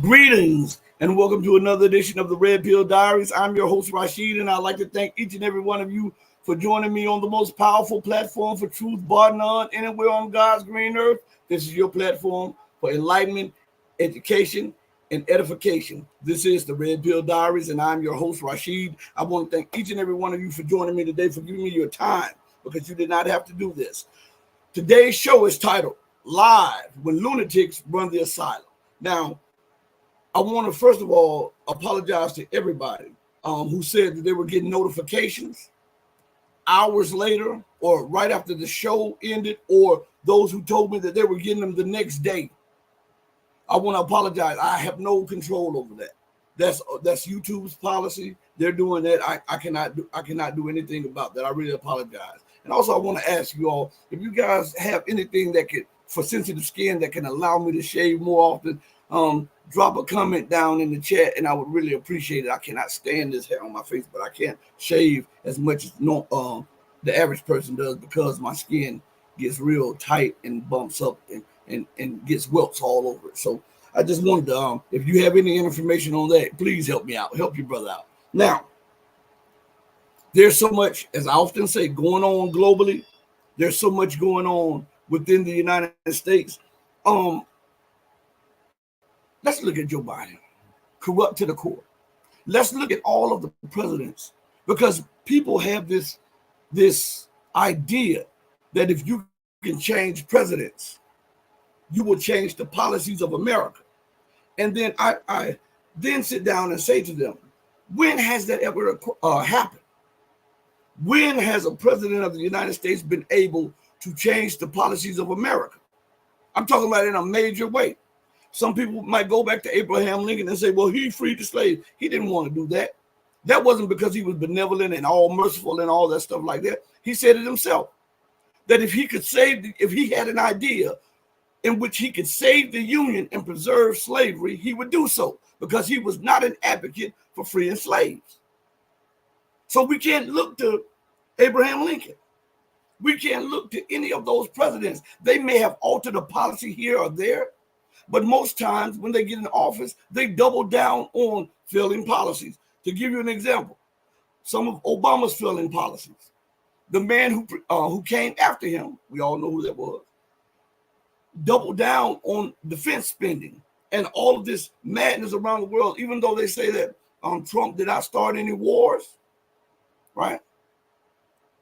Greetings and welcome to another edition of the Red Pill Diaries. I'm your host, Rashid, and I'd like to thank each and every one of you for joining me on the most powerful platform for truth, bar none, anywhere on God's green earth. This is your platform for enlightenment, education, and edification. This is the Red Pill Diaries, and I'm your host, Rashid. I want to thank each and every one of you for joining me today, for giving me your time, because you did not have to do this. Today's show is titled Live When Lunatics Run the Asylum. Now, I want to first of all apologize to everybody who said that they were getting notifications hours later or right after the show ended, or those who told me that they were getting them the next day. I want to apologize. I have no control over that. That's YouTube's policy. They're doing that. I cannot do anything about that. I really apologize. And also, I want to ask you all, if you guys have anything that could, for sensitive skin, that can allow me to shave more often, drop a comment down in the chat, and I would really appreciate it. I cannot stand this hair on my face, but I can't shave as much as the average person does, because my skin gets real tight and bumps up and gets welts all over it. So I just wanted to, if you have any information on that, please help me out. Help your brother out. Now, there's so much, as I often say, going on globally. There's so much going on within the United States. Let's look at Joe Biden, corrupt to the core. Let's look at all of the presidents, because people have this idea that if you can change presidents, you will change the policies of America. And then I then sit down and say to them, when has that ever happened? When has a president of the United States been able to change the policies of America? I'm talking about in a major way. Some people might go back to Abraham Lincoln and say, well, he freed the slaves. He didn't want to do that. That wasn't because he was benevolent and all merciful and all that stuff like that. He said it himself, that if he could if he had an idea in which he could save the Union and preserve slavery, he would do so, because he was not an advocate for freeing slaves. So we can't look to Abraham Lincoln. We can't look to any of those presidents. They may have altered a policy here or there, but most times when they get in office, they double down on failing policies. To give you an example, some of Obama's failing policies, the man who came after him, we all know who that was, doubled down on defense spending and all of this madness around the world, even though they say that Trump did not start any wars, right?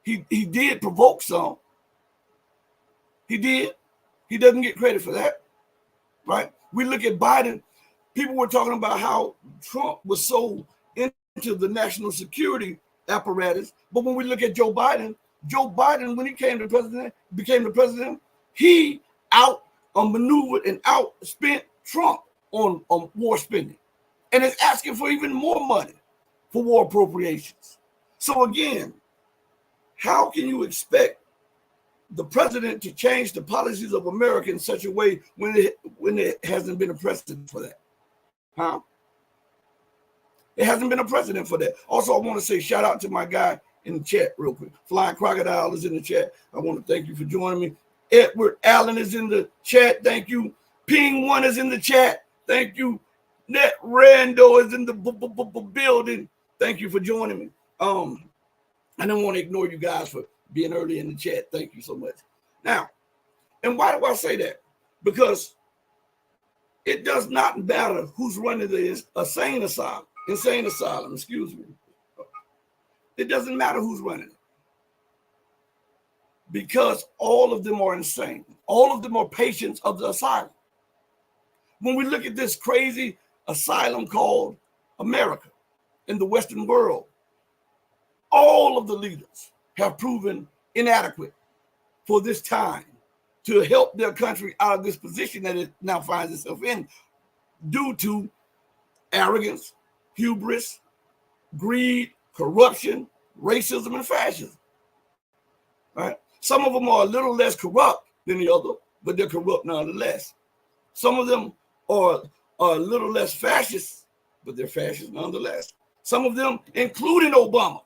He did provoke some. He did. He doesn't get credit for that. Right? We look at Biden. People were talking about how Trump was so into the national security apparatus. But when we look at Joe Biden, when he became the president, he maneuvered and outspent Trump on war spending, and is asking for even more money for war appropriations. So again, how can you expect the president to change the policies of America in such a way when it hasn't been a precedent for that? Huh? It hasn't been a precedent for that. Also, I want to say shout out to my guy in the chat real quick. Flying Crocodile is in the chat. I want to thank you for joining me. Edward Allen is in the chat. Thank you. Ping One is in the chat. Thank you. Net Rando is in the building. Thank you for joining me. I don't want to ignore you guys for being early in the chat. Thank you so much. Now, and why do I say that? Because it does not matter who's running the insane asylum, excuse me. It doesn't matter who's running it, because all of them are insane. All of them are patients of the asylum. When we look at this crazy asylum called America in the Western world, all of the leaders have proven inadequate for this time to help their country out of this position that it now finds itself in, due to arrogance, hubris, greed, corruption, racism, and fascism. Right? Some of them are a little less corrupt than the other, but they're corrupt nonetheless. Some of them are a little less fascist, but they're fascist nonetheless. Some of them, including Obama,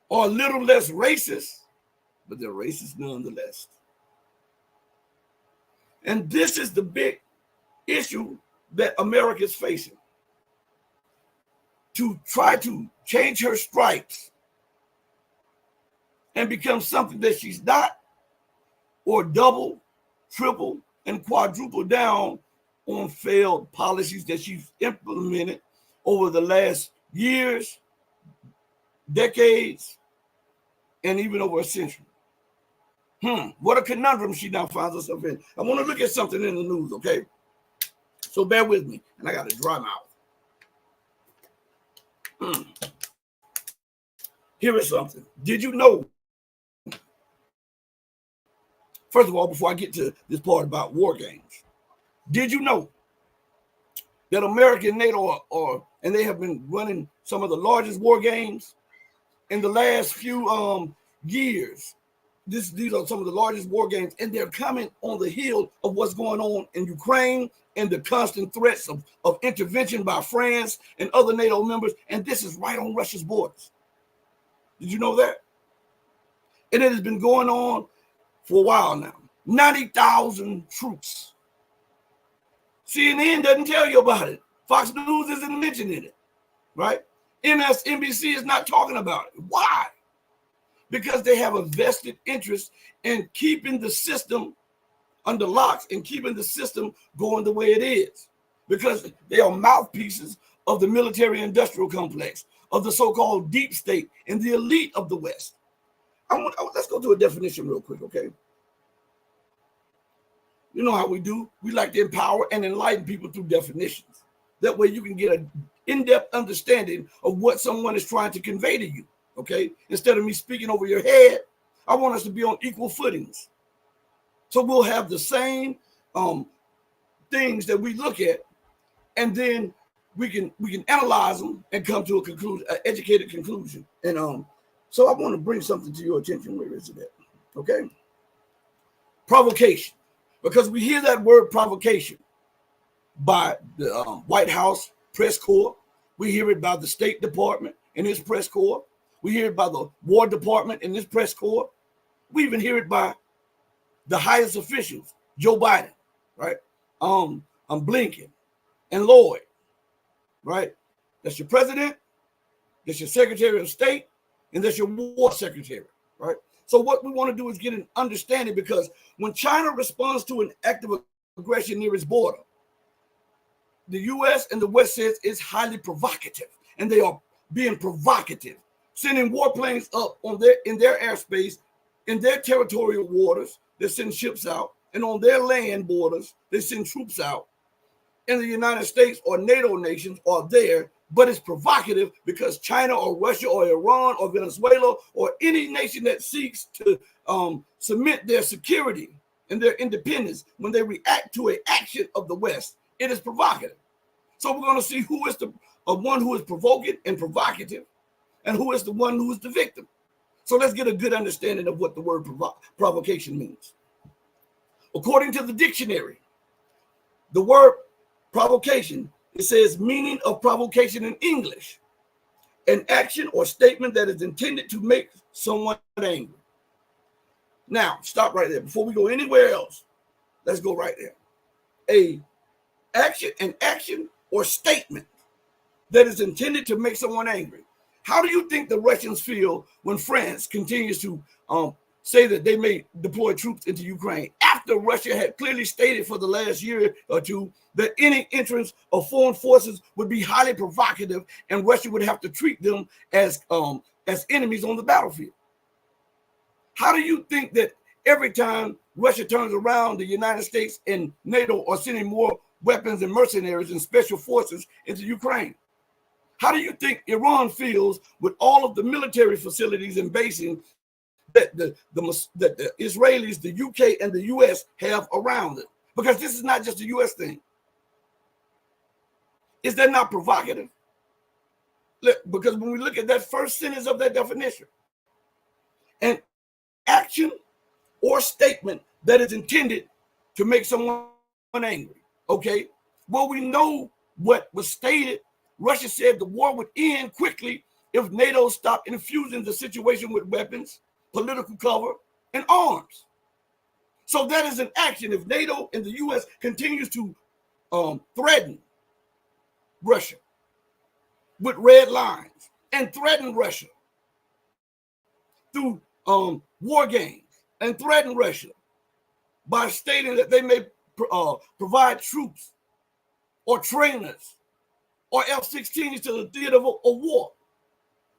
are a little less racist, but they're racist nonetheless. And this is the big issue that America is facing, to try to change her stripes and become something that she's not, or double, triple, and quadruple down on failed policies that she's implemented over the last years, decades, and even over a century. What a conundrum she now finds herself in. I want to look at something in the news, okay? So bear with me, and I got a dry mouth. Here is something. Did you know? First of all, before I get to this part about war games, did you know that America and NATO and they have been running some of the largest war games in the last few years? These are some of the largest war games, and they're coming on the heel of what's going on in Ukraine and the constant threats of intervention by France and other NATO members. And this is right on Russia's borders. Did you know that? And it has been going on for a while now. 90,000 troops. CNN doesn't tell you about it. Fox News isn't mentioning it, right? MSNBC is not talking about it. Why? Because they have a vested interest in keeping the system under locks and keeping the system going the way it is. Because they are mouthpieces of the military-industrial complex, of the so-called deep state and the elite of the West. Let's go to a definition real quick, okay? You know how we do. We like to empower and enlighten people through definitions. That way you can get an in-depth understanding of what someone is trying to convey to you. Okay, instead of me speaking over your head, I want us to be on equal footings. So we'll have the same things that we look at, and then we can analyze them and come to a conclusion, an educated conclusion. And so I want to bring something to your attention. Where is it at? Okay, provocation, because we hear that word provocation by the White House press corps. We hear it by the State Department and its press corps. We hear it by the War Department and this press corps. We even hear it by the highest officials, Joe Biden, right? Blinken and Lloyd, right? That's your president, that's your Secretary of State, and that's your War Secretary, right? So what we want to do is get an understanding, because when China responds to an act of aggression near its border, the U.S. and the West says it's highly provocative, and they are being provocative, sending warplanes up in their airspace, in their territorial waters. They send ships out, and on their land borders, they send troops out. And the United States or NATO nations are there, but it's provocative because China or Russia or Iran or Venezuela or any nation that seeks to cement their security and their independence, when they react to an action of the West, it is provocative. So we're going to see who is the one who is provoking and provocative, and who is the one who is the victim. So let's get a good understanding of what the word provocation means. According to the dictionary, the word provocation, it says meaning of provocation in English, an action or statement that is intended to make someone angry. Now, stop right there. Before we go anywhere else, let's go right there. An action or statement that is intended to make someone angry. How do you think the Russians feel when France continues to say that they may deploy troops into Ukraine, after Russia had clearly stated for the last year or two that any entrance of foreign forces would be highly provocative and Russia would have to treat them as enemies on the battlefield? How do you think that every time Russia turns around, the United States and NATO are sending more weapons and mercenaries and special forces into Ukraine? How do you think Iran feels with all of the military facilities and basing that the Israelis, the UK, and the US have around it? Because this is not just a US thing. Is that not provocative? Because when we look at that first sentence of that definition, an action or statement that is intended to make someone angry, okay? Well, we know what was stated. Russia said the war would end quickly if NATO stopped infusing the situation with weapons, political cover, and arms. So that is an action. If NATO and the US continues to threatened Russia with red lines and threatened Russia through war games and threatened Russia by stating that they may provide troops or trainers or F-16s to the theater of war.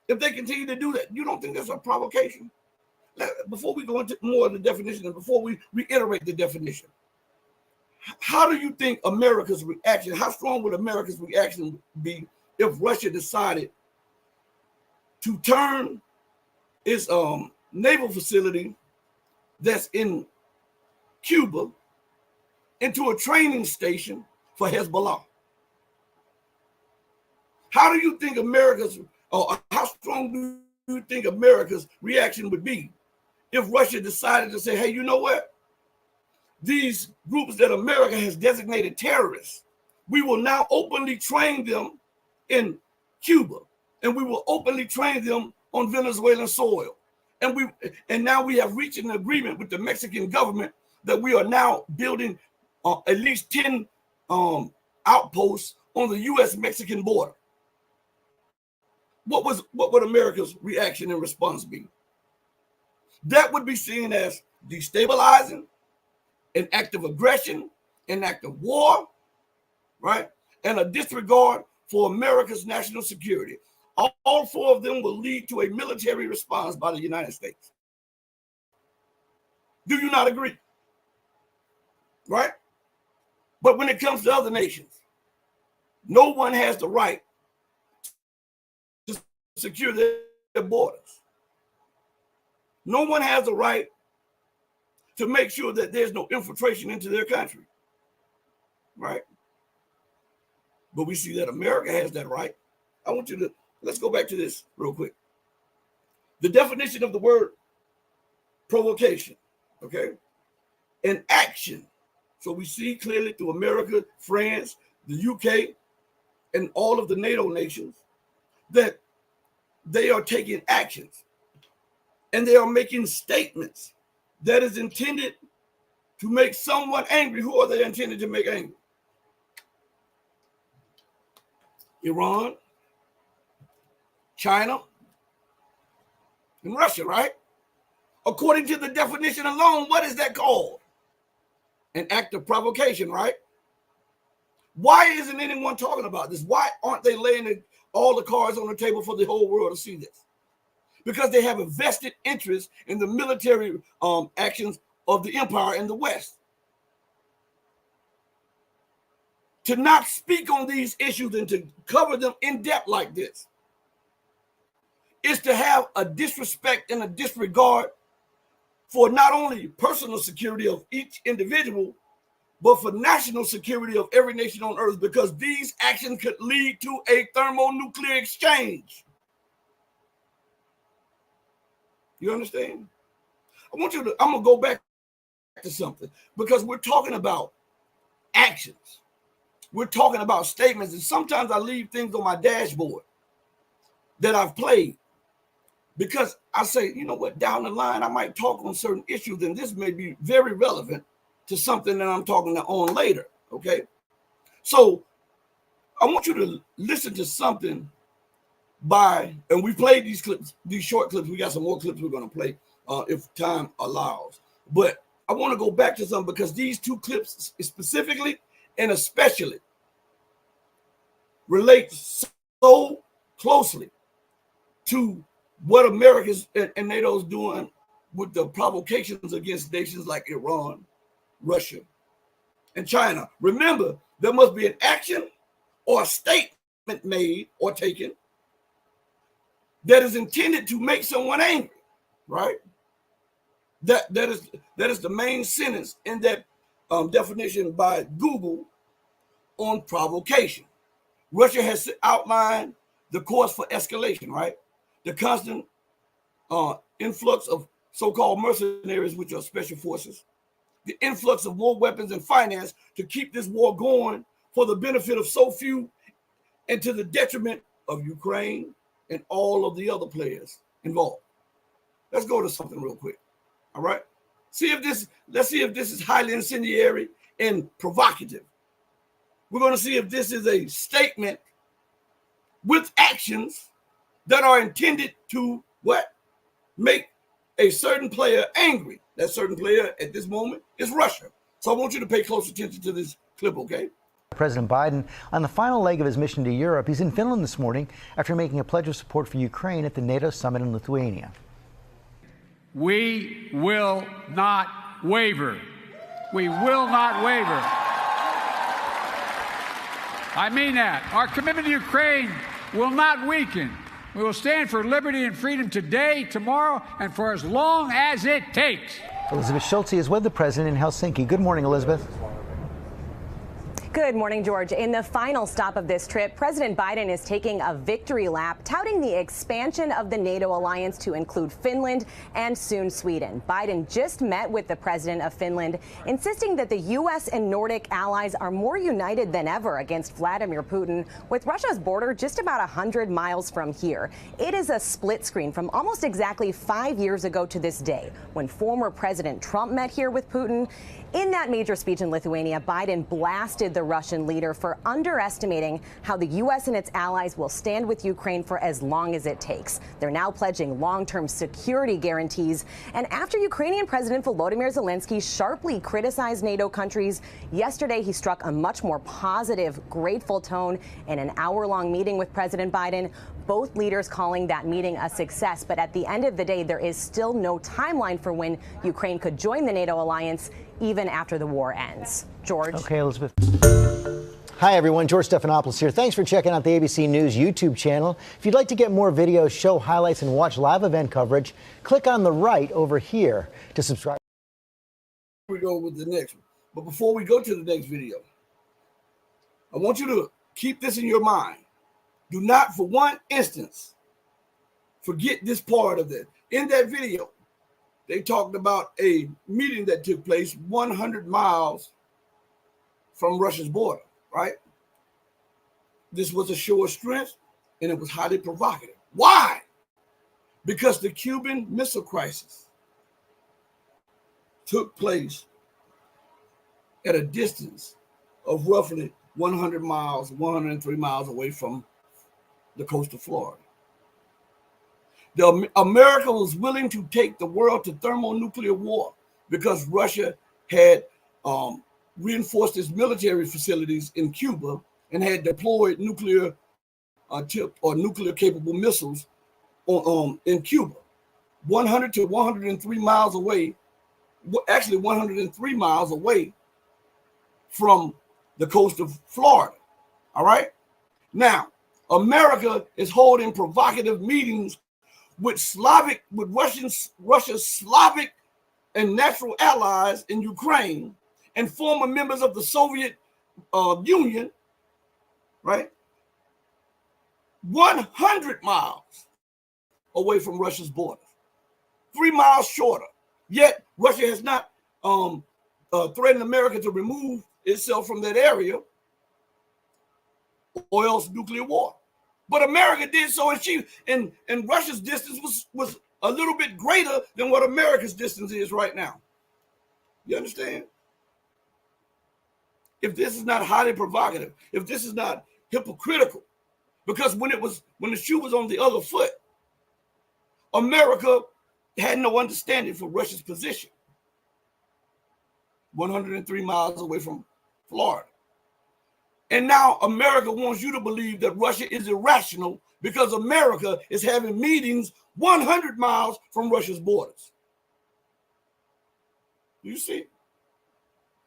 If they continue to do that, you don't think that's a provocation? Before we go into more of the definition and before we reiterate the definition, how do you think America's reaction, how strong would America's reaction be if Russia decided to turn its naval facility that's in Cuba into a training station for Hezbollah? How do you think how strong do you think America's reaction would be if Russia decided to say, hey, you know what? These groups that America has designated terrorists, we will now openly train them in Cuba, and we will openly train them on Venezuelan soil. And now we have reached an agreement with the Mexican government that we are now building at least 10 outposts on the U.S.-Mexican border. What would America's reaction and response be? That would be seen as destabilizing, an act of aggression, an act of war, right? And a disregard for America's national security. All four of them will lead to a military response by the United States. Do you not agree? Right? But when it comes to other nations, no one has the right to secure their borders. No one has the right to make sure that there's no infiltration into their country. Right? But we see that America has that right. Let's go back to this real quick. The definition of the word provocation, okay? An action. So we see clearly through America, France, the UK, and all of the NATO nations that they are taking actions and they are making statements that is intended to make someone angry. Who are they intended to make angry? Iran, China, and Russia, right? According to the definition alone, what is that called? An act of provocation, right? Why isn't anyone talking about this? Why aren't they laying all the cards on the table for the whole world to see this? Because they have a vested interest in the military actions of the empire in the West. To not speak on these issues and to cover them in depth like this is to have a disrespect and a disregard for not only personal security of each individual, but for national security of every nation on earth, because these actions could lead to a thermonuclear exchange. You understand? I'm going to go back to something, because we're talking about actions. We're talking about statements, and sometimes I leave things on my dashboard that I've played because I say, you know what, down the line, I might talk on certain issues, and this may be very relevant to something that I'm talking on later, okay? So I want you to listen to something and we played these clips, these short clips. We got some more clips we're going to play if time allows. But I want to go back to something because these two clips specifically and especially relate so closely to what America's and NATO is doing with the provocations against nations like Iran, Russia, and China. Remember, there must be an action or a statement made or taken that is intended to make someone angry, right? That is the main sentence in that definition by Google on provocation. Russia has outlined the course for escalation, right? The constant influx of so-called mercenaries, which are special forces, the influx of war weapons and finance to keep this war going for the benefit of so few and to the detriment of Ukraine and all of the other players involved. Let's go to something real quick. All right. Let's see if this is highly incendiary and provocative. We're going to see if this is a statement with actions that are intended to what? Make a certain player angry. That certain player at this moment is Russia. So I want you to pay close attention to this clip, okay? President Biden on the final leg of his mission to Europe. He's in Finland this morning after making a pledge of support for Ukraine at the NATO summit in Lithuania. We will not waver. We will not waver. I mean that. Our commitment to Ukraine will not weaken. We will stand for liberty and freedom today, tomorrow, and for as long as it takes. Elizabeth Schultz is with the president in Helsinki. Good morning, Elizabeth. Good morning, George. In the final stop of this trip, President Biden is taking a victory lap, touting the expansion of the NATO alliance to include Finland and soon Sweden. Biden just met with the president of Finland, insisting that the U.S. and Nordic allies are more united than ever against Vladimir Putin, with Russia's border just about 100 miles from here. It is a split screen from almost exactly 5 years ago to this day, when former President Trump met here with Putin. In that major speech in Lithuania, Biden blasted the Russian leader for underestimating how the U.S. and its allies will stand with Ukraine for as long as it takes. They're now pledging long-term security guarantees. And after Ukrainian President Volodymyr Zelensky sharply criticized NATO countries, yesterday he struck a much more positive, grateful tone in an hour-long meeting with President Biden. Both leaders calling that meeting a success. But at the end of the day, there is still no timeline for when Ukraine could join the NATO alliance, even after the war ends. George. Okay, Elizabeth. Hi, everyone. George Stephanopoulos here. Thanks for checking out the ABC News YouTube channel. If you'd like to get more videos, show highlights, and watch live event coverage, click on the right over here to subscribe. We go with the next one. But before we go to the next video, I want you to keep this in your mind. Do not for one instance forget this part of it. In that video, they talked about a meeting that took place 100 miles from Russia's border, right? This was a show of strength, and it was highly provocative. Why? Because the Cuban Missile Crisis took place at a distance of roughly 100 miles, 103 miles away from the coast of Florida. America was willing to take the world to thermonuclear war because Russia had reinforced its military facilities in Cuba and had deployed nuclear nuclear capable missiles in Cuba, 100 to 103 miles away, actually 103 miles away from the coast of Florida. All right. Now, America is holding provocative meetings with Russia's Slavic and natural allies in Ukraine and former members of the Soviet Union, right? 100 miles away from Russia's border, 3 miles shorter. Yet Russia has not threatened America to remove itself from that area or else nuclear war. But America did so, and Russia's distance was a little bit greater than what America's distance is right now. You understand? If this is not highly provocative, if this is not hypocritical, because when the shoe was on the other foot, America had no understanding for Russia's position. 103 miles away from Florida. And now America wants you to believe that Russia is irrational because America is having meetings 100 miles from Russia's borders. You see?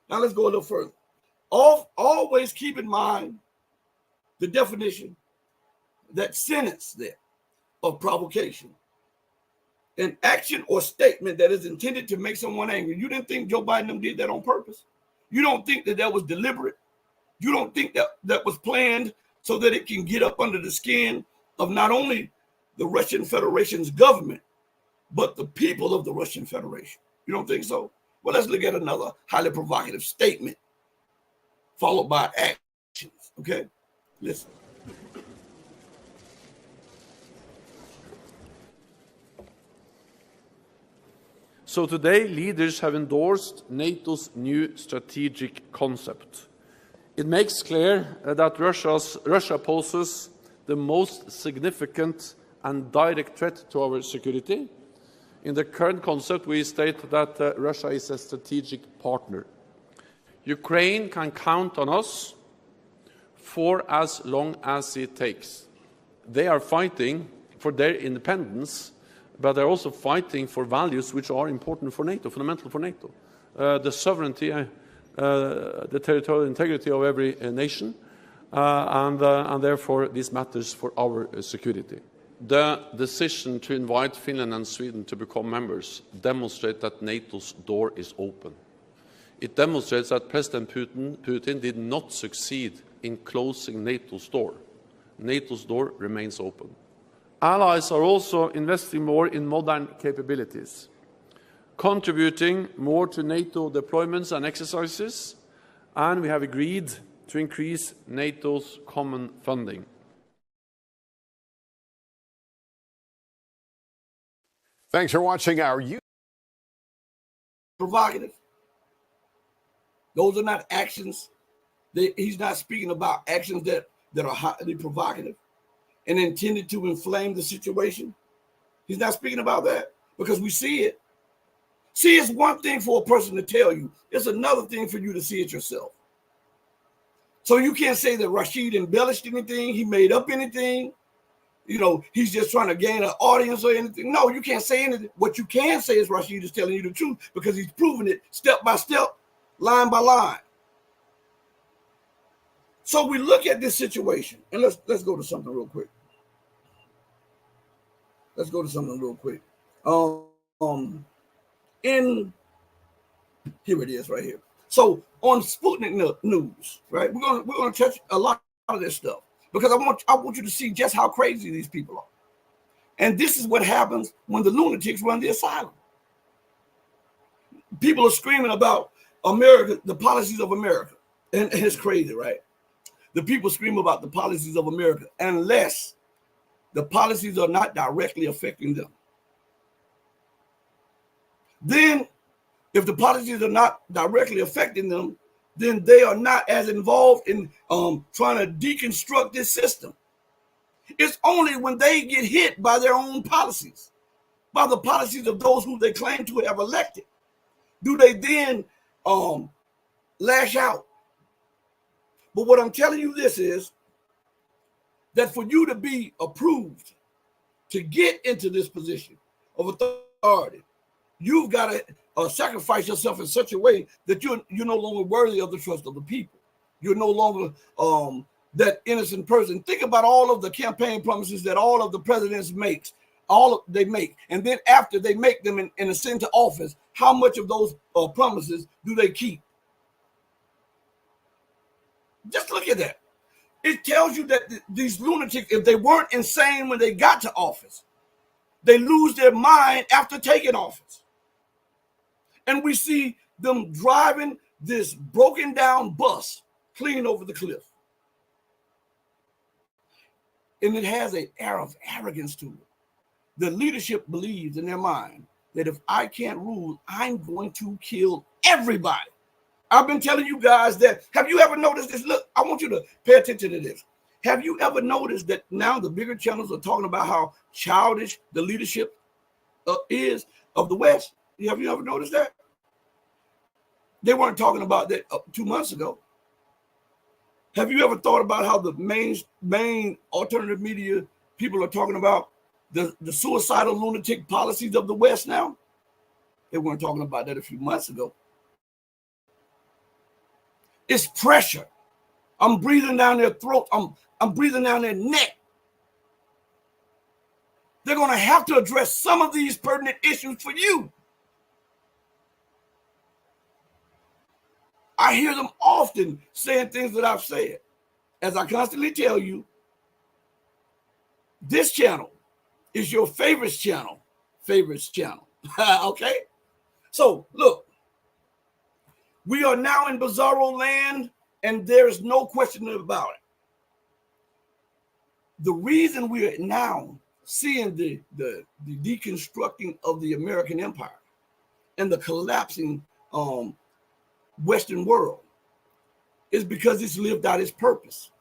Now let's go a little further. Always keep in mind the definition, that sentence there of provocation. An action or statement that is intended to make someone angry. You didn't think Joe Biden did that on purpose? You don't think that was deliberate? You don't think that was planned so that it can get up under the skin of not only the Russian Federation's government, but the people of the Russian Federation? You don't think so? Well, let's look at another highly provocative statement followed by actions, okay? Listen. So today, leaders have endorsed NATO's new strategic concept. It makes clear that Russia poses the most significant and direct threat to our security. In the current concept, we state that Russia is a strategic partner. Ukraine can count on us for as long as it takes. They are fighting for their independence, but they're also fighting for values which are important for NATO, fundamental for NATO. The sovereignty, the territorial integrity of every nation, and therefore this matters for our security. The decision to invite Finland and Sweden to become members demonstrates that NATO's door is open. It demonstrates that President Putin did not succeed in closing NATO's door. NATO's door remains open. Allies are also investing more in modern capabilities, contributing more to NATO deployments and exercises, and we have agreed to increase NATO's common funding. Thanks for watching our YouTube. Provocative. Those are not actions. He's not speaking about actions that are highly provocative and intended to inflame the situation. He's not speaking about that because we see it. See, it's one thing for a person to tell you. It's another thing for you to see it yourself. So you can't say that Rashid embellished anything. He made up anything. You know, he's just trying to gain an audience or anything. No, you can't say anything. What you can say is Rashid is telling you the truth because he's proven it step by step, line by line. So we look at this situation, and let's go to something real quick. Let's go to something real quick. Here it is right here. So on Sputnik News, right? We're gonna touch a lot of this stuff because I want you to see just how crazy these people are. And this is what happens when the lunatics run the asylum. People are screaming about America, the policies of America, and it's crazy, right? The people scream about the policies of America unless the policies are not directly affecting them. Then, if the policies are not directly affecting them, then they are not as involved in trying to deconstruct this system. It's only when they get hit by their own policies, by the policies of those who they claim to have elected, do they then lash out. But what I'm telling you this is that for you to be approved to get into this position of authority, you've got to sacrifice yourself in such a way that you're no longer worthy of the trust of the people. You're no longer that innocent person. Think about all of the campaign promises that all of the presidents make, and then after they make them in ascend to office, how much of those promises do they keep? Just look at that. It tells you that these lunatics, if they weren't insane when they got to office, they lose their mind after taking office. And we see them driving this broken down bus clean over the cliff. And it has an air of arrogance to it. The leadership believes in their mind that if I can't rule, I'm going to kill everybody. I've been telling you guys that. Have you ever noticed this? Look, I want you to pay attention to this. Have you ever noticed that now the bigger channels are talking about how childish the leadership is of the West? Have you ever noticed that? They weren't talking about that 2 months ago. Have you ever thought about how the main alternative media people are talking about the suicidal lunatic policies of the West now? They weren't talking about that a few months ago. It's pressure. I'm breathing down their throat. I'm breathing down their neck. They're going to have to address some of these pertinent issues for you. I hear them often saying things that I've said. As I constantly tell you, this channel is your favorites channel. Okay? So, look. We are now in bizarro land, and there is no question about it. The reason we are now seeing the deconstructing of the American empire and the collapsing Western world is because it's lived out its purpose.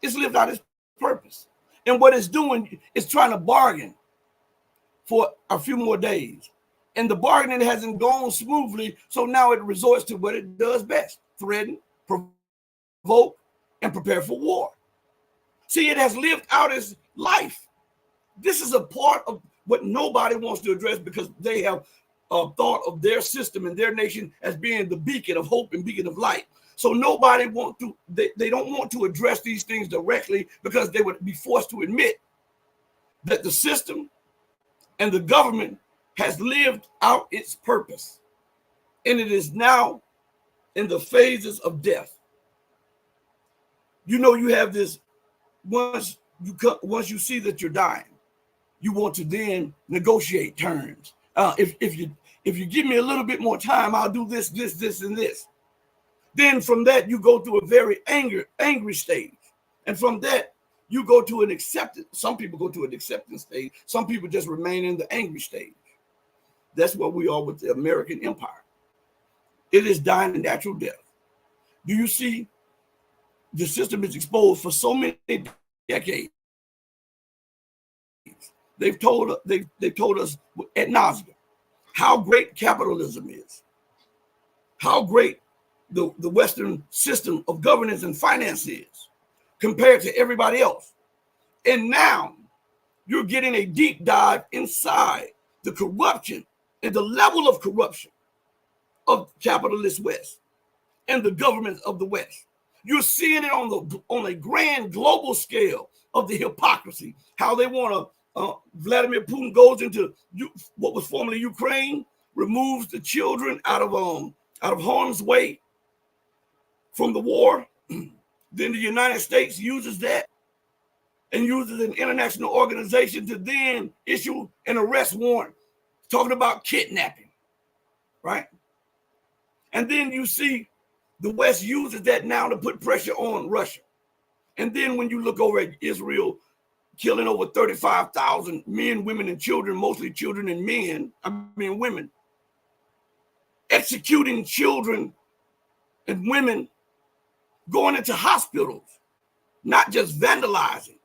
It's lived out its purpose. And what it's doing is trying to bargain for a few more days. And the bargaining hasn't gone smoothly, so now it resorts to what it does best: threaten, provoke, and prepare for war. See, it has lived out its life. This is a part of what nobody wants to address because they have thought of their system and their nation as being the beacon of hope and beacon of light. So nobody wants to, they don't want to address these things directly because they would be forced to admit that the system and the government has lived out its purpose. And it is now in the phases of death. You know, you have this, once you see that you're dying, you want to then negotiate terms. If you give me a little bit more time, I'll do this, and this. Then from that, you go through a very angry stage. And from that, you go to an acceptance. Some people go to an acceptance stage. Some people just remain in the angry stage. That's what we are with the American empire. It is dying a natural death. Do you see? The system is exposed for so many decades. They've told us ad nauseum how great capitalism is, how great the Western system of governance and finance is compared to everybody else. And now you're getting a deep dive inside the corruption and the level of corruption of capitalist West and the government of the West. You're seeing it on a grand global scale of the hypocrisy, how they want to, Vladimir Putin goes into what was formerly Ukraine, removes the children out of harm's way from the war. Then the United States uses that and uses an international organization to then issue an arrest warrant talking about kidnapping, right? And then you see the West uses that now to put pressure on Russia. And then when you look over at Israel, killing over 35,000 men, women, and children, mostly children and women, executing children and women, going into hospitals, not just vandalizing,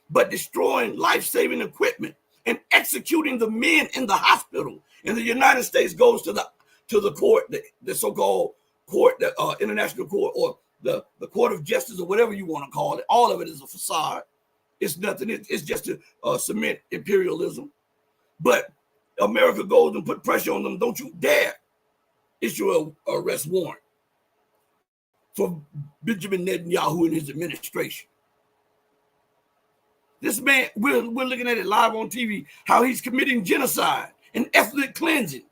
but destroying life-saving equipment and executing the men in the hospital. And the United States goes to the court, the so-called court, the international court, or the court of justice, or whatever you want to call it. All of it is a facade. It's nothing. It's just to cement imperialism. But America goes and put pressure on them. Don't you dare issue an arrest warrant for Benjamin Netanyahu and his administration. This man, we're looking at it live on TV, how he's committing genocide and ethnic cleansing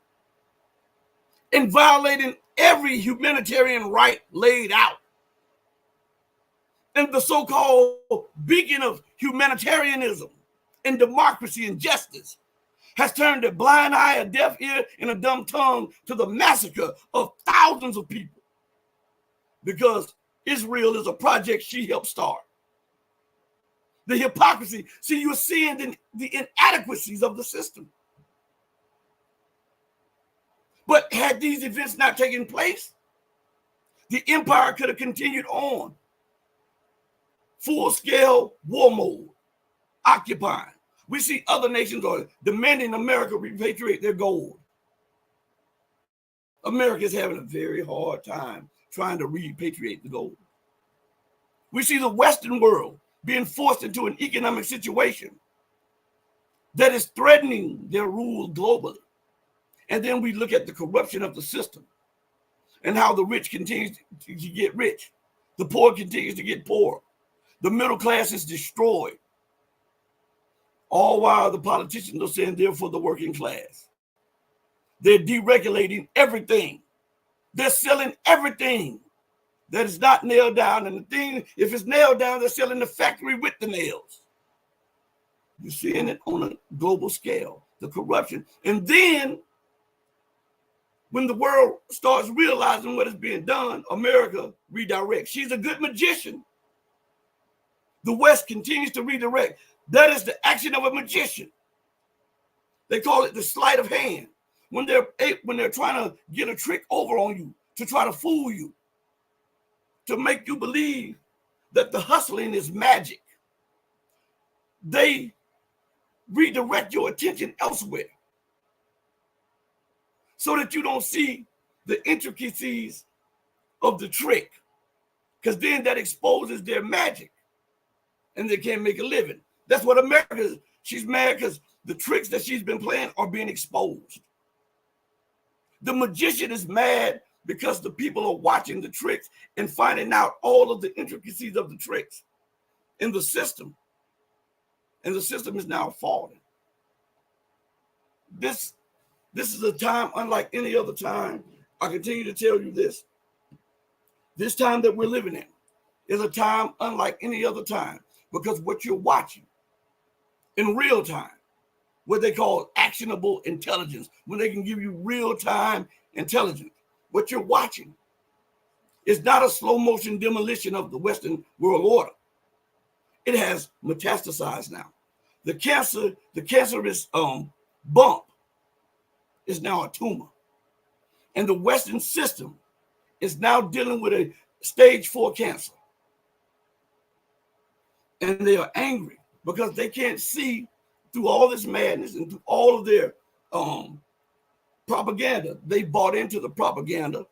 and violating every humanitarian right laid out. And the so-called beacon of humanitarianism and democracy and justice has turned a blind eye, a deaf ear, and a dumb tongue to the massacre of thousands of people because Israel is a project she helped start. The hypocrisy. See, you're seeing the inadequacies of the system. But had these events not taken place, the empire could have continued on. Full-scale war mode, occupying. We see other nations are demanding America repatriate their gold. America is having a very hard time trying to repatriate the gold. We see the Western world being forced into an economic situation that is threatening their rule globally. And then we look at the corruption of the system and how the rich continues to get rich. The poor continues to get poor. The middle class is destroyed. All while the politicians are saying they're for the working class. They're deregulating everything. They're selling everything that is not nailed down. And the thing, if it's nailed down, they're selling the factory with the nails. You're seeing it on a global scale, the corruption. And then when the world starts realizing what is being done, America redirects. She's a good magician. The West continues to redirect. That is the action of a magician. They call it the sleight of hand. When they're trying to get a trick over on you to try to fool you. to make you believe that the hustling is magic. They redirect your attention elsewhere so that you don't see the intricacies of the trick, because then that exposes their magic and they can't make a living. That's what America is. She's mad because the tricks that she's been playing are being exposed. The magician is mad because the people are watching the tricks and finding out all of the intricacies of the tricks in the system. And the system is now falling. This is a time unlike any other time. I continue to tell you this. This time that we're living in is a time unlike any other time, because what you're watching in real time, what they call actionable intelligence, when they can give you real-time intelligence, what you're watching is not a slow motion demolition of the Western world order. It has metastasized now. The cancerous bump is now a tumor. And the Western system is now dealing with a stage 4 cancer. And they are angry because they can't see through all this madness and through all of their propaganda. They bought into the propaganda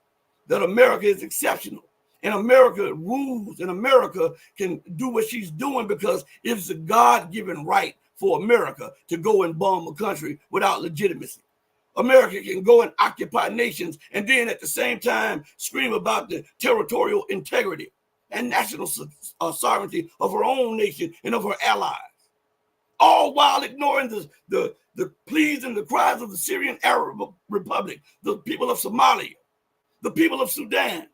that America is exceptional. And America rules, and America can do what she's doing because it's a God-given right for America to go and bomb a country without legitimacy. America can go and occupy nations and then at the same time scream about the territorial integrity and national sovereignty of her own nation and of her allies, all while ignoring the pleas and the cries of the Syrian Arab Republic, the people of Somalia, the people of Sudan.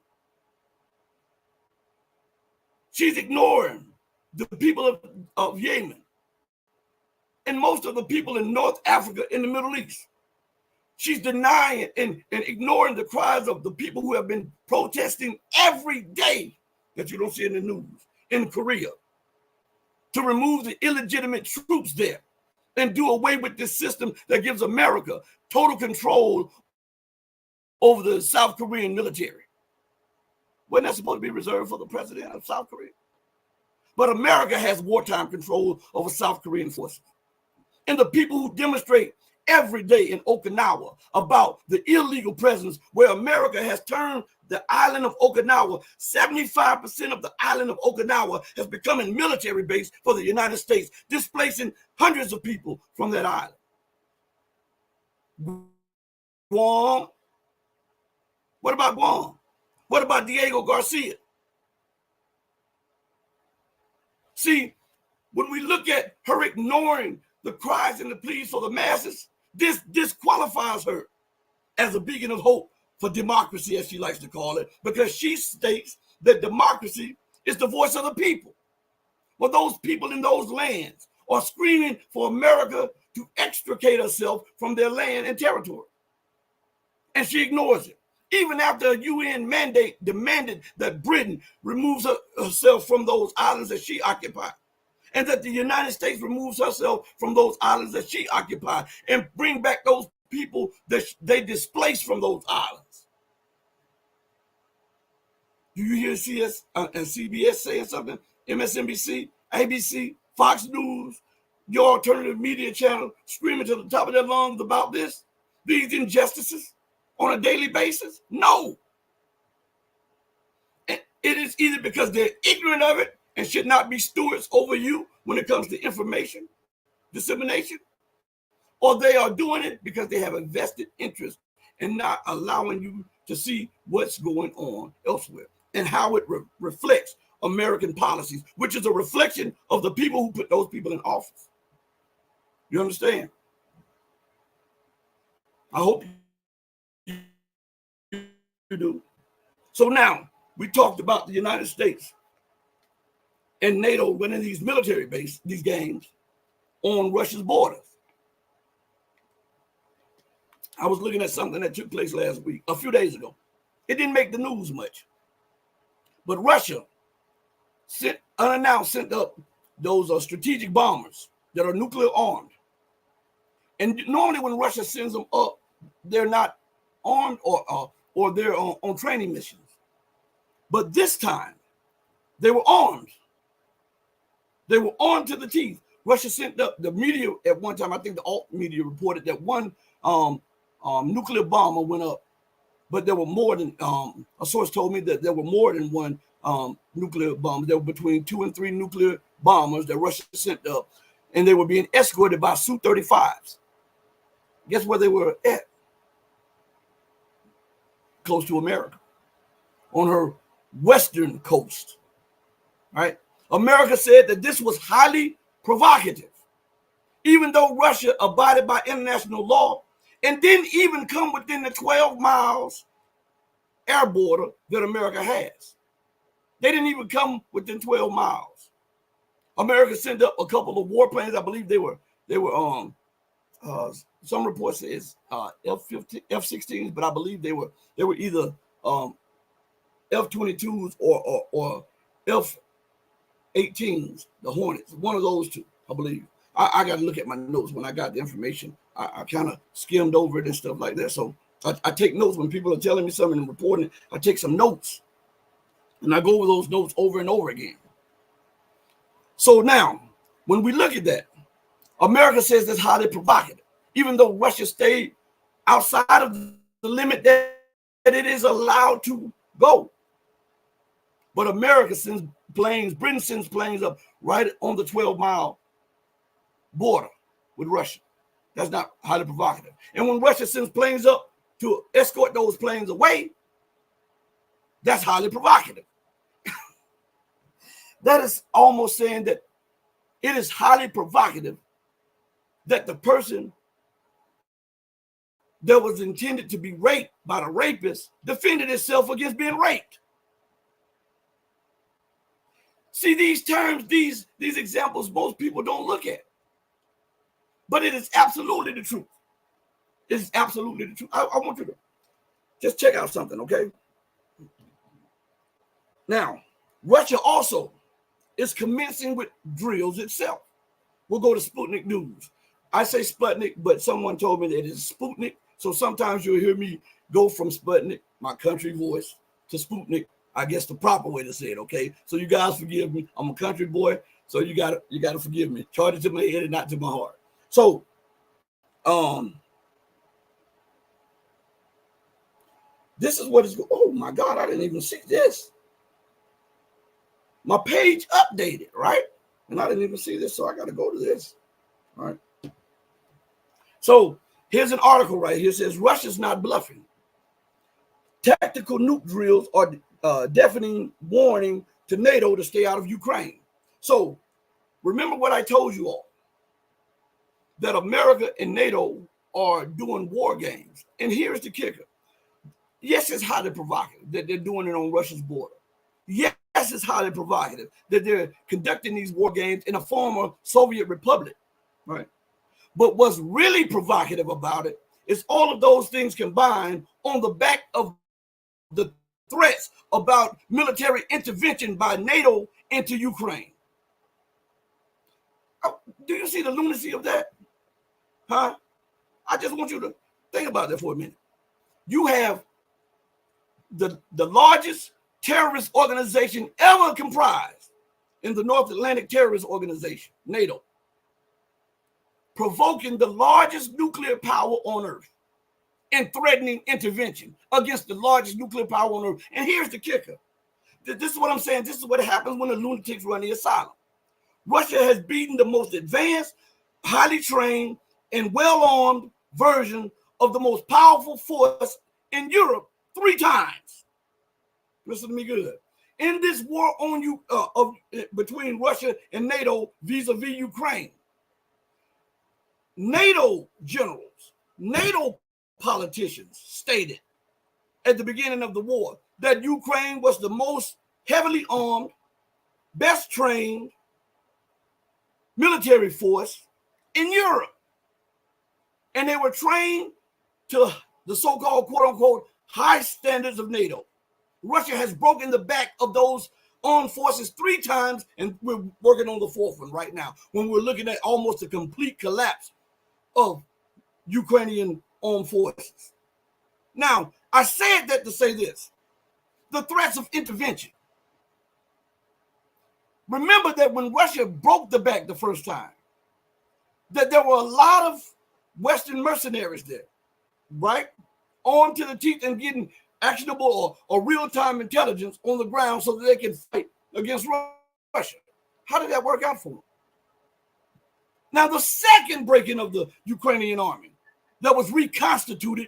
She's ignoring the people of Yemen and most of the people in North Africa and the Middle East. She's denying and ignoring the cries of the people who have been protesting every day that you don't see in the news in Korea to remove the illegitimate troops there and do away with this system that gives America total control over the South Korean military. Wasn't that supposed to be reserved for the president of South Korea? But America has wartime control over South Korean forces. And the people who demonstrate every day in Okinawa about the illegal presence where America has turned the island of Okinawa, 75% of the island of Okinawa has become a military base for the United States, displacing hundreds of people from that island. Guam. What about Guam? What about Diego Garcia? See, when we look at her ignoring the cries and the pleas for the masses, this disqualifies her as a beacon of hope for democracy, as she likes to call it, because she states that democracy is the voice of the people. Well, those people in those lands are screaming for America to extricate herself from their land and territory. And she ignores it. Even after a UN mandate demanded that Britain removes herself from those islands that she occupied, and that the United States removes herself from those islands that she occupied and bring back those people that they displaced from those islands. Do you hear CS and CBS saying something? MSNBC, ABC, Fox News, your alternative media channel screaming to the top of their lungs about this? These injustices on a daily basis? No. And it is either because they're ignorant of it and should not be stewards over you when it comes to information dissemination, or they are doing it because they have a vested interest in not allowing you to see what's going on elsewhere and how it reflects American policies, which is a reflection of the people who put those people in office. You understand? I hope you do. So now we talked about the United States and NATO winning these military base, these games on Russia's borders. I was looking at something that took place last week, a few days ago. It didn't make the news much, but Russia unannounced sent up those strategic bombers that are nuclear armed. And normally when Russia sends them up, they're not armed or they're on training missions. But this time, they were armed. They were armed to the teeth. Russia sent up the media at one time. I think the alt media reported that one nuclear bomber went up, but there were more than a source told me that there were more than one nuclear bomber. There were between 2 and 3 nuclear bombers that Russia sent up, and they were being escorted by Su-35s. Guess where they were at? Close to America, on her western coast. Right? America said that this was highly provocative, even though Russia abided by international law and didn't even come within the 12 miles air border that America has. They didn't even come within 12 miles. America sent up a couple of warplanes. I believe they were some reports says F-16s, but I believe they were either F-22s or F-18s, the Hornets, one of those two, I believe. I got to look at my notes when I got the information. I kind of skimmed over it and stuff like that. So I take notes when people are telling me something and reporting. I take some notes, and I go over those notes over and over again. So now, when we look at that, America says that's highly provocative, even though Russia stayed outside of the limit that it is allowed to go. But America sends planes, Britain sends planes up right on the 12-mile border with Russia. That's not highly provocative. And when Russia sends planes up to escort those planes away, that's highly provocative. That is almost saying that it is highly provocative that the person that was intended to be raped by the rapist defended itself against being raped. See, these terms, these examples, most people don't look at. But it is absolutely the truth. It is absolutely the truth. I want you to just check out something, okay? Now, Russia also is commencing with drills itself. We'll go to Sputnik News. I say Sputnik, but someone told me that it is Sputnik. So sometimes you'll hear me go from Sputnik, my country voice, to Sputnik. I guess the proper way to say it, okay? So you guys forgive me. I'm a country boy, so you gotta forgive me. Charge it to my head and not to my heart. So, this is what is. Oh my God! I didn't even see this. My page updated, right? And I didn't even see this, so I got to go to this. All right. So here's an article right here. It says Russia's not bluffing. Tactical nuke drills are deafening warning to NATO to stay out of Ukraine. So remember what I told you all, that America and NATO are doing war games. And here's the kicker. Yes, it's highly provocative that they're doing it on Russia's border. Yes, it's highly provocative that they're conducting these war games in a former Soviet republic, right? But what's really provocative about it is all of those things combined on the back of the threats about military intervention by NATO into Ukraine. Do you see the lunacy of that? Huh? I just want you to think about that for a minute. You have the largest terrorist organization ever comprised in the North Atlantic Terrorist Organization, NATO, provoking the largest nuclear power on earth and threatening intervention against the largest nuclear power on earth. And here's the kicker. This is what I'm saying. This is what happens when the lunatics run the asylum. Russia has beaten the most advanced, highly trained, and well-armed version of the most powerful force in Europe 3 times. Listen to me good. In this war on between Russia and NATO vis-a-vis Ukraine, NATO generals, NATO politicians stated at the beginning of the war that Ukraine was the most heavily armed, best trained military force in Europe. And they were trained to the so-called quote-unquote high standards of NATO. Russia has broken the back of those armed forces 3 times, and we're working on the 4th one right now when we're looking at almost a complete collapse of Ukrainian armed forces. Now, I said that to say this. the threats of intervention. Remember that when Russia broke the back the first time, that there were a lot of Western mercenaries there, right? Armed to the teeth and getting actionable or real-time intelligence on the ground so that they can fight against Russia. How did that work out for them? Now, the second breaking of the Ukrainian army that was reconstituted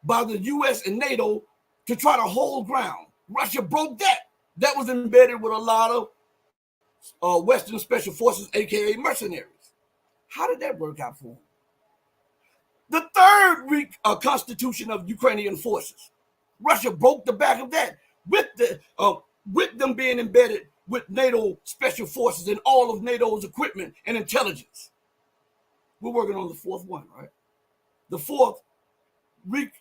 by the U.S. and NATO to try to hold ground, Russia broke that. That was embedded with a lot of Western special forces, aka mercenaries. How did that work out for them? The third reconstitution of Ukrainian forces, Russia broke the back of that with them being embedded with NATO special forces and all of NATO's equipment and intelligence. We're working on the fourth one, right? The fourth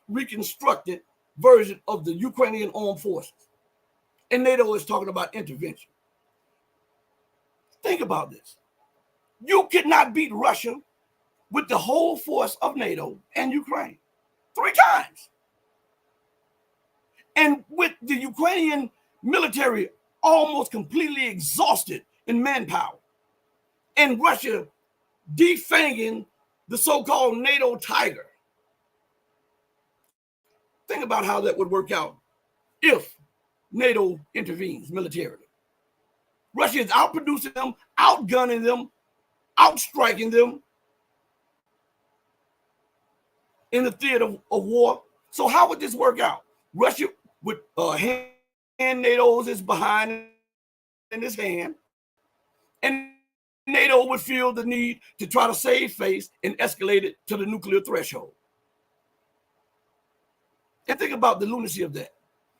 reconstructed version of the Ukrainian armed forces. And NATO is talking about intervention. Think about this. You could not beat Russia with the whole force of NATO and Ukraine 3 times. And with the Ukrainian military almost completely exhausted in manpower, and Russia defanging the so-called NATO tiger. Think about how that would work out if NATO intervenes militarily. Russia is outproducing them, outgunning them, outstriking them in the theater of war. So how would this work out? Russia would hand NATO's behind in his hand, and NATO would feel the need to try to save face and escalate it to the nuclear threshold. And think about the lunacy of that.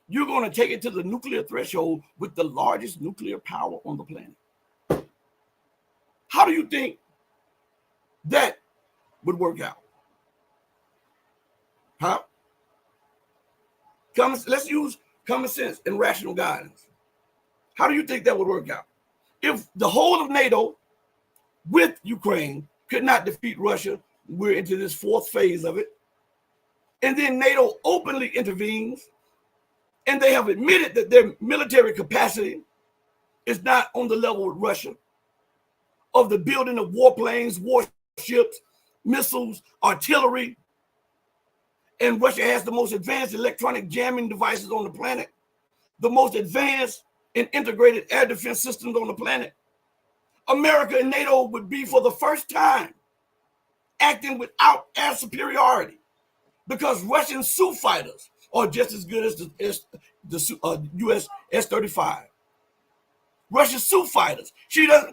You're going to take it to the nuclear threshold with the largest nuclear power on the planet. How do you think that would work out? Huh? Let's use common sense and rational guidance. How do you think that would work out? If the whole of NATO with Ukraine could not defeat Russia, we're into this fourth phase of it, and then NATO openly intervenes, and they have admitted that their military capacity is not on the level with Russia, of the building of warplanes, warships, missiles, artillery, and Russia has the most advanced electronic jamming devices on the planet, the most advanced and integrated air defense systems on the planet. America and NATO would be, for the first time, acting without air superiority, because Russian Su fighters are just as good as the U.S. S-35. Russian Su fighters.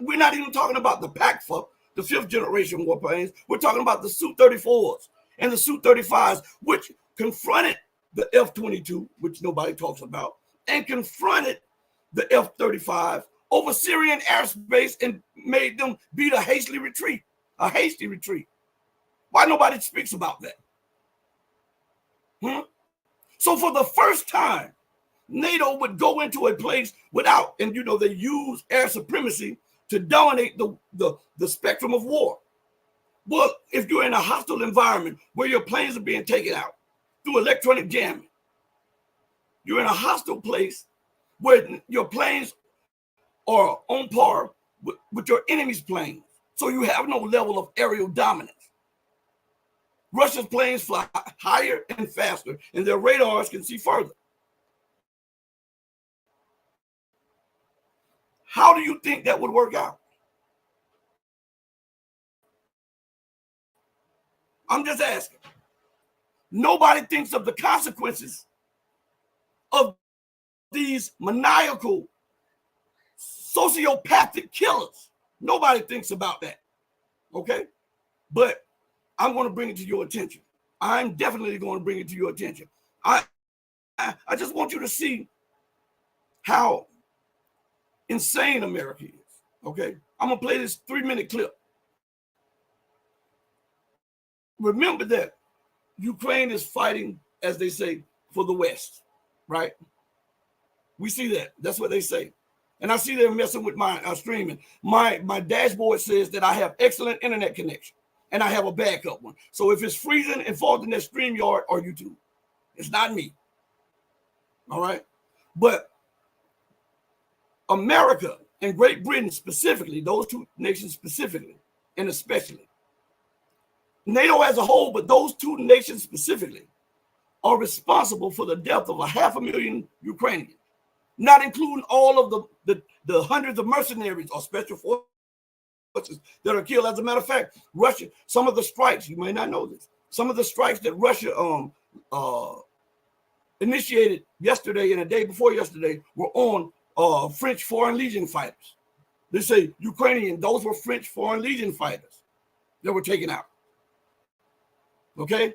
We're not even talking about the PACFA, the 5th generation warplanes. We're talking about the Su-34s and the Su-35s, which confronted the F-22, which nobody talks about, and confronted the F-35 over Syrian airspace and made them beat a hasty retreat. Why nobody speaks about that? So for the first time, NATO would go into a place without, and they use air supremacy to dominate the spectrum of war. Well, if you're in a hostile environment where your planes are being taken out through electronic jamming, you're in a hostile place where your planes are on par with your enemy's planes. So you have no level of aerial dominance. Russia's planes fly higher and faster, and their radars can see further. How do you think that would work out? I'm just asking. Nobody thinks of the consequences of these maniacal, sociopathic killers. Nobody thinks about that. Okay? But I'm going to bring it to your attention. I'm definitely going to bring it to your attention. I just want you to see how insane America is. Okay? I'm going to play this 3-minute clip. Remember that Ukraine is fighting, as they say, for the West, right? We see that. That's what they say. And I see they're messing with my streaming. My dashboard says that I have excellent internet connection, and I have a backup one. So if it's freezing and faulting that StreamYard or YouTube, it's not me. All right? But America and Great Britain specifically, those two nations specifically, and especially, NATO as a whole, but those two nations specifically, are responsible for the death of 500,000 Ukrainians, not including all of the hundreds of mercenaries or special forces that are killed. As a matter of fact, Russia, some of the strikes, you may not know this, some of the strikes that Russia initiated yesterday and the day before yesterday were on French Foreign Legion fighters. They say Ukrainian, those were French Foreign Legion fighters that were taken out. Okay?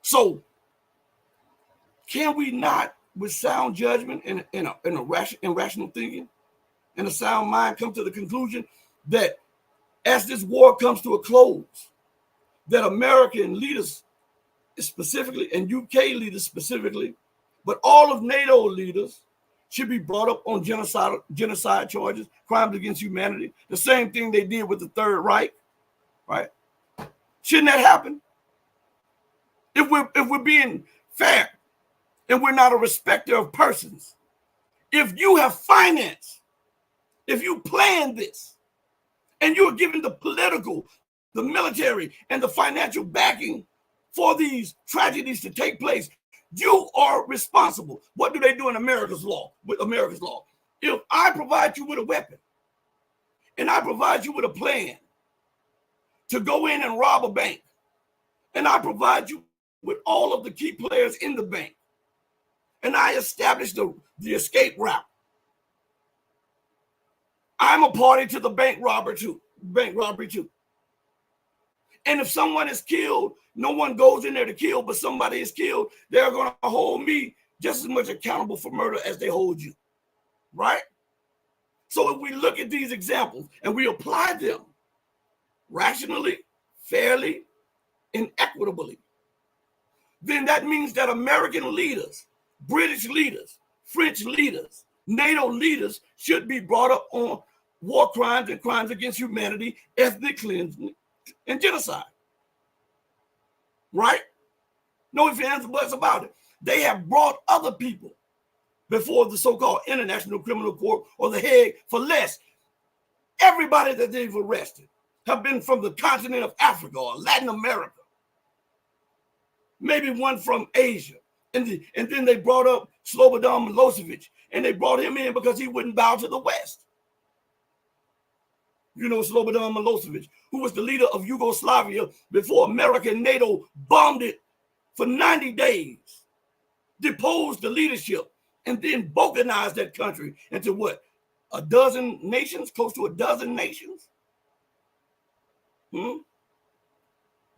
So, can we not, with sound judgment and rational thinking and a sound mind, come to the conclusion that as this war comes to a close, that American leaders specifically and UK leaders specifically, but all of NATO leaders should be brought up on genocide charges, crimes against humanity, the same thing they did with the Third Reich, right? Shouldn't that happen? If we're being fair and we're not a respecter of persons, if you have finance, if you plan this, and you're given the political, the military, and the financial backing for these tragedies to take place, you are responsible. What do they do in America's law? With America's law, if I provide you with a weapon and I provide you with a plan to go in and rob a bank, and I provide you with all of the key players in the bank, and I establish the escape route, I'm a party to the bank robbery too. And if someone is killed, no one goes in there to kill, but somebody is killed, they're going to hold me just as much accountable for murder as they hold you, right? So if we look at these examples and we apply them rationally, fairly, and equitably, then that means that American leaders, British leaders, French leaders, NATO leaders should be brought up on war crimes and crimes against humanity, ethnic cleansing, and genocide. Right? No ifs, ands, or buts about it. They have brought other people before the so-called International Criminal Court or the Hague for less. Everybody that they've arrested have been from the continent of Africa or Latin America. Maybe one from Asia. And then they brought up Slobodan Milosevic, and they brought him in because he wouldn't bow to the West. You know Slobodan Milosevic, who was the leader of Yugoslavia before America and NATO bombed it for 90 days, deposed the leadership, and then balkanized that country into what? A dozen nations, close to a dozen nations?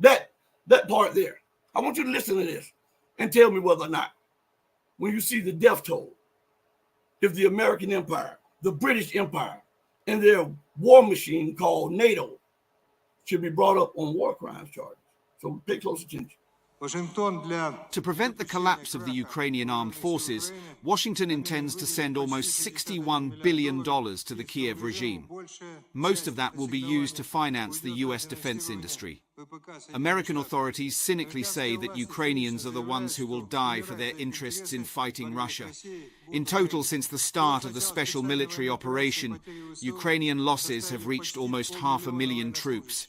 That part there. I want you to listen to this and tell me whether or not, when you see the death toll, if the American Empire, the British Empire, and their war machine called NATO should be brought up on war crimes charges. So pay close attention. To prevent the collapse of the Ukrainian armed forces, Washington intends to send almost $61 billion to the Kiev regime. Most of that will be used to finance the US defense industry. American authorities cynically say that Ukrainians are the ones who will die for their interests in fighting Russia. In total, since the start of the special military operation, Ukrainian losses have reached almost 500,000 troops.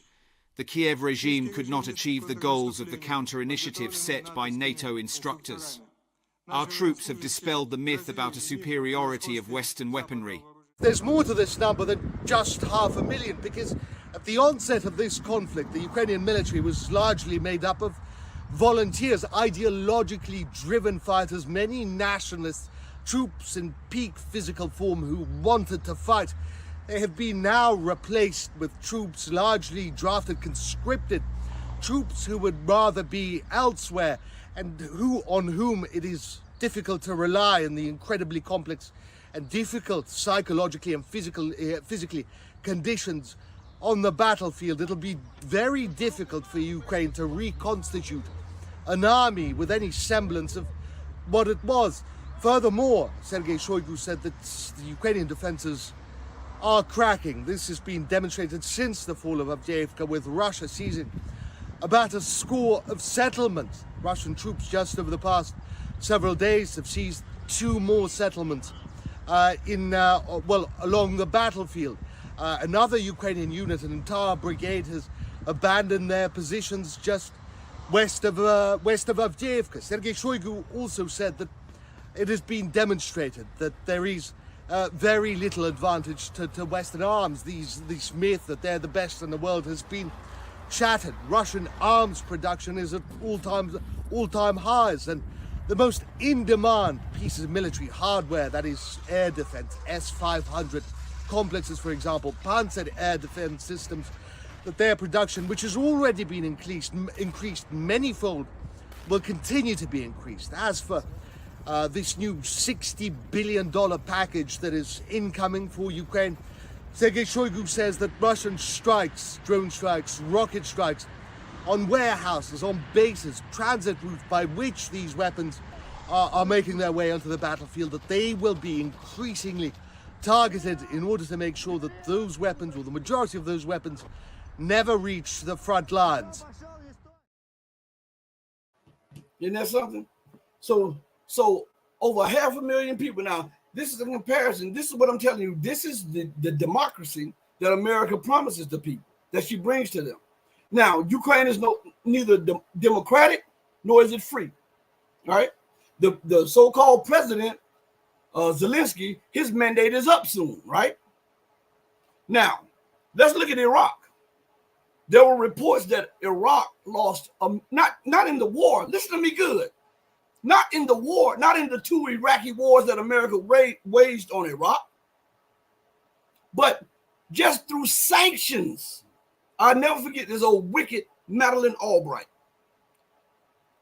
The Kiev regime could not achieve the goals of the counter-initiative set by NATO instructors. Our troops have dispelled the myth about a superiority of Western weaponry. There's more to this number than just 500,000, because at the onset of this conflict, the Ukrainian military was largely made up of volunteers, ideologically driven fighters, many nationalist troops in peak physical form who wanted to fight. They have been now replaced with troops largely drafted, conscripted, troops who would rather be elsewhere and on whom it is difficult to rely in the incredibly complex and difficult psychologically and physically conditions on the battlefield. It'll be very difficult for Ukraine to reconstitute an army with any semblance of what it was. Furthermore, Sergei Shoigu said that the Ukrainian defenses are cracking. This has been demonstrated since the fall of Avdiivka, with Russia seizing about a score of settlements. Russian troops just over the past several days have seized 2 more settlements along the battlefield. Another Ukrainian unit, an entire brigade, has abandoned their positions just west of Avdiivka. Sergei Shoigu also said that it has been demonstrated that there is very little advantage to Western arms. This myth that they're the best in the world has been shattered. Russian arms production is at all-time highs, and the most in-demand pieces of military hardware, that is air defense, S-500 complexes, for example, Panzer air defense systems, that their production, which has already been increased manyfold, will continue to be increased. As for this new $60 billion package that is incoming for Ukraine, Sergei Shoigu says that Russian strikes, drone strikes, rocket strikes on warehouses, on bases, transit routes by which these weapons are making their way onto the battlefield, that they will be increasingly targeted in order to make sure that those weapons, or the majority of those weapons, never reach the front lines. Isn't that something? So over 500,000 people. Now, this is a comparison. This is what I'm telling you. This is the democracy that America promises the people, that she brings to them. Now, Ukraine is neither democratic nor is it free. All right. The so-called president, Zelensky, his mandate is up soon, right? Now, let's look at Iraq. There were reports that Iraq lost, not in the war. Listen to me good. Not in the war, not in the 2 Iraqi wars that America waged on Iraq, but just through sanctions. I'll never forget this old wicked Madeleine Albright.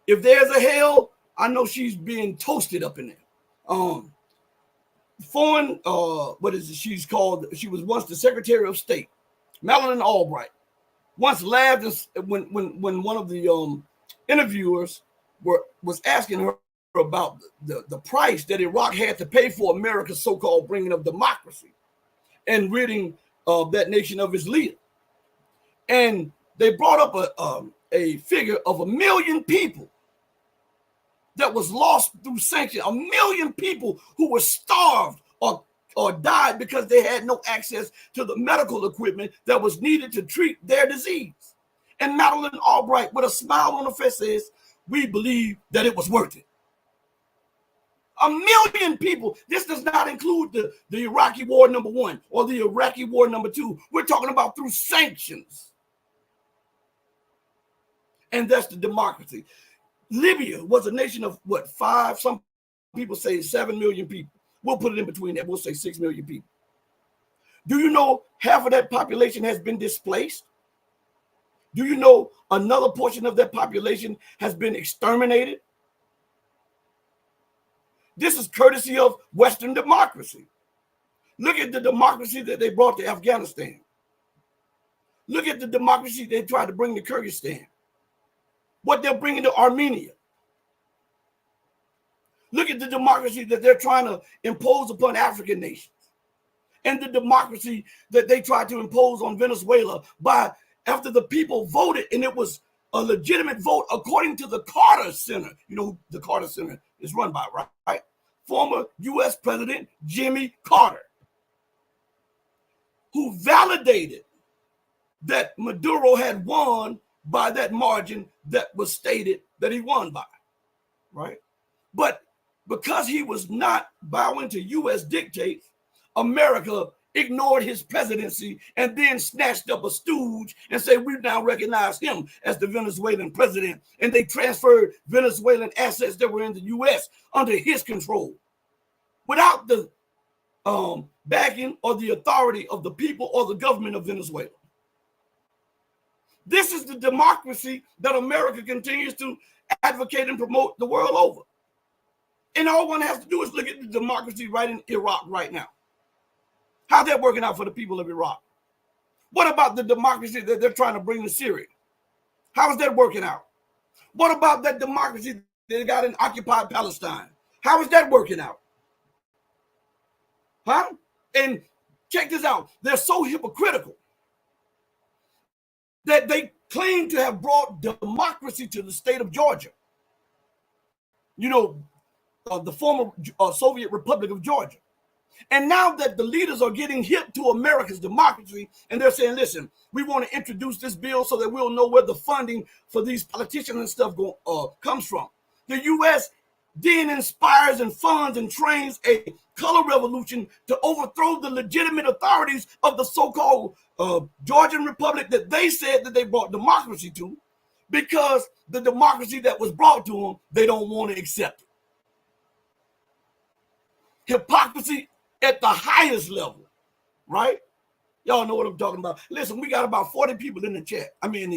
If there's a hell, I know she's being toasted up in there. What is it? She's called, she was once the Secretary of State, Madeleine Albright. Once laughed when one of the interviewers was asking her about the price that Iraq had to pay for America's so-called bringing of democracy and ridding that nation of its leader. And they brought up a figure of 1 million people that was lost through sanctions, 1 million people who were starved or died because they had no access to the medical equipment that was needed to treat their disease. And Madeleine Albright, with a smile on her face, says, "We believe that it was worth it." 1 million people. This does not include the Iraqi war number 1 or the Iraqi war number 2. We're talking about through sanctions. And that's the democracy. Libya was a nation of what, 5? Some people say 7 million people. We'll put it in between that. We'll say 6 million people. Do you know half of that population has been displaced? Do you know another portion of that population has been exterminated? This is courtesy of Western democracy. Look at the democracy that they brought to Afghanistan. Look at the democracy they tried to bring to Kyrgyzstan. What they're bringing to Armenia. Look at the democracy that they're trying to impose upon African nations. And the democracy that they tried to impose on Venezuela after the people voted, and it was a legitimate vote according to the Carter Center. You know who the Carter Center is run by, right? Former U.S. President Jimmy Carter, who validated that Maduro had won by that margin that was stated that he won by, right? But because he was not bowing to U.S. dictates, America ignored his presidency and then snatched up a stooge and said, we now recognize him as the Venezuelan president. And they transferred Venezuelan assets that were in the U.S. under his control without the backing or the authority of the people or the government of Venezuela. This is the democracy that America continues to advocate and promote the world over. And all one has to do is look at the democracy right in Iraq right now. How's that working out for the people of Iraq? What about the democracy that they're trying to bring to Syria? How is that working out? What about that democracy they got in occupied Palestine? How is that working out? Huh? And check this out. They're so hypocritical that they claim to have brought democracy to the state of Georgia. You know, the former Soviet Republic of Georgia. And now that the leaders are getting hip to America's democracy, and they're saying, listen, we want to introduce this bill so that we'll know where the funding for these politicians and stuff comes from. The U.S. then inspires and funds and trains a color revolution to overthrow the legitimate authorities of the so-called Georgian Republic that they said that they brought democracy to, because the democracy that was brought to them, they don't want to accept it. Hypocrisy at the highest level, right? Y'all know what I'm talking about. Listen, we got about 40 people in the chat. I mean,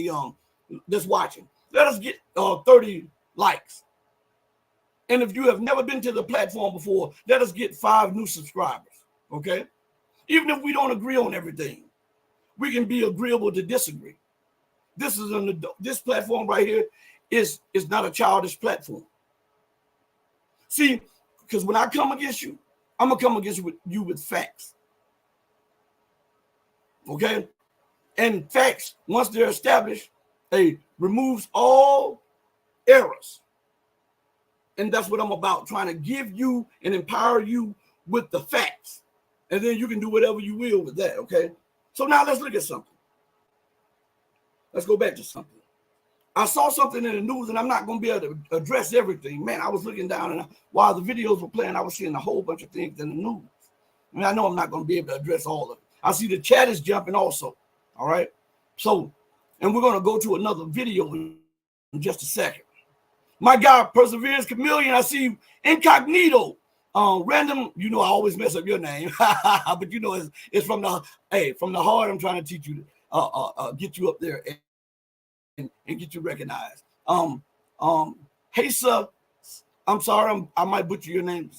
that's watching. Let us get 30 likes. And if you have never been to the platform before, let us get 5 new subscribers, okay? Even if we don't agree on everything, we can be agreeable to disagree. This platform right here is not a childish platform. See, because when I come against you, I'm going to come against you with facts. Okay? And facts, once they're established, they removes all errors. And that's what I'm about, trying to give you and empower you with the facts. And then you can do whatever you will with that, okay? So now let's look at something. Let's go back to something. I saw something in the news, and I'm not going to be able to address everything. Man, I was looking down, and while the videos were playing, I was seeing a whole bunch of things in the news. I mean, I know I'm not going to be able to address all of it. I see the chat is jumping also, all right? So, and we're going to go to another video in just a second. My guy, Perseverance Chameleon, I see you. Incognito, random, you know I always mess up your name, but you know it's from the heart. I'm trying to teach you, get you up there and get you recognized. Hey, sir, I'm sorry, I might butcher your name,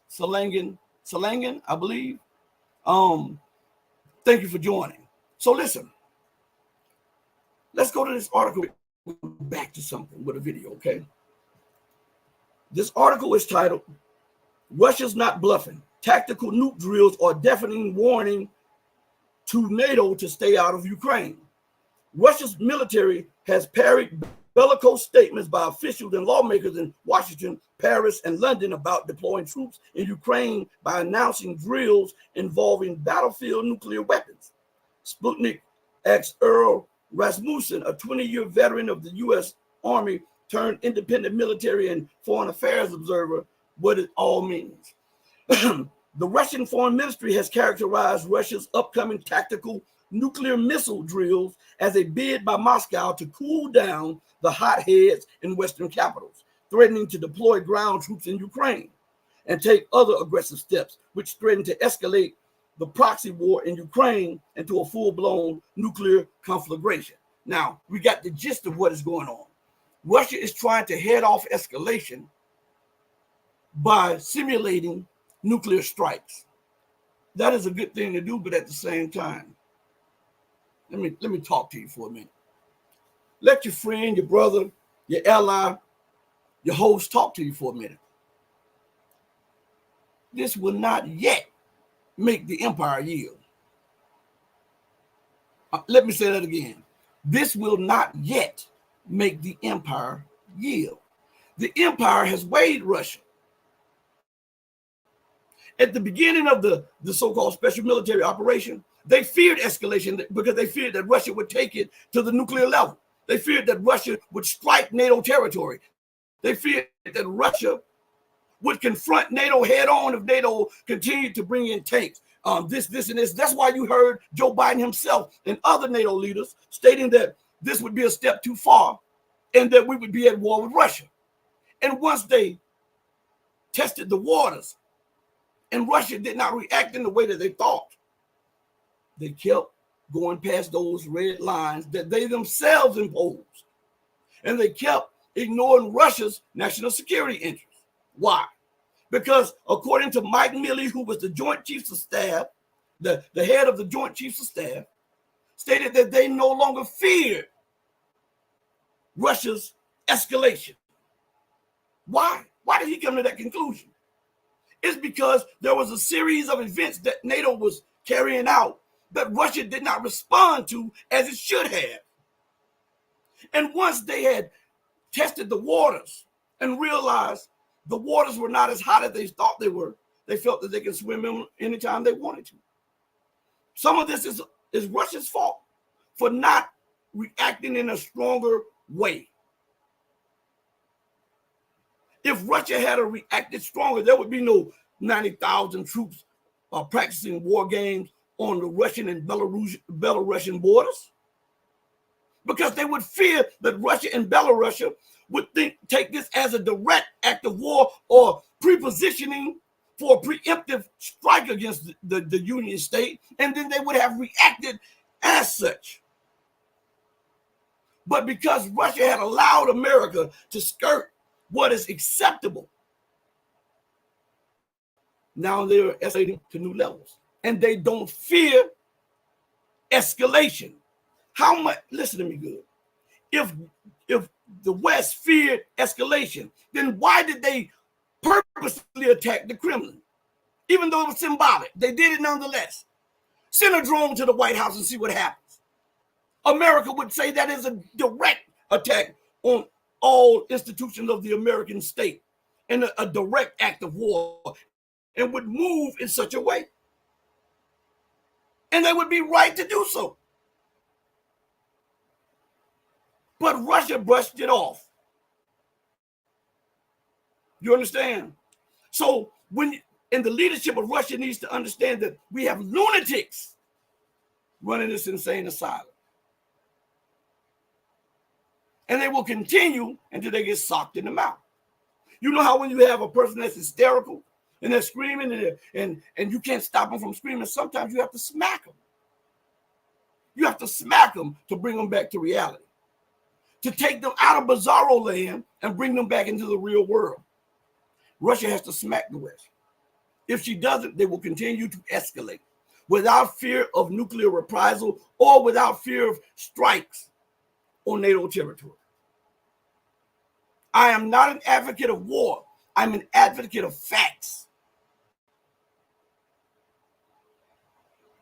Salangan, I believe. Thank you for joining. So listen, let's go to this article, back to something with a video, okay? This article is titled, Russia's Not Bluffing. Tactical nuke drills are deafening warning to NATO to stay out of Ukraine. Russia's military has parried bellicose statements by officials and lawmakers in Washington, Paris, and London about deploying troops in Ukraine by announcing drills involving battlefield nuclear weapons. Sputnik asked Earl Rasmussen, a 20-year veteran of the U.S. Army turned independent military and foreign affairs observer, what it all means. The Russian Foreign Ministry has characterized Russia's upcoming tactical nuclear missile drills as a bid by Moscow to cool down the hotheads in Western capitals, threatening to deploy ground troops in Ukraine and take other aggressive steps, which threaten to escalate the proxy war in Ukraine into a full-blown nuclear conflagration. Now, we got the gist of what is going on. Russia is trying to head off escalation by simulating nuclear strikes. That is a good thing to do, but at the same time, let me talk to you for a minute. Let your friend, your brother, your ally, your host talk to you for a minute. This will not yet make the empire yield. Let me say that again. This will not yet make the empire yield. The empire has weighed Russia. At the beginning of the so-called special military operation, they feared escalation because they feared that Russia would take it to the nuclear level. They feared that Russia would strike NATO territory. They feared that Russia would confront NATO head on if NATO continued to bring in tanks. This, and this. That's why you heard Joe Biden himself and other NATO leaders stating that this would be a step too far and that we would be at war with Russia. And once they tested the waters and Russia did not react in the way that they thought, they kept going past those red lines that they themselves imposed. And they kept ignoring Russia's national security interests. Why? Because according to Mike Milley, who was the Joint Chiefs of Staff, the head of the Joint Chiefs of Staff, stated that they no longer feared Russia's escalation. Why? Why did he come to that conclusion? It's because there was a series of events that NATO was carrying out that Russia did not respond to as it should have. And once they had tested the waters and realized the waters were not as hot as they thought they were. They felt that they could swim in anytime they wanted to. Some of this is Russia's fault for not reacting in a stronger way. If Russia had reacted stronger, there would be no 90,000 troops practicing war games on the Russian and Belarusian borders, because they would fear that Russia and Belarus would take this as a direct act of war or prepositioning for a preemptive strike against the Union state, and then they would have reacted as such. But because Russia had allowed America to skirt what is acceptable, now they're escalating to new levels, and they don't fear escalation. How much? Listen to me good. If the West feared escalation, then why did they purposely attack the Kremlin? Even though it was symbolic, they did it nonetheless. Send a drone to the White House and see what happens. America would say that is a direct attack on all institutions of the American state and a direct act of war, and would move in such a way. And they would be right to do so. But Russia brushed it off. You understand? So and the leadership of Russia needs to understand that we have lunatics running this insane asylum. And they will continue until they get socked in the mouth. You know how when you have a person that's hysterical and they're screaming and you can't stop them from screaming, sometimes you have to smack them. You have to smack them to bring them back to reality, to take them out of bizarro land and bring them back into the real world. Russia has to smack the West. If she doesn't, they will continue to escalate without fear of nuclear reprisal or without fear of strikes on NATO territory. I am not an advocate of war. I'm an advocate of facts.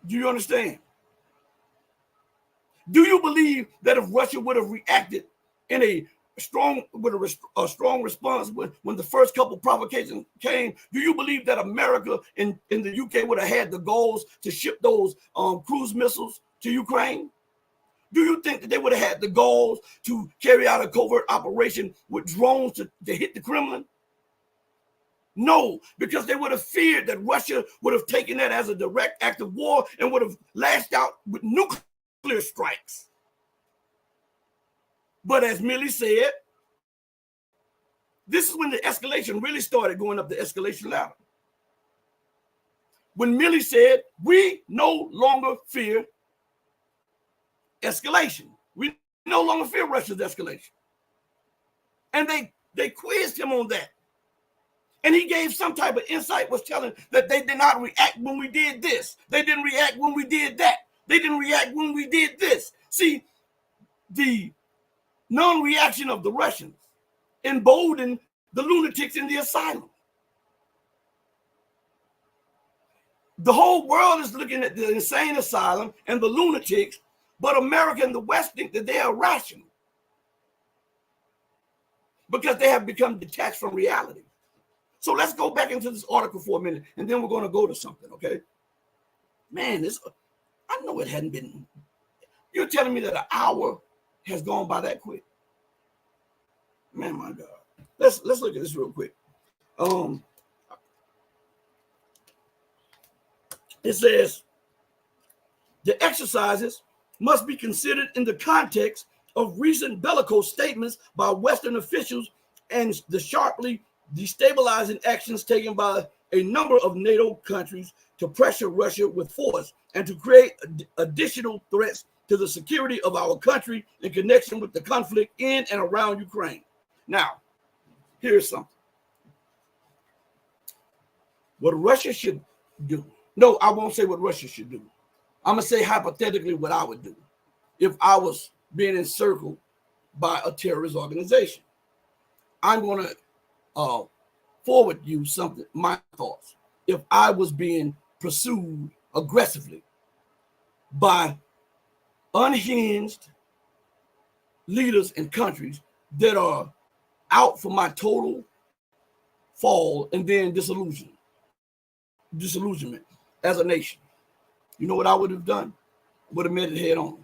Do you understand? Do you believe that if Russia would have reacted in a strong response when the first couple provocations came, do you believe that America in the UK would have had the goals to ship those cruise missiles to Ukraine? Do you think that they would have had the goals to carry out a covert operation with drones to hit the Kremlin? No, because they would have feared that Russia would have taken that as a direct act of war and would have lashed out with nuclear strikes. But as Millie said, this is when the escalation really started going up the escalation ladder. When Millie said, we no longer fear escalation. We no longer fear Russia's escalation. And they quizzed him on that. And he gave some type of insight, was telling that they did not react when we did this. They didn't react when we did that. They didn't react when we did this. See, the non-reaction of the Russians emboldened the lunatics in the asylum. The whole world is looking at the insane asylum and the lunatics, but America and the West think that they are rational because they have become detached from reality. So let's go back into this article for a minute, and then we're going to go to something, okay? Man, I know it hadn't been. You're telling me that an hour has gone by that quick? Man, my God. Let's look at this real quick. It says, the exercises must be considered in the context of recent bellicose statements by Western officials and the sharply destabilizing actions taken by a number of NATO countries to pressure Russia with force and to create additional threats to the security of our country in connection with the conflict in and around Ukraine. Now, here's something. What Russia should do. No, I won't say what Russia should do. I'm going to say hypothetically what I would do if I was being encircled by a terrorist organization. I'm going to forward you something, my thoughts. If I was being pursued aggressively by unhinged leaders and countries that are out for my total fall and then disillusionment as a nation. You know what I would have done? Would have met it head on.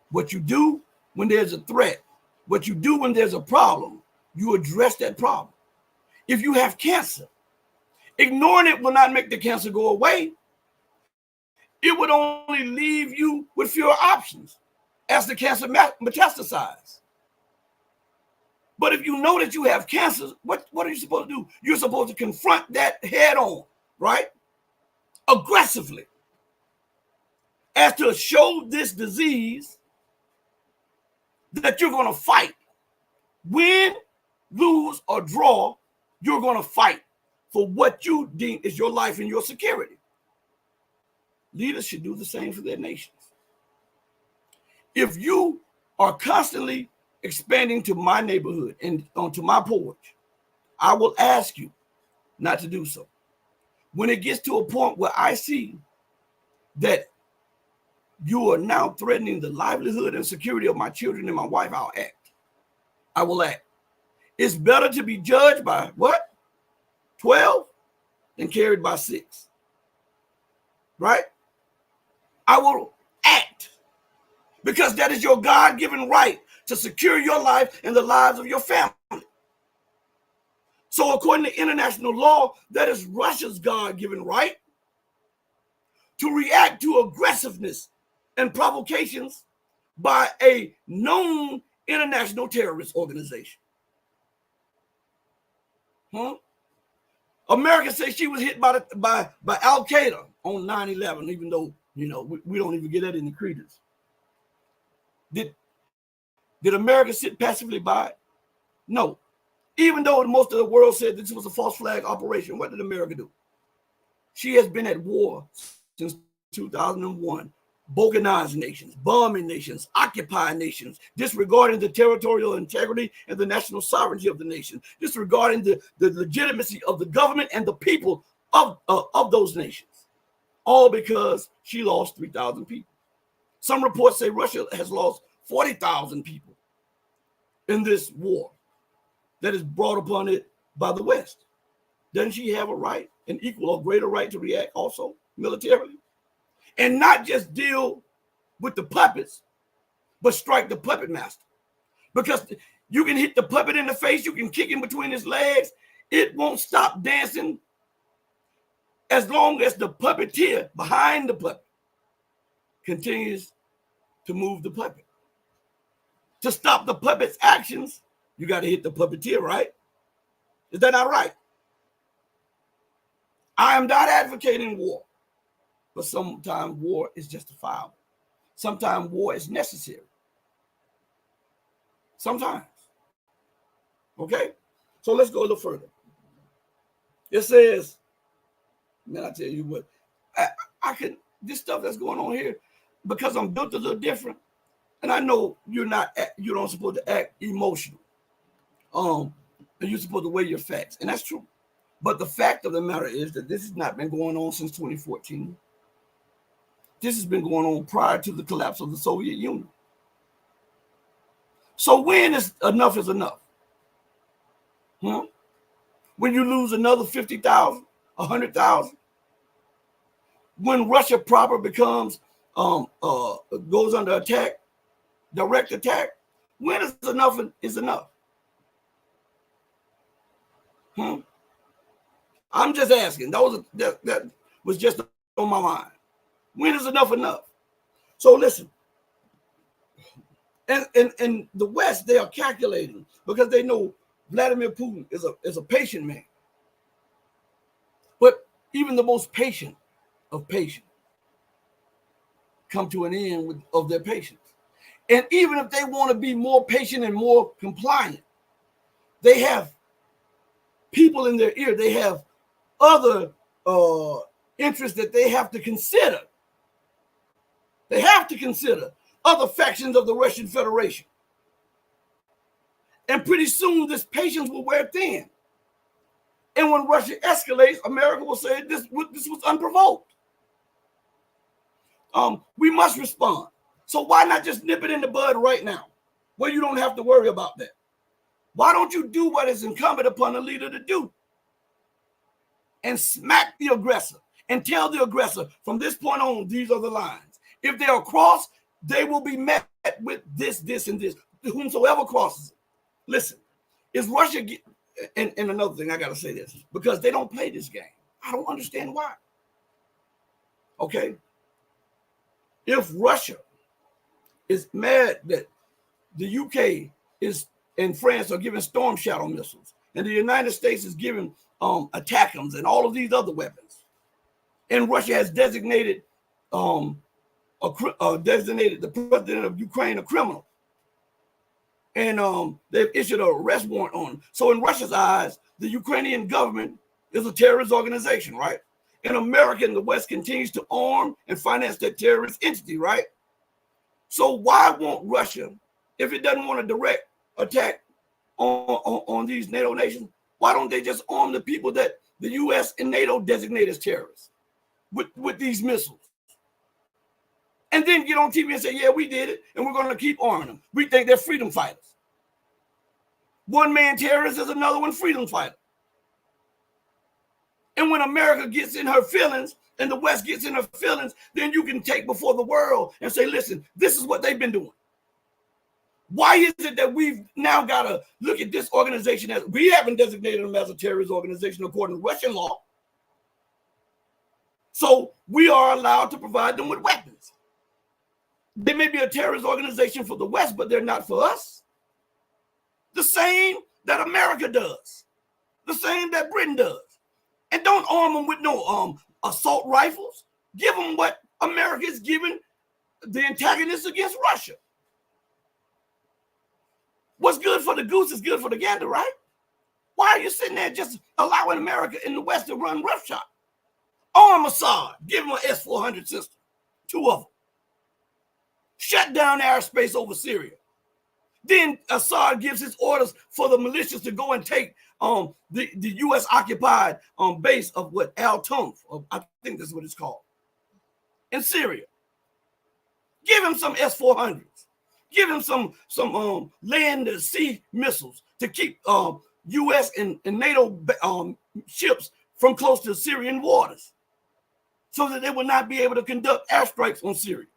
What you do when there's a threat, what you do when there's a problem, you address that problem. If you have cancer, ignoring it will not make the cancer go away. It would only leave you with fewer options as the cancer metastasizes. But if you know that you have cancer, what are you supposed to do? You're supposed to confront that head on, right? Aggressively. As to show this disease that you're going to fight. Win, lose, or draw, you're going to fight for what you deem is your life and your security. Leaders should do the same for their nations. If you are constantly expanding to my neighborhood and onto my porch, I will ask you not to do so. When it gets to a point where I see that you are now threatening the livelihood and security of my children and my wife, I'll act. I will act. It's better to be judged by what? 12 than carried by 6. Right? I will act because that is your God-given right to secure your life and the lives of your family. So according to international law, that is Russia's God-given right to react to aggressiveness and provocations by a known international terrorist organization. America says she was hit by Al-Qaeda on 9/11, even though, you know, we don't even get that any credence. Did America sit passively by it? No. Even though most of the world said this was a false flag operation, what did America do? She has been at war since 2001, balkanizing nations, bombing nations, occupying nations, disregarding the territorial integrity and the national sovereignty of the nation, disregarding the legitimacy of the government and the people of those nations, all because she lost 3,000 people. Some reports say Russia has lost 40,000 people in this war that is brought upon it by the West. Doesn't she have a right, an equal or greater right to react also militarily? And not just deal with the puppets, but strike the puppet master. Because you can hit the puppet in the face, you can kick him between his legs, it won't stop dancing as long as the puppeteer behind the puppet continues to move the puppet. To stop the puppet's actions, you got to hit the puppeteer, right? Is that not right? I am not advocating war, but sometimes war is justifiable. Sometimes war is necessary. Sometimes. Okay? So let's go a little further. It says, man, I tell you what, I can, this stuff that's going on here, because I'm built a little different, and I know you don't supposed to act emotional. And you're supposed to weigh your facts, and that's true. But the fact of the matter is that this has not been going on since 2014. This has been going on prior to the collapse of the Soviet Union. So when is enough is enough? When you lose another 50,000, 100,000? When Russia proper becomes, goes under attack, direct attack? When is enough is enough? I'm just asking. That was just on my mind. When is enough enough? So listen. And in the West, they are calculating because they know Vladimir Putin is a patient man. But even the most patient of patients come to an end of their patience. And even if they want to be more patient and more compliant, they have people in their ear. They have other interests that they have to consider. They have to consider other factions of the Russian Federation. And pretty soon this patience will wear thin. And when Russia escalates, America will say this was unprovoked. We must respond. So why not just nip it in the bud right now, where you don't have to worry about that? Why don't you do what is incumbent upon the leader to do? And smack the aggressor and tell the aggressor, from this point on, these are the lines. If they are crossed, they will be met with this, this, and this. Whomsoever crosses it. Listen, is Russia, and another thing, I got to say this, because they don't play this game. I don't understand why. Okay? If Russia is mad that the UK and France are giving Storm Shadow missiles, and the United States is giving ATACMS and all of these other weapons, and Russia has designated designated the president of Ukraine a criminal, and they've issued an arrest warrant on him. So in Russia's eyes, the Ukrainian government is a terrorist organization, right? And America and the West continues to arm and finance that terrorist entity, right? So why won't Russia, if it doesn't want a direct attack on these NATO nations, why don't they just arm the people that the U.S. and NATO designate as terrorists with these missiles? And then get on TV and say, yeah, we did it, and we're going to keep arming them. We think they're freedom fighters. One man terrorist is another one freedom fighter. And when America gets in her feelings and the West gets in her feelings, then you can take before the world and say, listen, this is what they've been doing. Why is it that we've now got to look at this organization as, we haven't designated them as a terrorist organization according to Russian law. So we are allowed to provide them with weapons. They may be a terrorist organization for the West, but they're not for us. The same that America does. The same that Britain does. And don't arm them with no assault rifles. Give them what America is giving the antagonists against Russia. What's good for the goose is good for the gander, right? Why are you sitting there just allowing America and the West to run roughshod? Arm Assad. Give him an S-400 system. 2 of them. Shut down airspace over Syria. Then Assad gives his orders for the militias to go and take the U.S. occupied base of what? Al-Tunf, I think that's what it's called, in Syria. Give him some S-400s. Give him some land and sea missiles to keep U.S. and NATO ships from close to Syrian waters so that they will not be able to conduct airstrikes on Syria.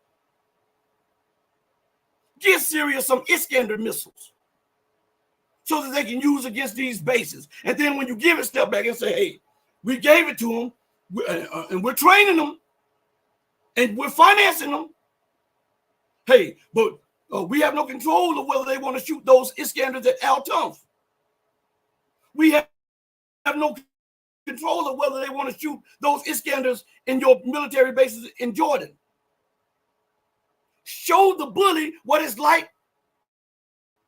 Give Syria some Iskander missiles so that they can use against these bases. And then when you give it, step back and say, hey, we gave it to them, and we're training them, and we're financing them. Hey, but we have no control of whether they want to shoot those Iskanders at Al-Tunf. We have no control of whether they want to shoot those Iskanders in your military bases in Jordan. Show the bully what it's like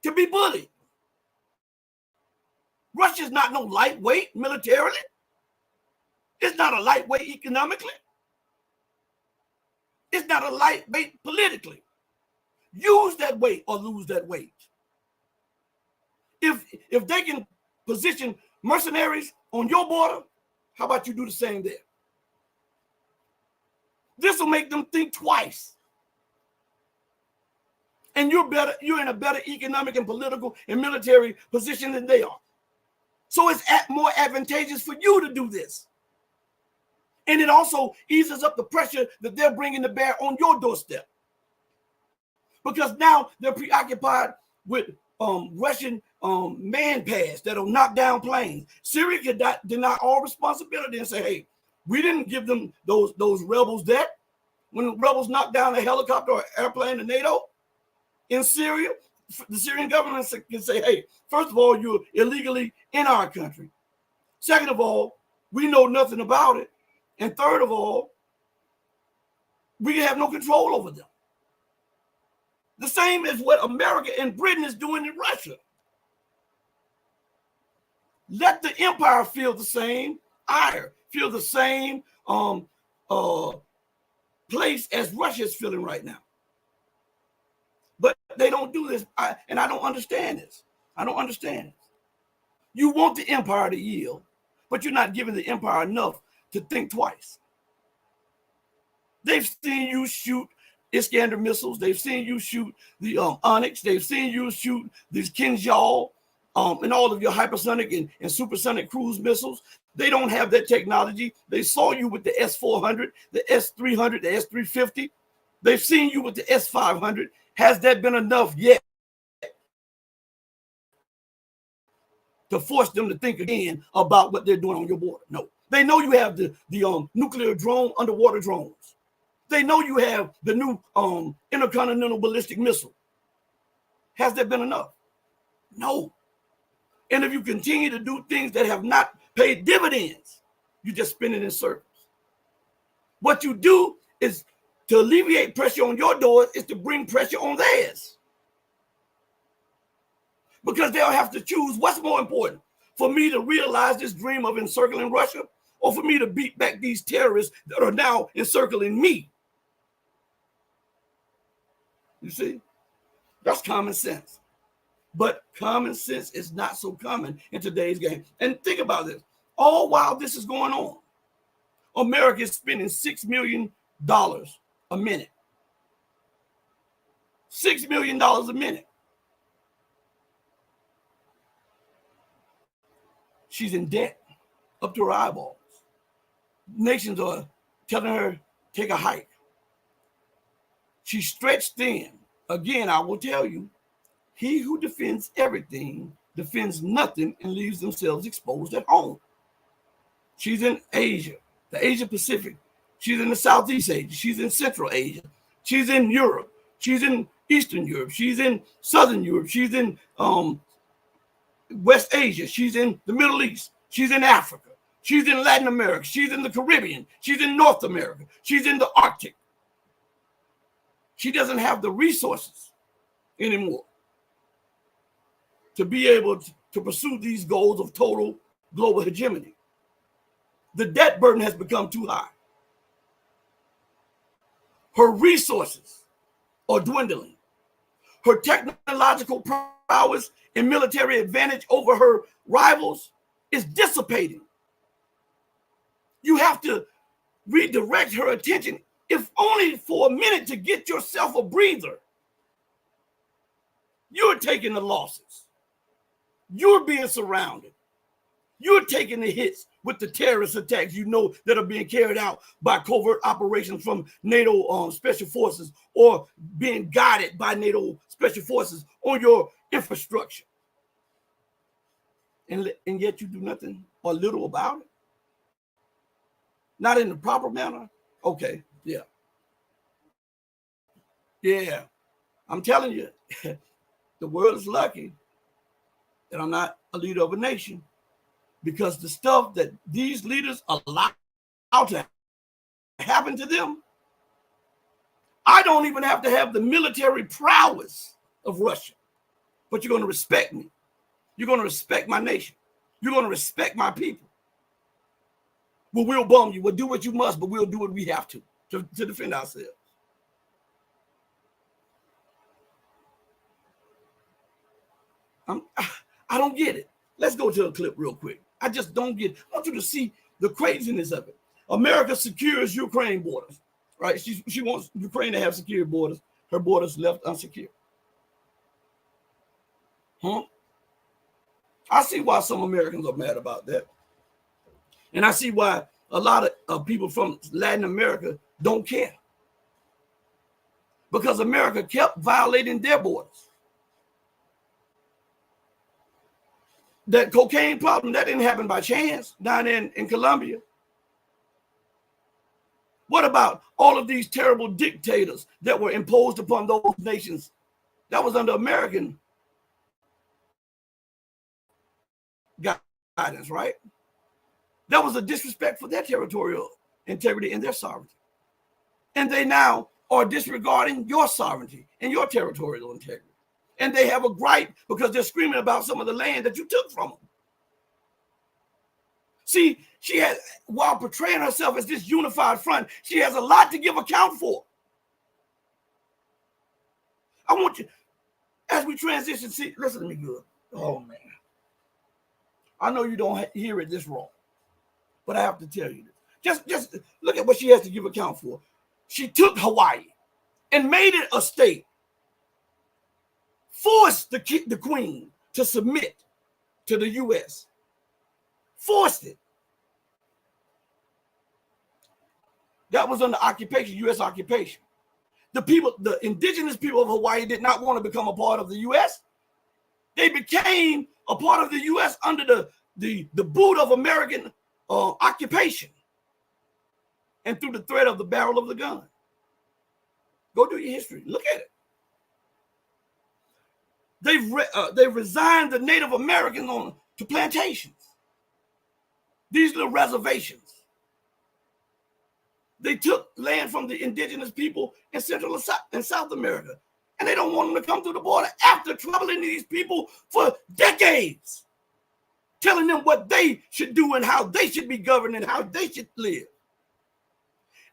to be bullied. Russia's not no lightweight militarily. It's not a lightweight economically. It's not a lightweight politically. Use that weight or lose that weight. If they can position mercenaries on your border, how about you do the same there? This will make them think twice. And you're in a better economic and political and military position than they are. So it's more advantageous for you to do this. And it also eases up the pressure that they're bringing to bear on your doorstep. Because now they're preoccupied with Russian man pads that'll knock down planes. Syria could deny all responsibility and say, hey, we didn't give them those rebels that. When the rebels knocked down a helicopter or airplane to NATO in Syria, the Syrian government can say, hey, first of all, you're illegally in our country. Second of all, we know nothing about it. And third of all, we have no control over them. The same as what America and Britain is doing in Russia. Let the empire feel the same ire, feel the same place as Russia is feeling right now. But they don't do this, and I don't understand this. I don't understand it. You want the empire to yield, but you're not giving the empire enough to think twice. They've seen you shoot Iskander missiles. They've seen you shoot the Onyx. They've seen you shoot these Kinjal and all of your hypersonic and supersonic cruise missiles. They don't have that technology. They saw you with the S-400, the S-300, the S-350. They've seen you with the S-500. Has that been enough yet to force them to think again about what they're doing on your border? No. They know you have the nuclear drone, underwater drones. They know you have the new intercontinental ballistic missile. Has that been enough? No. And if you continue to do things that have not paid dividends, you just spin it in circles. What you do is to alleviate pressure on your doors is to bring pressure on theirs. Because they'll have to choose what's more important, for me to realize this dream of encircling Russia, or for me to beat back these terrorists that are now encircling me. You see, that's common sense. But common sense is not so common in today's game. And think about this. All while this is going on, America is spending $6 million a minute. $6 million a minute. She's in debt up to her eyeballs. Nations are telling her, take a hike. She's stretched thin. Again, I will tell you, he who defends everything defends nothing and leaves themselves exposed at home. She's in Asia, the Asia Pacific. She's in the Southeast Asia. She's in Central Asia. She's in Europe. She's in Eastern Europe. She's in Southern Europe. She's in West Asia. She's in the Middle East. She's in Africa. She's in Latin America. She's in the Caribbean. She's in North America. She's in the Arctic. She doesn't have the resources anymore to be able to pursue these goals of total global hegemony. The debt burden has become too high. Her resources are dwindling. Her technological prowess and military advantage over her rivals is dissipating. You have to redirect her attention, if only for a minute, to get yourself a breather. You're taking the losses. You're being surrounded. You're taking the hits with the terrorist attacks you know that are being carried out by covert operations from NATO special forces, or being guided by NATO special forces on your infrastructure. And yet you do nothing or little about it. Not in the proper manner. Okay, yeah. Yeah, I'm telling you, the world is lucky that I'm not a leader of a nation, because the stuff that these leaders allow to happen to them, I don't even have to have the military prowess of Russia, but you're going to respect me. You're going to respect my nation. You're going to respect my people. Well, we'll bomb you. We'll do what you must, but we'll do what we have to defend ourselves. I don't get it. Let's go to a clip real quick. I just don't get it. I want you to see the craziness of it. America secures Ukraine borders, right? She wants Ukraine to have secure borders. Her borders left unsecure. I see why some Americans are mad about that. And I see why a lot of people from Latin America don't care. Because America kept violating their borders. That cocaine problem, that didn't happen by chance down in Colombia. What about all of these terrible dictators that were imposed upon those nations? That was under American guidance, right? That was a disrespect for their territorial integrity and their sovereignty. And they now are disregarding your sovereignty and your territorial integrity. And they have a gripe because they're screaming about some of the land that you took from them. See, she has, while portraying herself as this unified front, she has a lot to give account for. I want you, as we transition, see, listen to me good. Oh, man. I know you don't hear it this wrong, but I have to tell you this. Just look at what she has to give account for. She took Hawaii and made it a state, forced the queen to submit to the U.S. Forced it. That was under occupation, U.S. occupation. The indigenous people of Hawaii did not want to become a part of the U.S. They became a part of the U.S. under the boot of American occupation and through the threat of the barrel of the gun. Go do your history. Look at it. They've resigned the Native Americans to plantations. These little reservations. They took land from the indigenous people in Central and South America, and they don't want them to come through the border after troubling these people for decades, telling them what they should do and how they should be governed and how they should live.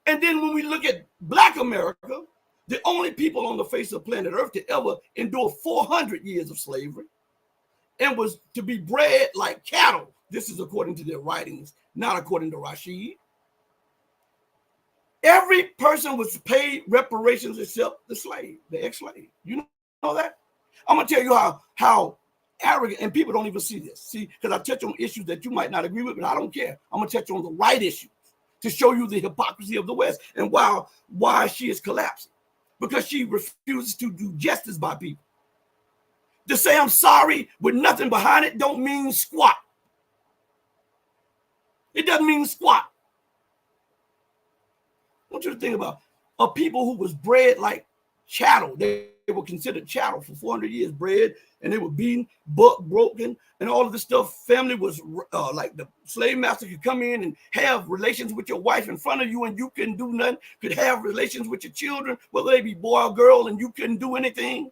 And then when we look at Black America, the only people on the face of planet Earth to ever endure 400 years of slavery and was to be bred like cattle. This is according to their writings, not according to Rashid. Every person was paid reparations except the slave, the ex-slave. You know that? I'm going to tell you how arrogant, and people don't even see this. See, because I touch on issues that you might not agree with, but I don't care. I'm going to touch on the right issues to show you the hypocrisy of the West and why she is collapsing. Because she refuses to do justice by people. To say I'm sorry with nothing behind it don't mean squat. It doesn't mean squat. I want you to think about a people who was bred like chattel. They were considered chattel for 400 years, bred, and they were beaten, broken, and all of this stuff. Family was like the slave master could come in and have relations with your wife in front of you, and you couldn't do nothing. Could have relations with your children, whether they be boy or girl, and you couldn't do anything.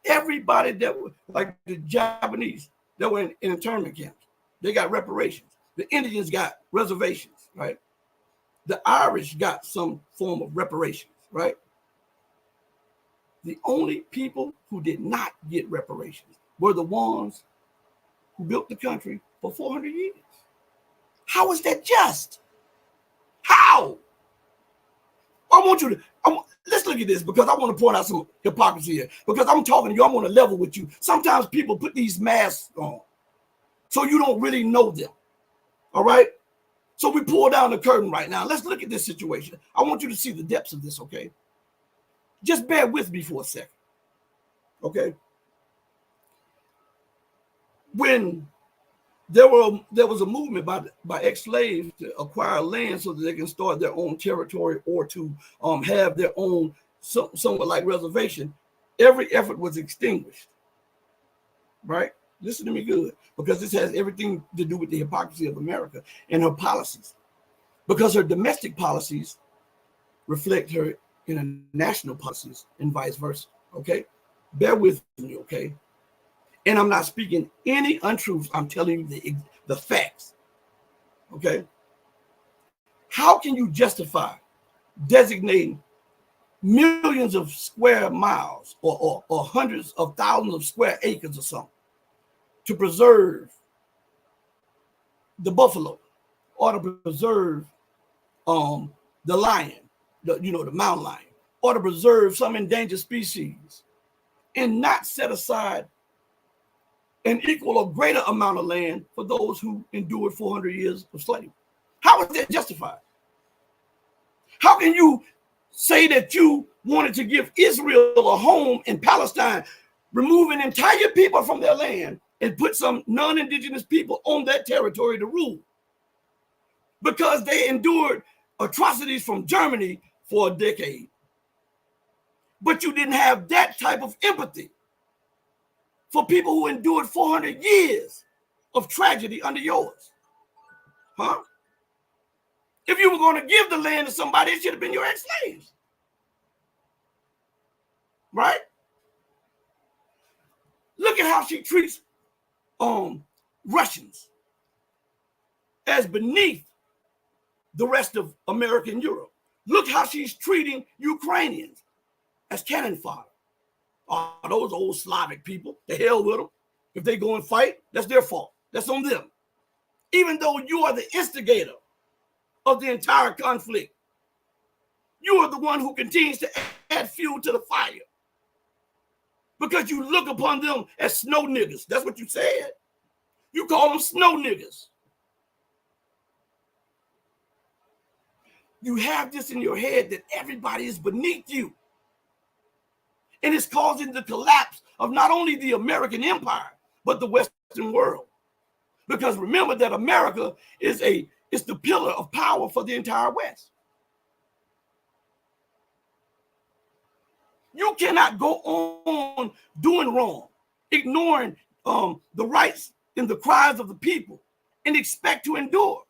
Everybody that was like the Japanese that were in internment camps, they got reparations. The Indians got reservations, right? The Irish got some form of reparations, right? The only people who did not get reparations were the ones who built the country for 400 years. How is that just? How? Let's look at this, because I want to point out some hypocrisy here. Because I'm talking to you, I want to level with you. Sometimes people put these masks on so you don't really know them. All right? So we pull down the curtain right now. Let's look at this situation. I want you to see the depths of this, okay? Just bear with me for a second, okay? When there was a movement by ex-slaves to acquire land so that they can start their own territory or to have their own somewhat like reservation, every effort was extinguished, right? Listen to me good, because this has everything to do with the hypocrisy of America and her policies, because her domestic policies reflect her international policies and vice versa, okay? Bear with me, okay? And I'm not speaking any untruths. I'm telling you the facts, okay? How can you justify designating millions of square miles or hundreds of thousands of square acres or something to preserve the buffalo or to preserve the lion, the mountain lion, or to preserve some endangered species, and not set aside an equal or greater amount of land for those who endured 400 years of slavery? How is that justified? How can you say that you wanted to give Israel a home in Palestine, removing entire people from their land and put some non-indigenous people on that territory to rule because they endured atrocities from Germany for a decade? But you didn't have that type of empathy for people who endured 400 years of tragedy under yours. Huh? If you were going to give the land to somebody, it should have been your ex-slaves. Right? Look at how she treats Russians as beneath the rest of America and Europe. Look how she's treating Ukrainians as cannon fodder. Those old Slavic people, the hell with them. If they go and fight, that's their fault. That's on them. Even though you are the instigator of the entire conflict, you are the one who continues to add fuel to the fire. because you look upon them as snow niggas. That's what you said. You call them snow niggas. You have this in your head that everybody is beneath you. And it's causing the collapse of not only the American empire, but the Western world. Because remember that America is the pillar of power for the entire West. You cannot go on doing wrong, ignoring the rights and the cries of the people, and expect to endure.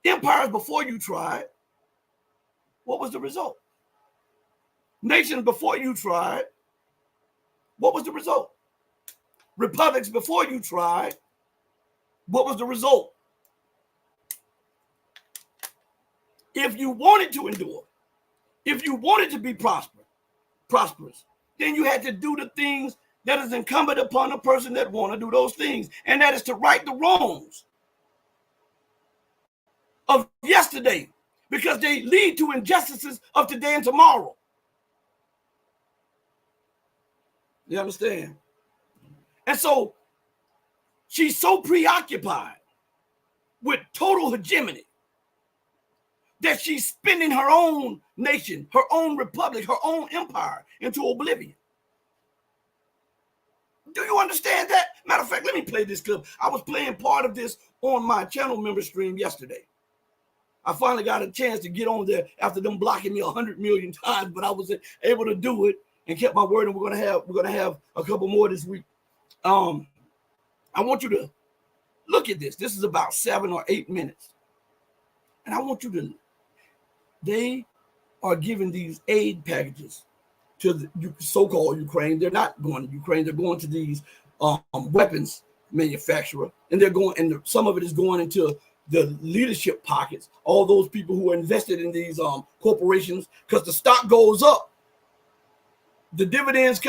Empires before you tried, what was the result? Nations before you tried, what was the result? Republics before you tried, what was the result? If you wanted to endure, if you wanted to be prosperous, then you had to do the things that is incumbent upon a person that want to do those things, and that is to right the wrongs of yesterday, because they lead to injustices of today and tomorrow. You understand? And so she's so preoccupied with total hegemony that she's spinning her own nation, her own republic, her own empire into oblivion. Do you understand that? Matter of fact, let me play this clip. I was playing part of this on my channel member stream yesterday. I finally got a chance to get on there after them blocking me 100 million times, but I was able to do it and kept my word, and we're gonna have a couple more this week. I want you to look at this. This is about 7 or 8 minutes. And I want you to, they are giving these aid packages to the so-called Ukraine. They're not going to Ukraine. They're going to these weapons manufacturer, and they're going, and some of it is going into the leadership pockets, all those people who are invested in these corporations, because the stock goes up. The dividends,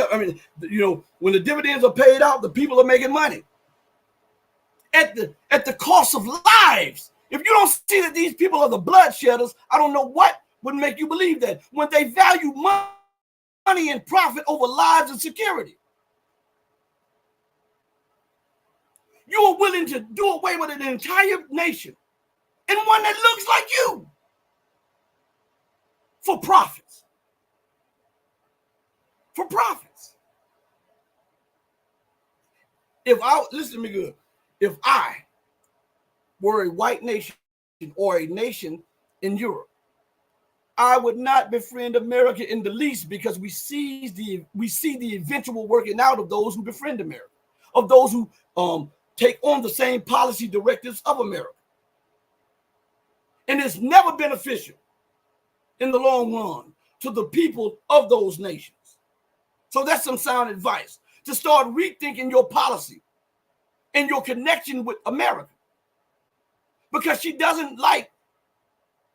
when the dividends are paid out, the people are making money at the cost of lives. If you don't see that these people are the bloodshedders, I don't know what would make you believe that, when they value money and profit over lives and security. You are willing to do away with an entire nation and one that looks like you for profits. For profits. Listen to me good. If I were a white nation or a nation in Europe, I would not befriend America in the least, because we see the eventual working out of those who befriend America, of those who take on the same policy directives of America. And it's never beneficial in the long run to the people of those nations. So that's some sound advice, to start rethinking your policy and your connection with America, because she doesn't like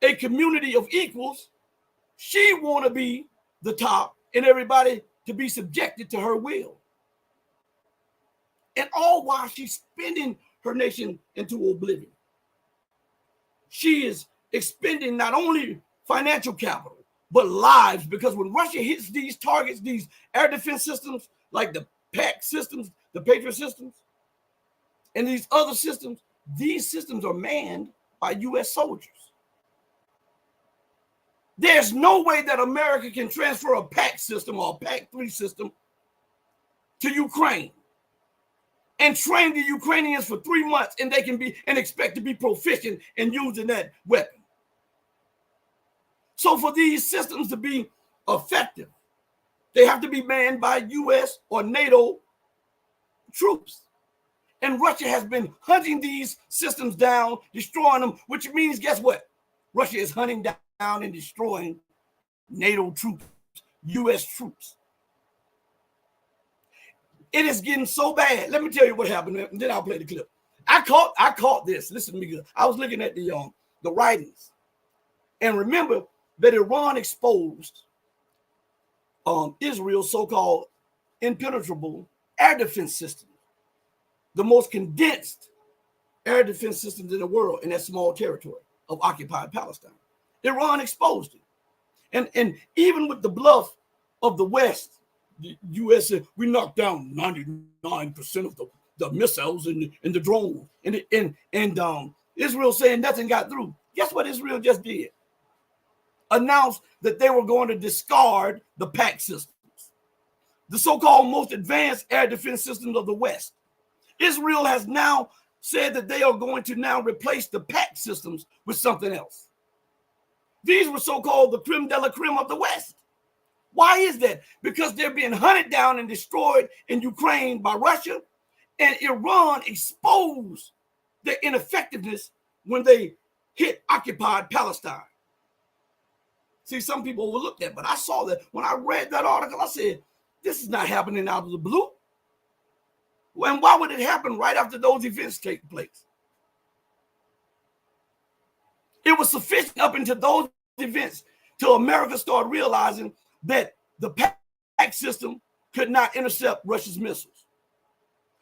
a community of equals. She want to be the top and everybody to be subjected to her will. And all while she's spending her nation into oblivion. She is expending not only financial capital, but lives, because when Russia hits these targets, these air defense systems, like the PAC systems, the Patriot systems, and these other systems, these systems are manned by U.S. soldiers. There's no way that America can transfer a PAC system or a PAC-3 system to Ukraine and train the Ukrainians for 3 months, and they can be and expect to be proficient in using that weapon. So for these systems to be effective, they have to be manned by U.S. or NATO troops. And Russia has been hunting these systems down, destroying them, which means, guess what? Russia is hunting down and destroying NATO troops, U.S. troops. It is getting so bad. Let me tell you what happened, and then I'll play the clip. I caught this. Listen to me good. I was looking at the writings, and remember that Iran exposed Israel's so-called impenetrable air defense system, the most condensed air defense systems in the world in that small territory of occupied Palestine. Iran exposed it. And even with the bluff of the West, the U.S. said we knocked down 99% of the missiles and the drones, and Israel saying nothing got through. Guess what Israel just did? Announced that they were going to discard the PAC systems, the so-called most advanced air defense systems of the West. Israel has now said that they are going to now replace the PAC systems with something else. These were so-called the creme de la creme of the West. Why is that? Because they're being hunted down and destroyed in Ukraine by Russia, and Iran exposed their ineffectiveness when they hit occupied Palestine. See, some people overlook that, but I saw that when I read that article. I said, this is not happening out of the blue. And why would it happen right after those events take place? It was sufficient up until those events till America started realizing that the PAC system could not intercept Russia's missiles.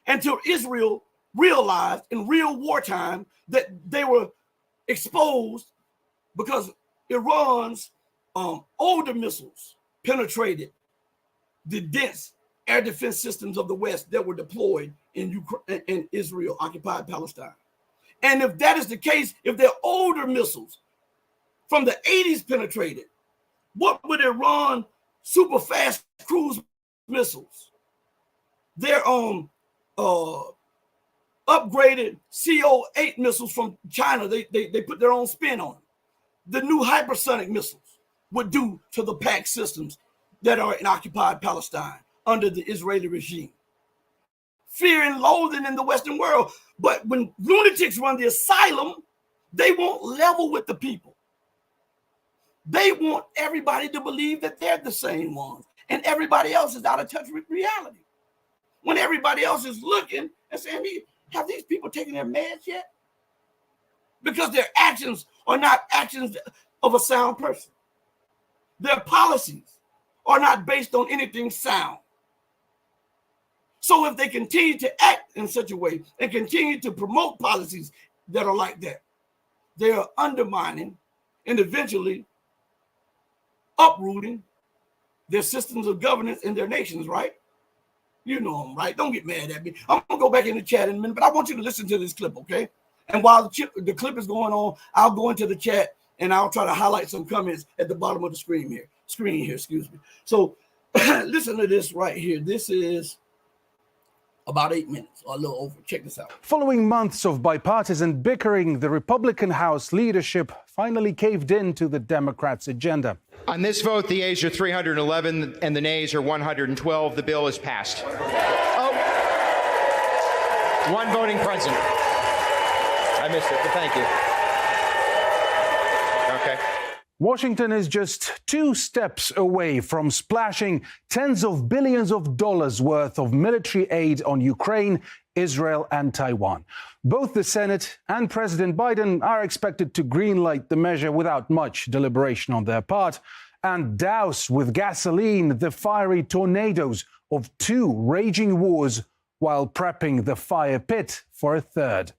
Until Israel realized in real wartime that they were exposed because Iran's older missiles penetrated the dense air defense systems of the West that were deployed in Ukraine, in Israel, occupied Palestine. And if that is the case, if their older missiles from the 80s penetrated, what would Iran super fast cruise missiles, their upgraded CO-8 missiles from China, they put their own spin on them, the new hypersonic missiles would do to the PAC systems that are in occupied Palestine under the Israeli regime? Fear and loathing in the Western world. But when lunatics run the asylum, they won't level with the people. They want everybody to believe that they're the same ones, and everybody else is out of touch with reality. When everybody else is looking and saying, have these people taken their meds yet? Because their actions are not actions of a sound person. Their policies are not based on anything sound. So if they continue to act in such a way and continue to promote policies that are like that, they are undermining and eventually uprooting their systems of governance in their nations, right? You know them, right? Don't get mad at me. I'm going to go back in the chat in a minute, but I want you to listen to this clip, okay? And while the clip is going on, I'll go into the chat and I'll try to highlight some comments at the bottom of the screen here. Excuse me. So listen to this right here. This is about 8 minutes or a little over. Check this out. Following months of bipartisan bickering, the Republican House leadership finally caved in to the Democrats' agenda. On this vote, the ayes are 311 and the nays are 112. The bill is passed. Oh, one voting present. I missed it, but thank you. Okay. Washington is just 2 steps away from splashing tens of billions of dollars worth of military aid on Ukraine, Israel, and Taiwan. Both the Senate and President Biden are expected to greenlight the measure without much deliberation on their part and douse with gasoline the fiery tornadoes of 2 raging wars while prepping the fire pit for a third.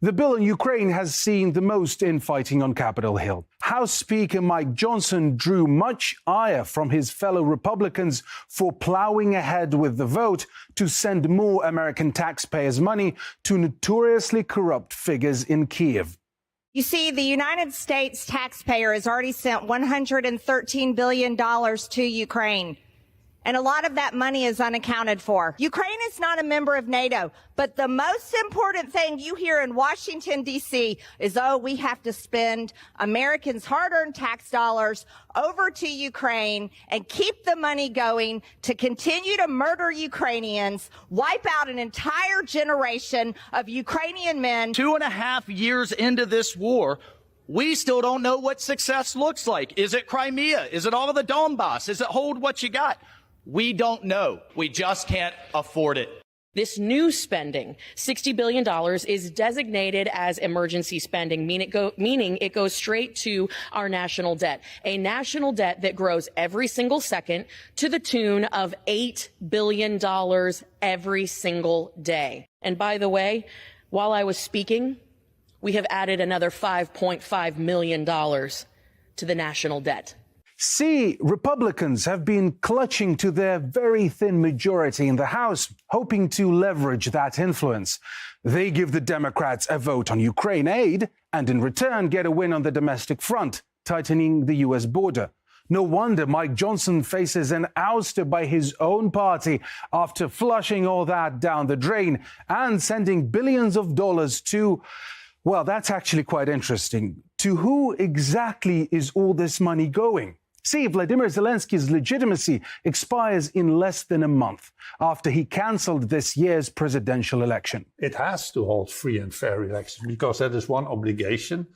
The bill in Ukraine has seen the most infighting on Capitol Hill. House Speaker Mike Johnson drew much ire from his fellow Republicans for plowing ahead with the vote to send more American taxpayers' money to notoriously corrupt figures in Kyiv. You see, the United States taxpayer has already sent $113 billion to Ukraine. And a lot of that money is unaccounted for. Ukraine is not a member of NATO, but the most important thing you hear in Washington, D.C. is, oh, we have to spend Americans' hard-earned tax dollars over to Ukraine and keep the money going to continue to murder Ukrainians, wipe out an entire generation of Ukrainian men. 2.5 years into this war, we still don't know what success looks like. Is it Crimea? Is it all of the Donbass? Is it hold what you got? We don't know. We just can't afford it. This new spending, $60 billion, is designated as emergency spending, meaning it goes straight to our national debt, a national debt that grows every single second to the tune of $8 billion every single day. And by the way, while I was speaking, we have added another $5.5 million to the national debt. See, Republicans have been clutching to their very thin majority in the House, hoping to leverage that influence. They give the Democrats a vote on Ukraine aid and in return get a win on the domestic front, tightening the U.S. border. No wonder Mike Johnson faces an ouster by his own party after flushing all that down the drain and sending billions of dollars to, well, that's actually quite interesting. To who exactly is all this money going? See, Vladimir Zelensky's legitimacy expires in less than a month after he cancelled this year's presidential election. It has to hold free and fair elections because that is one obligation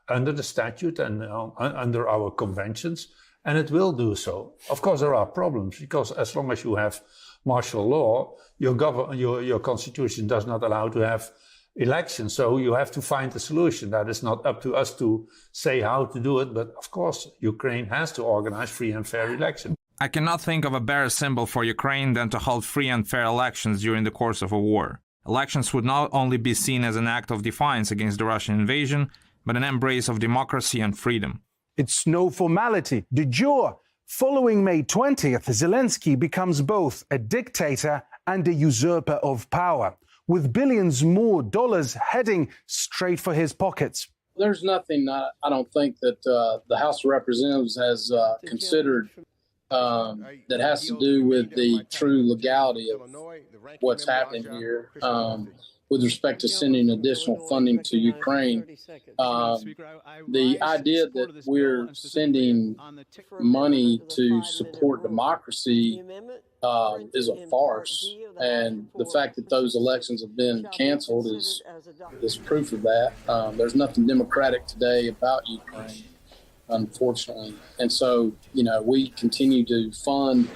under the statute and under our conventions, and it will do so. Of course, there are problems because as long as you have martial law, your constitution does not allow to have elections. So you have to find a solution. That is not up to us to say how to do it. But of course, Ukraine has to organize free and fair elections. I cannot think of a better symbol for Ukraine than to hold free and fair elections during the course of a war. Elections would not only be seen as an act of defiance against the Russian invasion, but an embrace of democracy and freedom. It's no formality, de jure. Following May 20th, Zelensky becomes both a dictator and a usurper of power, with billions more dollars heading straight for his pockets. There's nothing I don't think that the House of Representatives has considered that has to do with the true legality of what's happening here with respect to sending additional funding to Ukraine. The idea that we're sending money to support democracy is a farce, and the fact that those elections have been canceled is proof of that. There's nothing democratic today about Ukraine, unfortunately, and so we continue to fund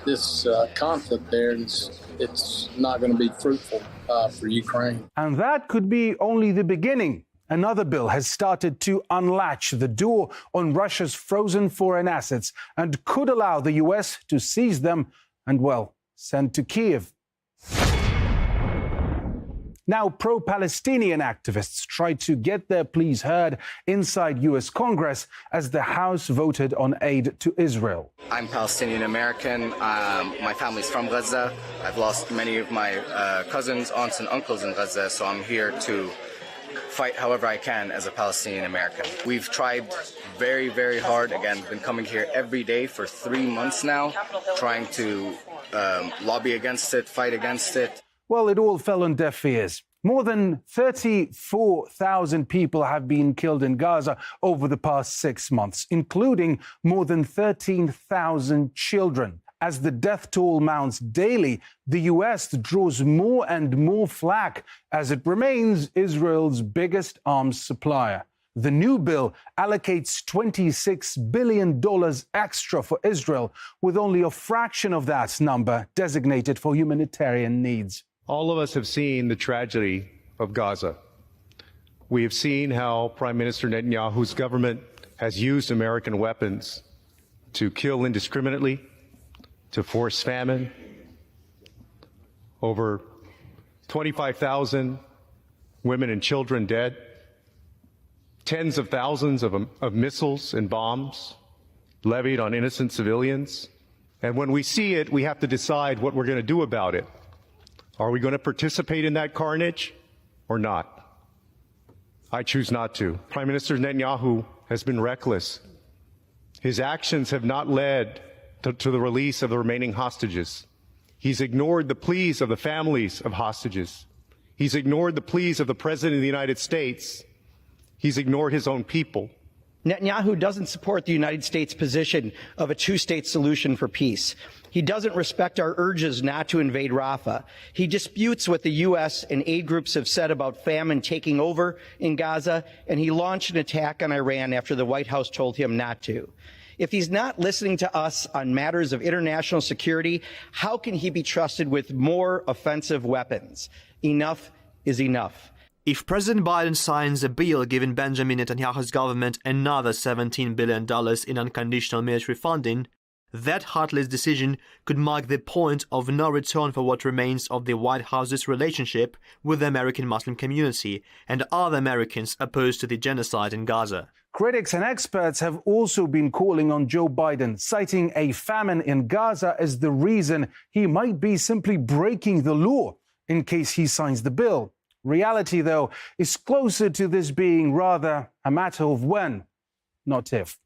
this conflict there, and it's not going to be fruitful for Ukraine. And that could be only the beginning. Another bill has started to unlatch the door on Russia's frozen foreign assets and could allow the U.S. to seize them and, well, send to Kyiv. Now, pro-Palestinian activists tried to get their pleas heard inside U.S. Congress as the House voted on aid to Israel. I'm Palestinian American. My family's from Gaza. I've lost many of my cousins, aunts, and uncles in Gaza, so I'm here to fight however I can as a Palestinian American. We've tried very, very hard. Again, been coming here every day for 3 months now, trying to lobby against it, fight against it. Well, it all fell on deaf ears. More than 34,000 people have been killed in Gaza over the past 6 months, including more than 13,000 children. As the death toll mounts daily, the U.S. draws more and more flack as it remains Israel's biggest arms supplier. The new bill allocates $26 billion extra for Israel, with only a fraction of that number designated for humanitarian needs. All of us have seen the tragedy of Gaza. We have seen how Prime Minister Netanyahu's government has used American weapons to kill indiscriminately, to force famine. Over 25,000 women and children dead. Tens of thousands of missiles and bombs levied on innocent civilians. And when we see it, we have to decide what we're going to do about it. Are we going to participate in that carnage or not? I choose not to. Prime Minister Netanyahu has been reckless. His actions have not led to the release of the remaining hostages. He's ignored the pleas of the families of hostages. He's ignored the pleas of the President of the United States. He's ignored his own people. Netanyahu doesn't support the United States' position of a two-state solution for peace. He doesn't respect our urges not to invade Rafah. He disputes what the U.S. and aid groups have said about famine taking over in Gaza, and he launched an attack on Iran after the White House told him not to. If he's not listening to us on matters of international security, how can he be trusted with more offensive weapons? Enough is enough. If President Biden signs a bill giving Benjamin Netanyahu's government another $17 billion in unconditional military funding, that heartless decision could mark the point of no return for what remains of the White House's relationship with the American Muslim community and other Americans opposed to the genocide in Gaza. Critics and experts have also been calling on Joe Biden, citing a famine in Gaza as the reason he might be simply breaking the law in case he signs the bill. Reality, though, is closer to this being rather a matter of when, not if.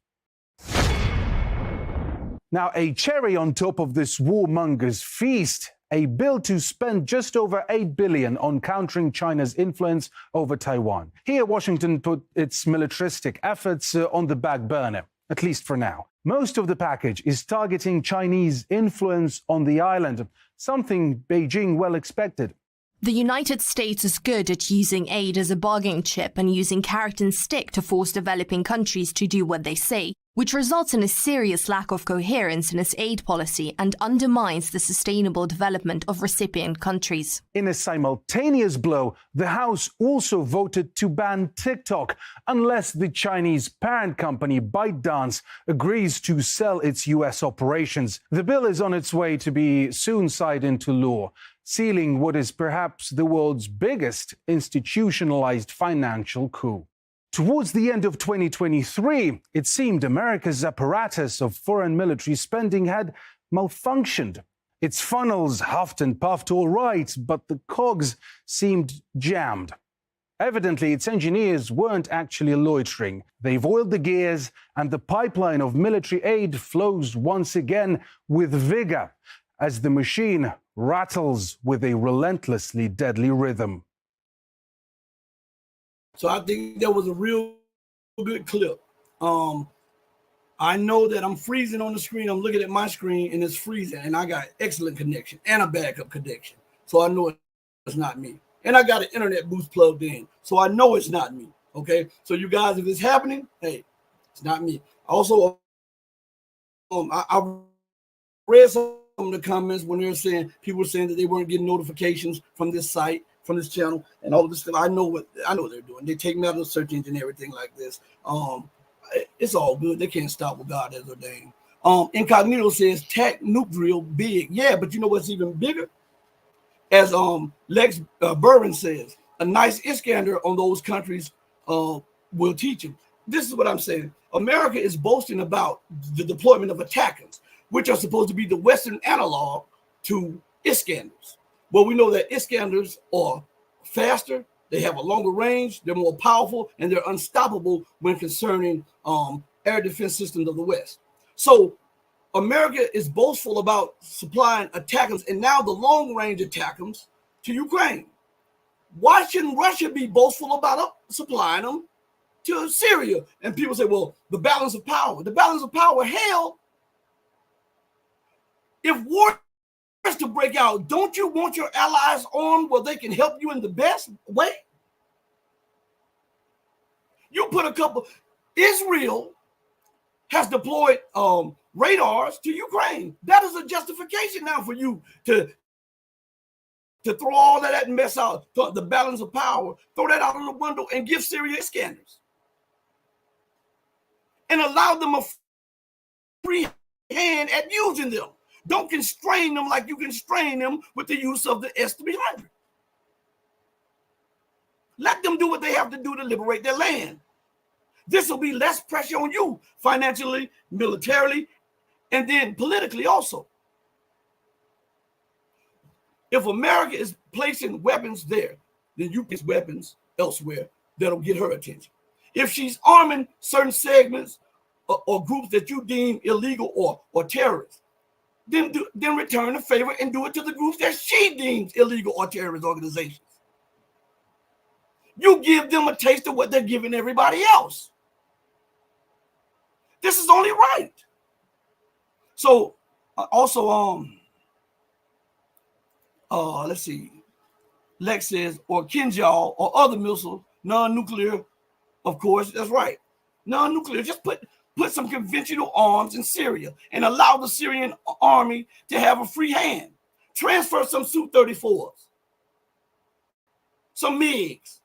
Now, a cherry on top of this warmongers' feast, a bill to spend just over $8 billion on countering China's influence over Taiwan. Here, Washington put its militaristic efforts on the back burner, at least for now. Most of the package is targeting Chinese influence on the island, something Beijing well expected. The United States is good at using aid as a bargaining chip and using carrot and stick to force developing countries to do what they say, which results in a serious lack of coherence in its aid policy and undermines the sustainable development of recipient countries. In a simultaneous blow, the House also voted to ban TikTok unless the Chinese parent company ByteDance agrees to sell its U.S. operations. The bill is on its way to be soon signed into law, sealing what is perhaps the world's biggest institutionalized financial coup. Towards the end of 2023, it seemed America's apparatus of foreign military spending had malfunctioned. Its funnels huffed and puffed all right, but the cogs seemed jammed. Evidently, its engineers weren't actually loitering. They've oiled the gears, and the pipeline of military aid flows once again with vigor as the machine rattles with a relentlessly deadly rhythm. So I think that was a real good clip. I know that I'm freezing on the screen. I'm looking at my screen and it's freezing, and I got excellent connection and a backup connection. So I know it's not me. And I got an internet boost plugged in. So I know it's not me. Okay. So you guys, if it's happening, hey, it's not me. Also, I read some of the comments when they were saying, people were saying that they weren't getting notifications from this site, from this channel, and all of this stuff. I know what they're doing. They take me out of the search engine and everything like this. It's all good. They can't stop what God has ordained. Incognito says tech nuke drill big. Yeah, but you know what's even bigger? As Lex Bourbon says, a nice Iskander on those countries will teach them. This is what I'm saying. America is boasting about the deployment of attackers, which are supposed to be the Western analog to Iskanders. Well, we know that Iskanders are faster, they have a longer range, they're more powerful, and they're unstoppable when concerning air defense systems of the West. So America is boastful about supplying attackers, and now the long-range attackers to Ukraine. Why shouldn't Russia be boastful about supplying them to Syria? And people say, well, the balance of power. The balance of power, hell, if war to break out, don't you want your allies armed where they can help you in the best way? You put a couple. Israel has deployed radars to Ukraine. That is a justification now for you to throw all of that mess out, the balance of power, throw that out of the window and give Syria scanners and allow them a free hand at using them. Don't constrain them like you constrain them with the use of the S-300. Let them do what they have to do to liberate their land. This will be less pressure on you financially, militarily, and then politically also. If America is placing weapons there, then you place weapons elsewhere that'll get her attention. If she's arming certain segments or groups that you deem illegal or terrorists, then return the favor and do it to the groups that she deems illegal or terrorist organizations. You give them a taste of what they're giving everybody else. This is only right. So also, let's see. Lex says, or Kinjal or other missiles, non-nuclear, of course, that's right. Non-nuclear, just put some conventional arms in Syria and allow the Syrian army to have a free hand. Transfer some Su-34s, some MiGs,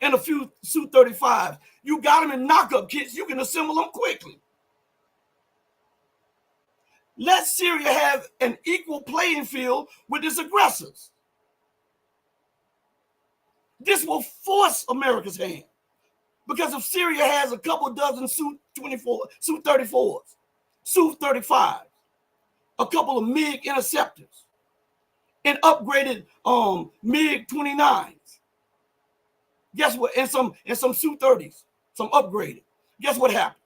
and a few Su-35s. You got them in knockup kits. You can assemble them quickly. Let Syria have an equal playing field with its aggressors. This will force America's hand. Because if Syria has a couple dozen Su-34s, Su-35s, a couple of MiG interceptors, and upgraded MiG-29s, guess what? And some Su-30s, some upgraded. Guess what happens?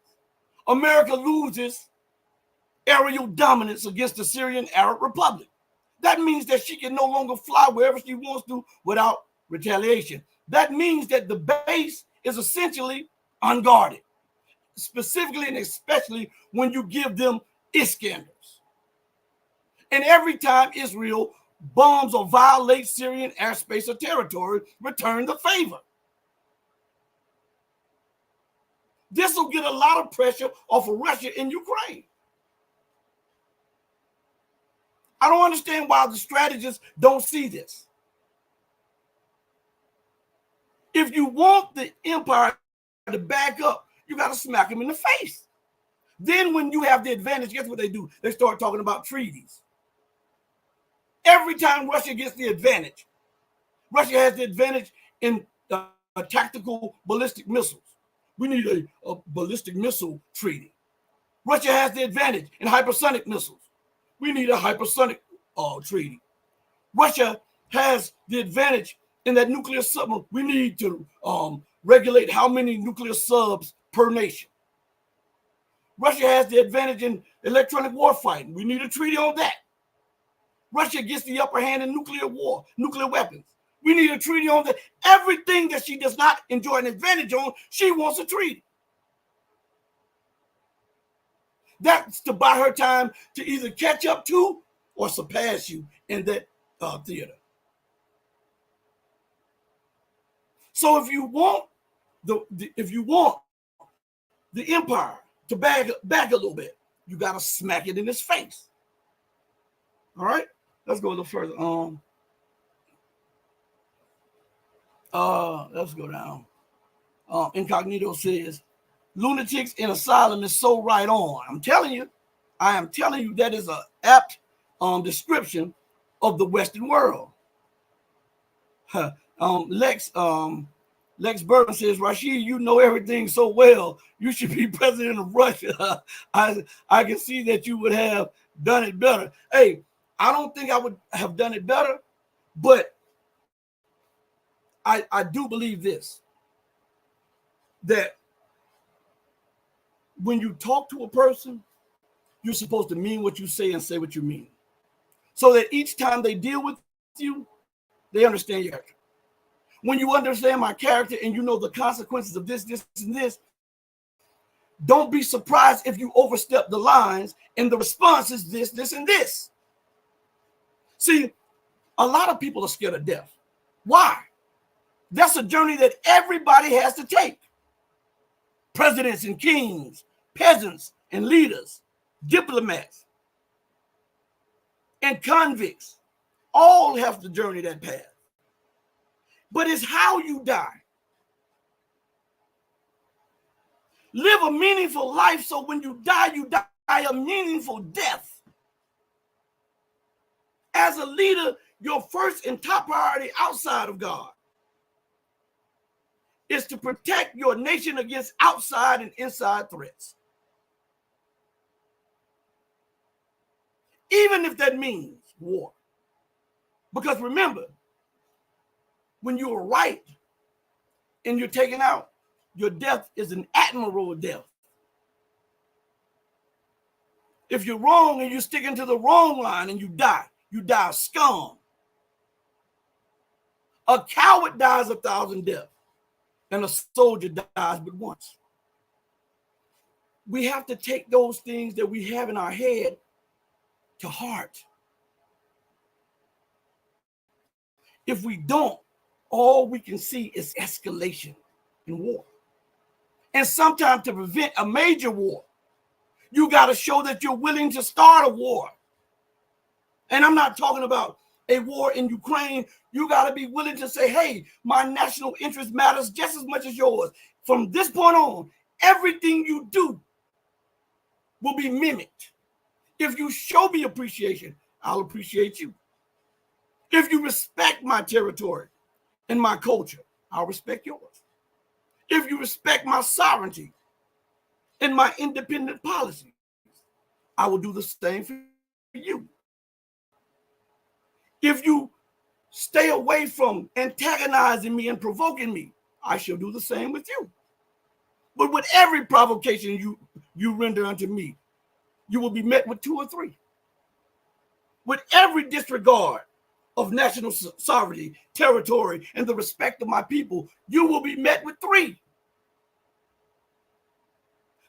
America loses aerial dominance against the Syrian Arab Republic. That means that she can no longer fly wherever she wants to without retaliation. That means that the base is essentially unguarded, specifically and especially when you give them Iskanders. And every time Israel bombs or violates Syrian airspace or territory, return the favor. This will get a lot of pressure off of Russia in Ukraine. I don't understand why the strategists don't see this. If you want the empire to back up, you got to smack them in the face. Then when you have the advantage, guess what they do? They start talking about treaties. Every time Russia gets the advantage, Russia has the advantage in tactical ballistic missiles. We need a ballistic missile treaty. Russia has the advantage in hypersonic missiles. We need a hypersonic treaty. Russia has the advantage in that nuclear submarine. We need to regulate how many nuclear subs per nation. Russia has the advantage in electronic warfighting. We need a treaty on that. Russia gets the upper hand in nuclear war, nuclear weapons. We need a treaty on that. Everything that she does not enjoy an advantage on, she wants a treaty. That's to buy her time to either catch up to or surpass you in that theater. So if you want the empire to back a little bit, you got to smack it in its face. All right, let's go a little further. Let's go down. Incognito says, Lunatics in Asylum is so right on. I'm telling you, I am telling you that is an apt description of the Western world. Lex Burton says, Rashid, you know everything so well. You should be president of Russia. I can see that you would have done it better. Hey, I don't think I would have done it better, but I do believe this, that when you talk to a person, you're supposed to mean what you say and say what you mean, so that each time they deal with you, they understand your character. When you understand my character and you know the consequences of this, and this, don't be surprised if you overstep the lines and the response is this, and this. See, a lot of people are scared of death. Why? That's a journey that everybody has to take. Presidents and kings, peasants and leaders, diplomats and convicts all have to journey that path. But it's how you die. Live a meaningful life so when you die a meaningful death. As a leader, your first and top priority outside of God is to protect your nation against outside and inside threats. Even if that means war. Because remember, when you are right and you're taken out, your death is an admirable death. If you're wrong and you're sticking to the wrong line and you die of scum. A coward dies 1,000 deaths, and a soldier dies but once. We have to take those things that we have in our head to heart. If we don't, all we can see is escalation in war. And sometimes to prevent a major war, you got to show that you're willing to start a war. And I'm not talking about a war in Ukraine. You got to be willing to say, hey, my national interest matters just as much as yours. From this point on, everything you do will be mimicked. If you show me appreciation, I'll appreciate you. If you respect my territory and my culture, I'll respect yours. if you respect my sovereignty and my independent policy, I will do the same for you. If you stay away from antagonizing me and provoking me, I shall do the same with you. But with every provocation you render unto me, you will be met with 2 or 3. With every disregard of national sovereignty, territory, and the respect of my people, you will be met with 3.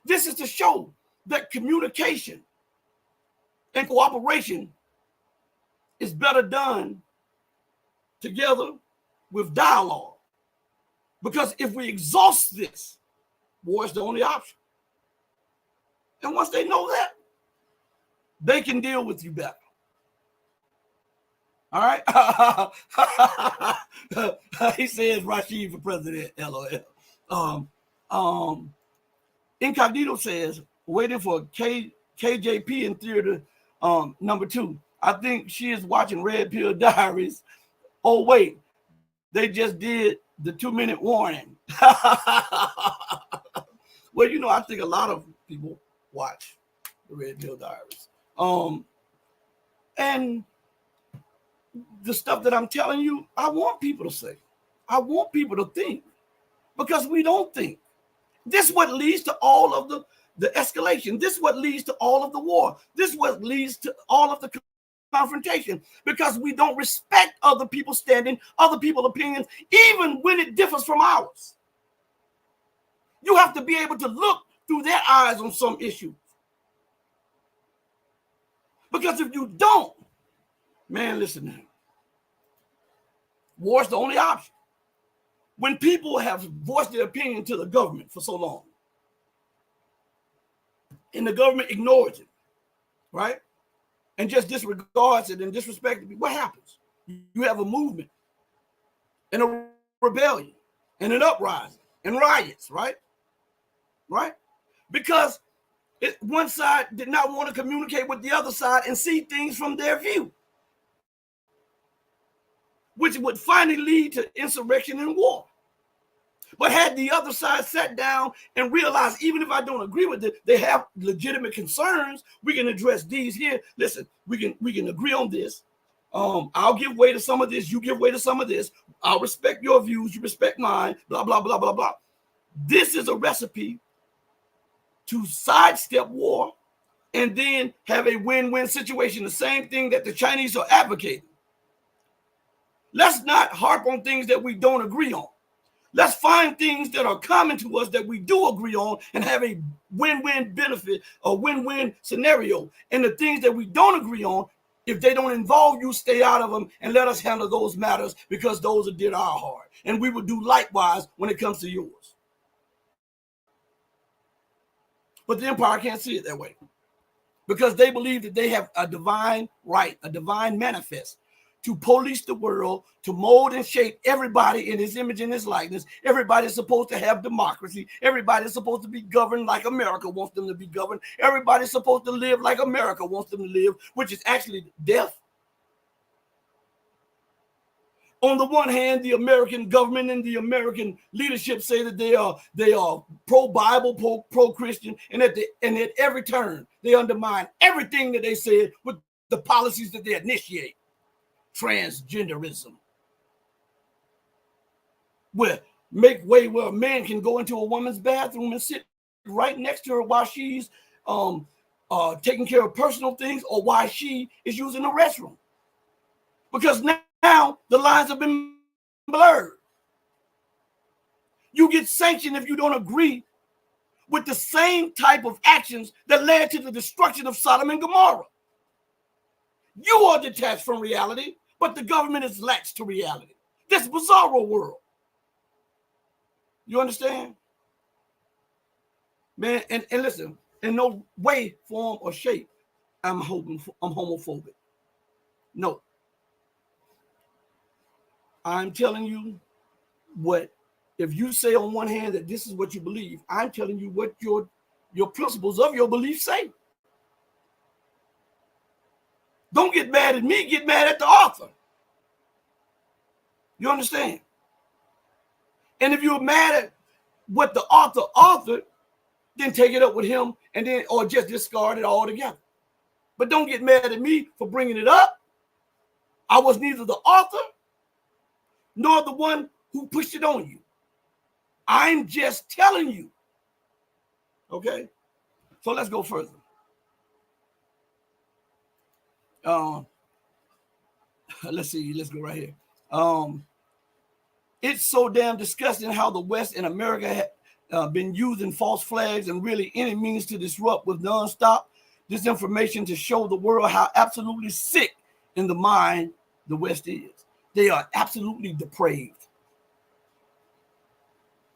This is to show that communication and cooperation is better done together with dialogue. Because if we exhaust this, war is the only option. And once they know that, they can deal with you better. All right? He says Rashid for president, LOL. Incognito says, waiting for KJP in theater number 2. I think she is watching Red Pill Diaries. Oh, wait, they just did the 2-minute warning. Well, you know, I think a lot of people watch the Red Pill Diaries. And the stuff that I'm telling you, I want people to say. I want people to think. Because we don't think. This is what leads to all of the escalation. This is what leads to all of the war. This is what leads to all of the confrontation. Because we don't respect other people's standing, other people's opinions, even when it differs from ours. You have to be able to look through their eyes on some issues. Because if you don't, man, listen now. War is the only option. When people have voiced their opinion to the government for so long, and the government ignores it, right? And just disregards it and disrespects it, what happens? You have a movement and a rebellion and an uprising and riots, right? Right? Because one side did not want to communicate with the other side and see things from their view, which would finally lead to insurrection and war. But had the other side sat down and realized, even if I don't agree with it, they have legitimate concerns, we can address these here. Listen, we can agree on this. I'll give way to some of this, you give way to some of this. I'll respect your views, you respect mine, blah, blah, blah, blah, blah. This is a recipe to sidestep war and then have a win-win situation, the same thing that the Chinese are advocating. Let's not harp on things that we don't agree on. Let's find things that are common to us that we do agree on and have a win-win benefit, a win-win scenario. And the things that we don't agree on, if they don't involve you, stay out of them and let us handle those matters because those are did our heart. And we will do likewise when it comes to yours. But the empire can't see it that way because they believe that they have a divine right, a divine manifest to police the world, to mold and shape everybody in his image and his likeness. Everybody's supposed to have democracy. Everybody's supposed to be governed like America wants them to be governed. Everybody's supposed to live like America wants them to live, which is actually death. On the one hand, the American government and the American leadership say that they are pro-Bible, pro-Christian, and at every turn they undermine everything that they said with the policies that they initiate. Transgenderism, where make way where a man can go into a woman's bathroom and sit right next to her while she's taking care of personal things or while she is using the restroom, because now the lines have been blurred. You get sanctioned if you don't agree with the same type of actions that led to the destruction of Sodom and Gomorrah. You are detached from reality, but the government is lax to reality. This bizarro world. You understand? Man, and listen, in no way, form, or shape, I'm homophobic. No. I'm telling you what, if you say on one hand that this is what you believe, I'm telling you what your principles of your belief say. Don't get mad at me, get mad at the author. You understand? And if you're mad what the author authored, then take it up with him, and then or just discard it altogether. But don't get mad at me for bringing it up. I was neither the author nor the one who pushed it on you. I'm just telling you. Okay? So let's go further. Let's see. Let's go right here. It's so damn disgusting how the West and America have been using false flags and really any means to disrupt with nonstop disinformation to show the world how absolutely sick in the mind the West is. They are absolutely depraved.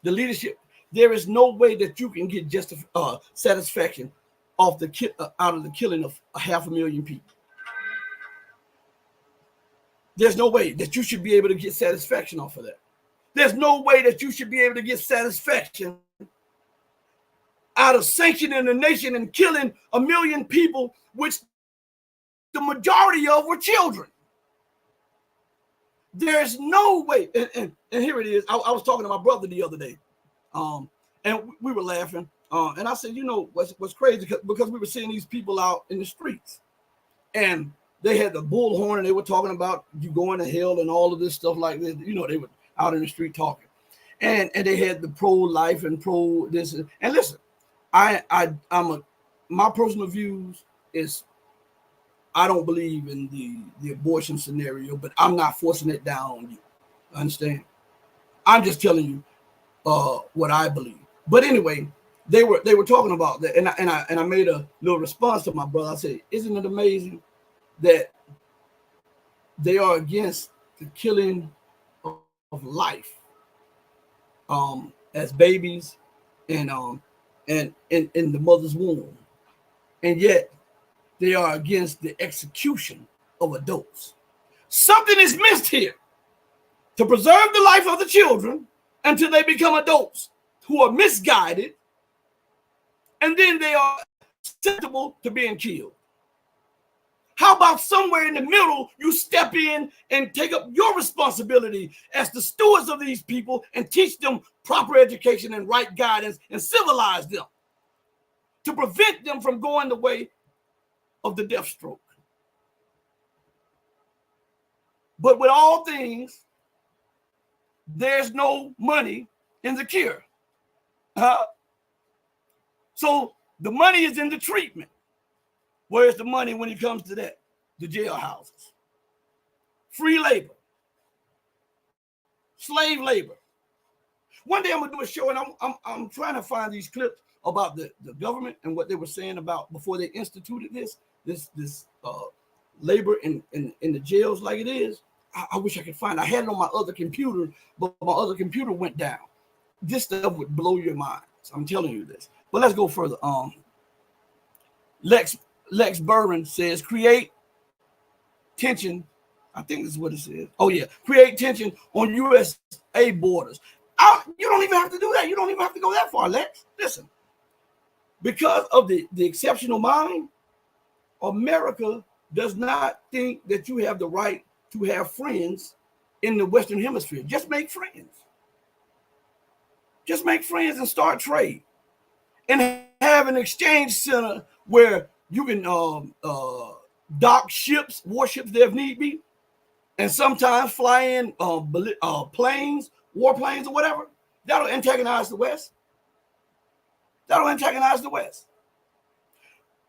The leadership, there is no way that you can get satisfaction off out of the killing of 500,000 people. There's no way that you should be able to get satisfaction off of that. There's no way that you should be able to get satisfaction out of sanctioning a nation and killing 1 million people, which the majority of were children. There's no way. And here it is. I was talking to my brother the other day, and we were laughing. And I said, you know, what's crazy, because we were seeing these people out in the streets, and they had the bullhorn, and they were talking about you going to hell and all of this stuff like this. You know, they were out in the street talking, and they had the pro-life and pro this. And listen, my personal views is I don't believe in the abortion scenario, but I'm not forcing it down on you. Understand? I'm just telling you what I believe. But anyway, they were talking about that, and I made a little response to my brother. I said, "Isn't it amazing that they are against the killing of life as babies and in the mother's womb, and yet they are against the execution of adults? Something is missed here to preserve the life of the children until they become adults who are misguided, and then they are susceptible to being killed. How about somewhere in the middle, you step in and take up your responsibility as the stewards of these people and teach them proper education and right guidance and civilize them to prevent them from going the way of the death stroke? But with all things, there's no money in the cure. So the money is in the treatment. Where's the money when it comes to that? The jailhouses, free labor, slave labor. One day I'm gonna do a show, and I'm trying to find these clips about the government and what they were saying about before they instituted this labor in the jails like it is. I wish I could find it. I had it on my other computer, but my other computer went down. This stuff would blow your minds. I'm telling you this. But let's go further. Lex Burren says, create tension. I think this is what it says. Oh, yeah. Create tension on USA borders. You don't even have to do that. You don't even have to go that far, Lex. Listen. Because of the exceptional mind, America does not think that you have the right to have friends in the Western Hemisphere. Just make friends. Just make friends and start trade. And have an exchange center where you can dock ships, warships there if need be, and sometimes fly in planes, warplanes or whatever. That'll antagonize the West. That'll antagonize the West.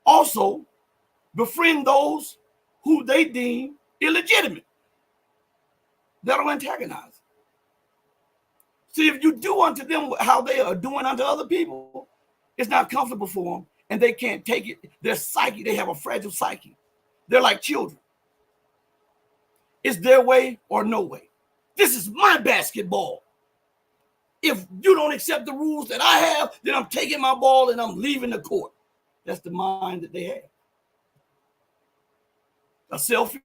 Also, befriend those who they deem illegitimate. That'll antagonize. See, if you do unto them how they are doing unto other people, it's not comfortable for them, and they can't take it. Their psyche, they have a fragile psyche. They're like children. It's their way or no way. This is my basketball. If you don't accept the rules that I have, then I'm taking my ball and I'm leaving the court. That's the mind that they have. A selfish,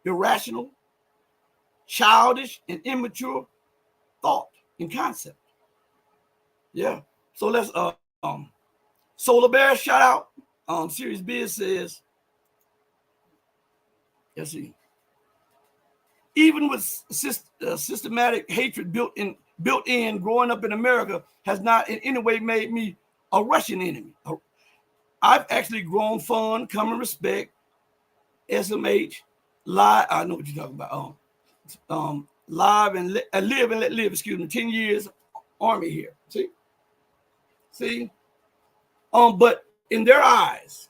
irrational, childish, and immature thought and concept. Yeah. So let's Solar Bear shout out. Series Biz says, let's see. Even with systematic hatred built in built in growing up in America has not in any way made me a Russian enemy. I've actually grown fond, common respect, SMH, live. I know what you're talking about. Live and live and let live. Excuse me. 10 years Army here. See. But in their eyes,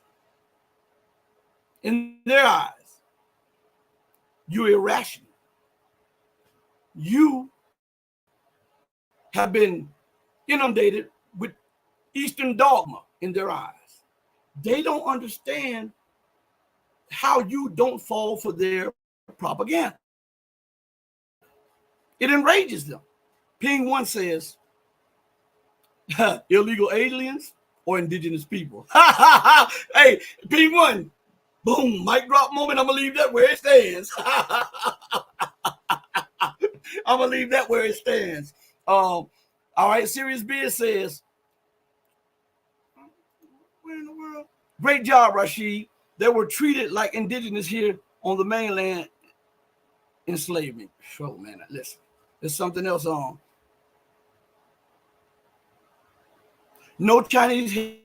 you're irrational. You have been inundated with Eastern dogma in their eyes. They don't understand how you don't fall for their propaganda. It enrages them. Ping One says, illegal aliens or indigenous people. Hey, Ping One, boom, mic drop moment. I'm gonna leave that where it stands. I'm gonna leave that where it stands. All right, Serious Biz says, where in the world? Great job, Rashid. They were treated like indigenous here on the mainland. Enslavement. Sure, man. Listen, there's something else on. No Chinese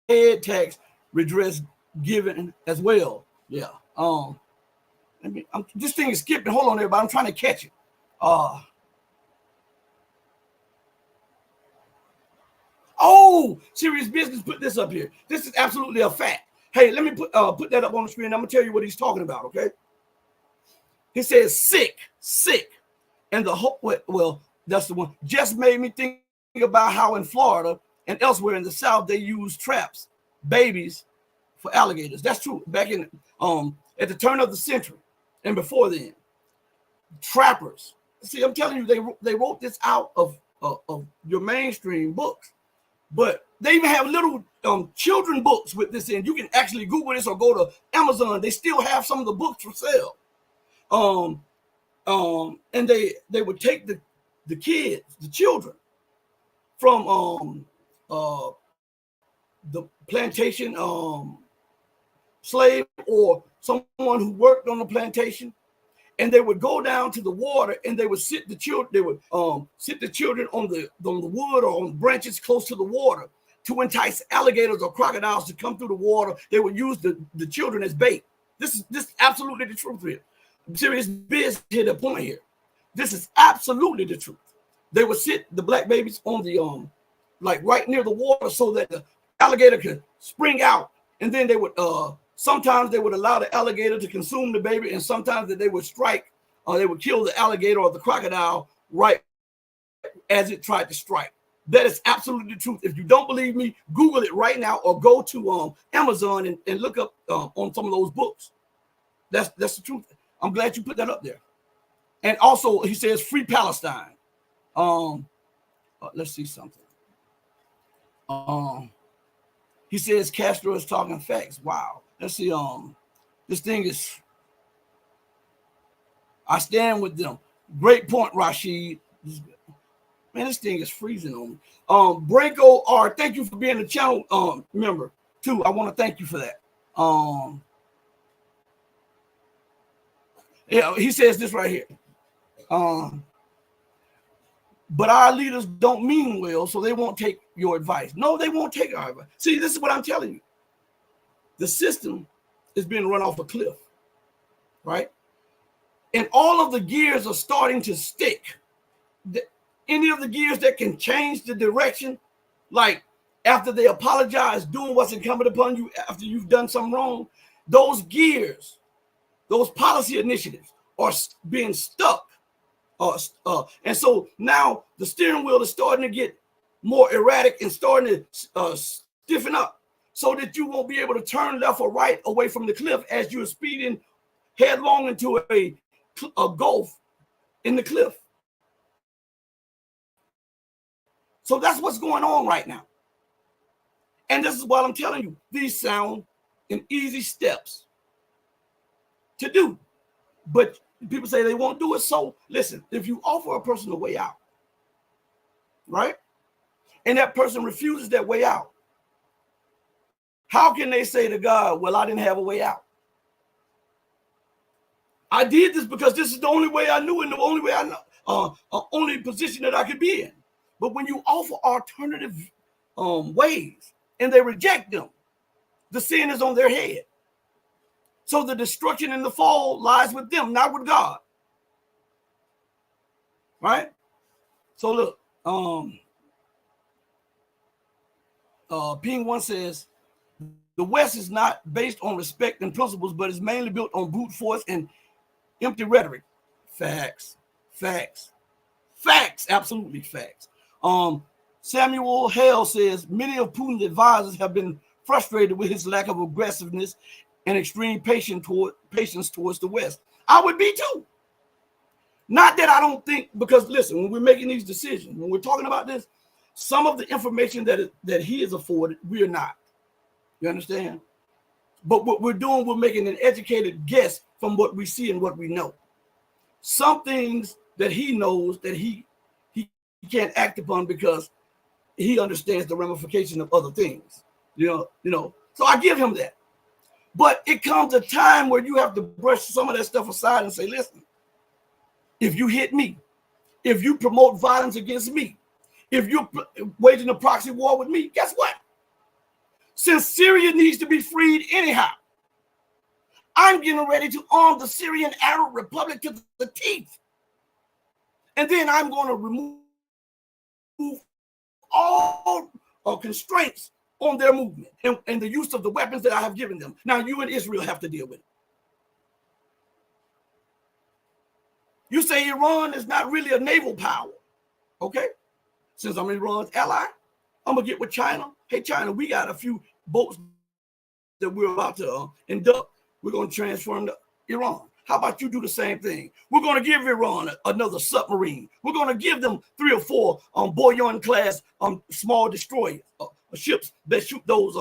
head tax redress given as well. Yeah. This thing is skipping. Hold on, everybody. I'm trying to catch it. Serious Business put this up here. This is absolutely a fact. Hey, let me put that up on the screen. I'm gonna tell you what he's talking about. Okay. He says sick, and the whole well, that's the one. Just made me think about how in Florida and elsewhere in the South they use traps, babies, for alligators. That's true. Back in at the turn of the century and before then, trappers. See, I'm telling you, they wrote this out of your mainstream books, but they even have little children books with this in. You can actually Google this or go to Amazon. They still have some of the books for sale. And they would take the kids, the children, from the plantation slave or someone who worked on the plantation, and they would go down to the water and they would sit the children. They would sit the children on the wood or on branches close to the water to entice alligators or crocodiles to come through the water. They would use the children as bait. This is absolutely the truth here. Serious Biz hit a point here. This is absolutely the truth. They would sit the black babies on the like right near the water so that the alligator could spring out, and then they would sometimes they would allow the alligator to consume the baby, and sometimes that they would strike or they would kill the alligator or the crocodile right as it tried to strike. That is absolutely the truth. If you don't believe me, Google it right now or go to Amazon and look up on some of those books. That's the truth. I'm glad you put that up there. And also, he says, free Palestine. Let's see something. He says Castro is talking facts. Wow. Let's see. This thing is. I stand with them. Great point, Rashid. Man, this thing is freezing on me. Branko R, thank you for being a channel member too. I want to thank you for that. Yeah, he says this right here. But our leaders don't mean well, so they won't take your advice. No, they won't take our advice. See, this is what I'm telling you. The system is being run off a cliff, right? And all of the gears are starting to stick. Any of the gears that can change the direction, like after they apologize, doing what's incumbent upon you after you've done something wrong, those gears, those policy initiatives are being stuck. And so now the steering wheel is starting to get more erratic and starting to stiffen up so that you won't be able to turn left or right away from the cliff as you're speeding headlong into a gulf in the cliff. So that's what's going on right now. And this is what I'm telling you. These sound in easy steps to do. But people say they won't do it. So listen, if you offer a person a way out, right? And that person refuses that way out, how can they say to God, well, I didn't have a way out? I did this because this is the only way I knew and the only way I know. only position that I could be in. But when you offer alternative ways and they reject them, the sin is on their head. So the destruction and the fall lies with them, not with God. Right? So look, Ping One says, the West is not based on respect and principles, but is mainly built on brute force and empty rhetoric. Facts, facts, facts, absolutely facts. Samuel Hale says, many of Putin's advisors have been frustrated with his lack of aggressiveness and extreme patience towards the West. I would be too. Not that I don't think, because listen, when we're making these decisions, when we're talking about this, some of the information that he is afforded, we are not. You understand? But what we're doing, we're making an educated guess from what we see and what we know. Some things that he knows that he can't act upon because he understands the ramification of other things. You know. So I give him that. But it comes a time where you have to brush some of that stuff aside and say, listen, if you hit me, if you promote violence against me, if you're waging a proxy war with me, guess what? Since Syria needs to be freed anyhow, I'm getting ready to arm the Syrian Arab Republic to the teeth. And then I'm going to remove all constraints on their movement and the use of the weapons that I have given them. Now you and Israel have to deal with it. You say Iran is not really a naval power. Okay. Since I'm Iran's ally, I'm going to get with China. Hey, China, we got a few boats that we're about to induct. We're going to transform to Iran. How about you do the same thing? We're going to give Iran another submarine. We're going to give them 3 or 4 Boyan class small destroyers, ships that shoot those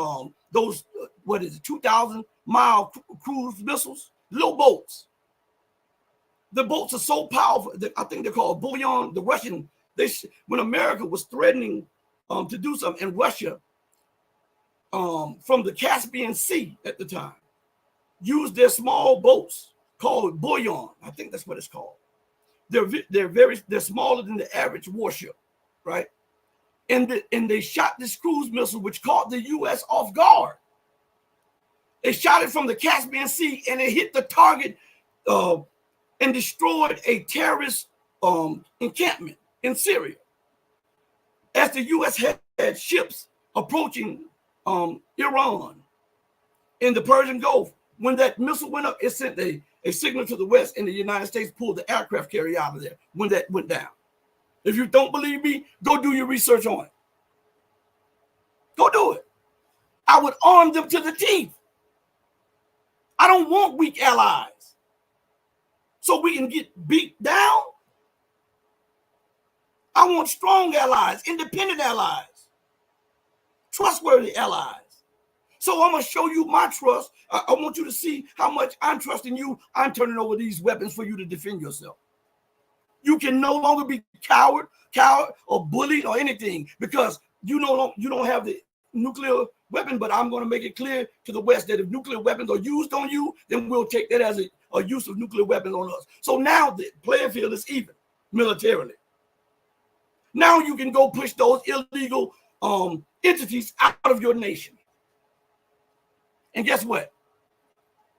2,000-mile cruise missiles, little boats. The boats are so powerful. I think they're called Boyan. The Russian, when America was threatening to do something in Russia from the Caspian Sea at the time, used their small boats called Boyan. I think that's what it's called. They're smaller than the average warship, right? And they shot this cruise missile, which caught the U.S. off guard. They shot it from the Caspian Sea, and it hit the target and destroyed a terrorist encampment in Syria. As the U.S. had ships approaching Iran in the Persian Gulf, when that missile went up, it sent a signal to the West, and the United States pulled the aircraft carrier out of there when that went down. If you don't believe me, go do your research on it. Go do it. I would arm them to the teeth. I don't want weak allies. So we can get beat down. I want strong allies, independent allies, trustworthy allies. So I'm going to show you my trust. I want you to see how much I'm trusting you. I'm turning over these weapons for you to defend yourself. You can no longer be coward or bullied or anything because you don't have the nuclear weapon, but I'm going to make it clear to the West that if nuclear weapons are used on you, then we'll take that as a use of nuclear weapons on us. So now the playing field is even militarily. Now you can go push those illegal entities out of your nation. And guess what?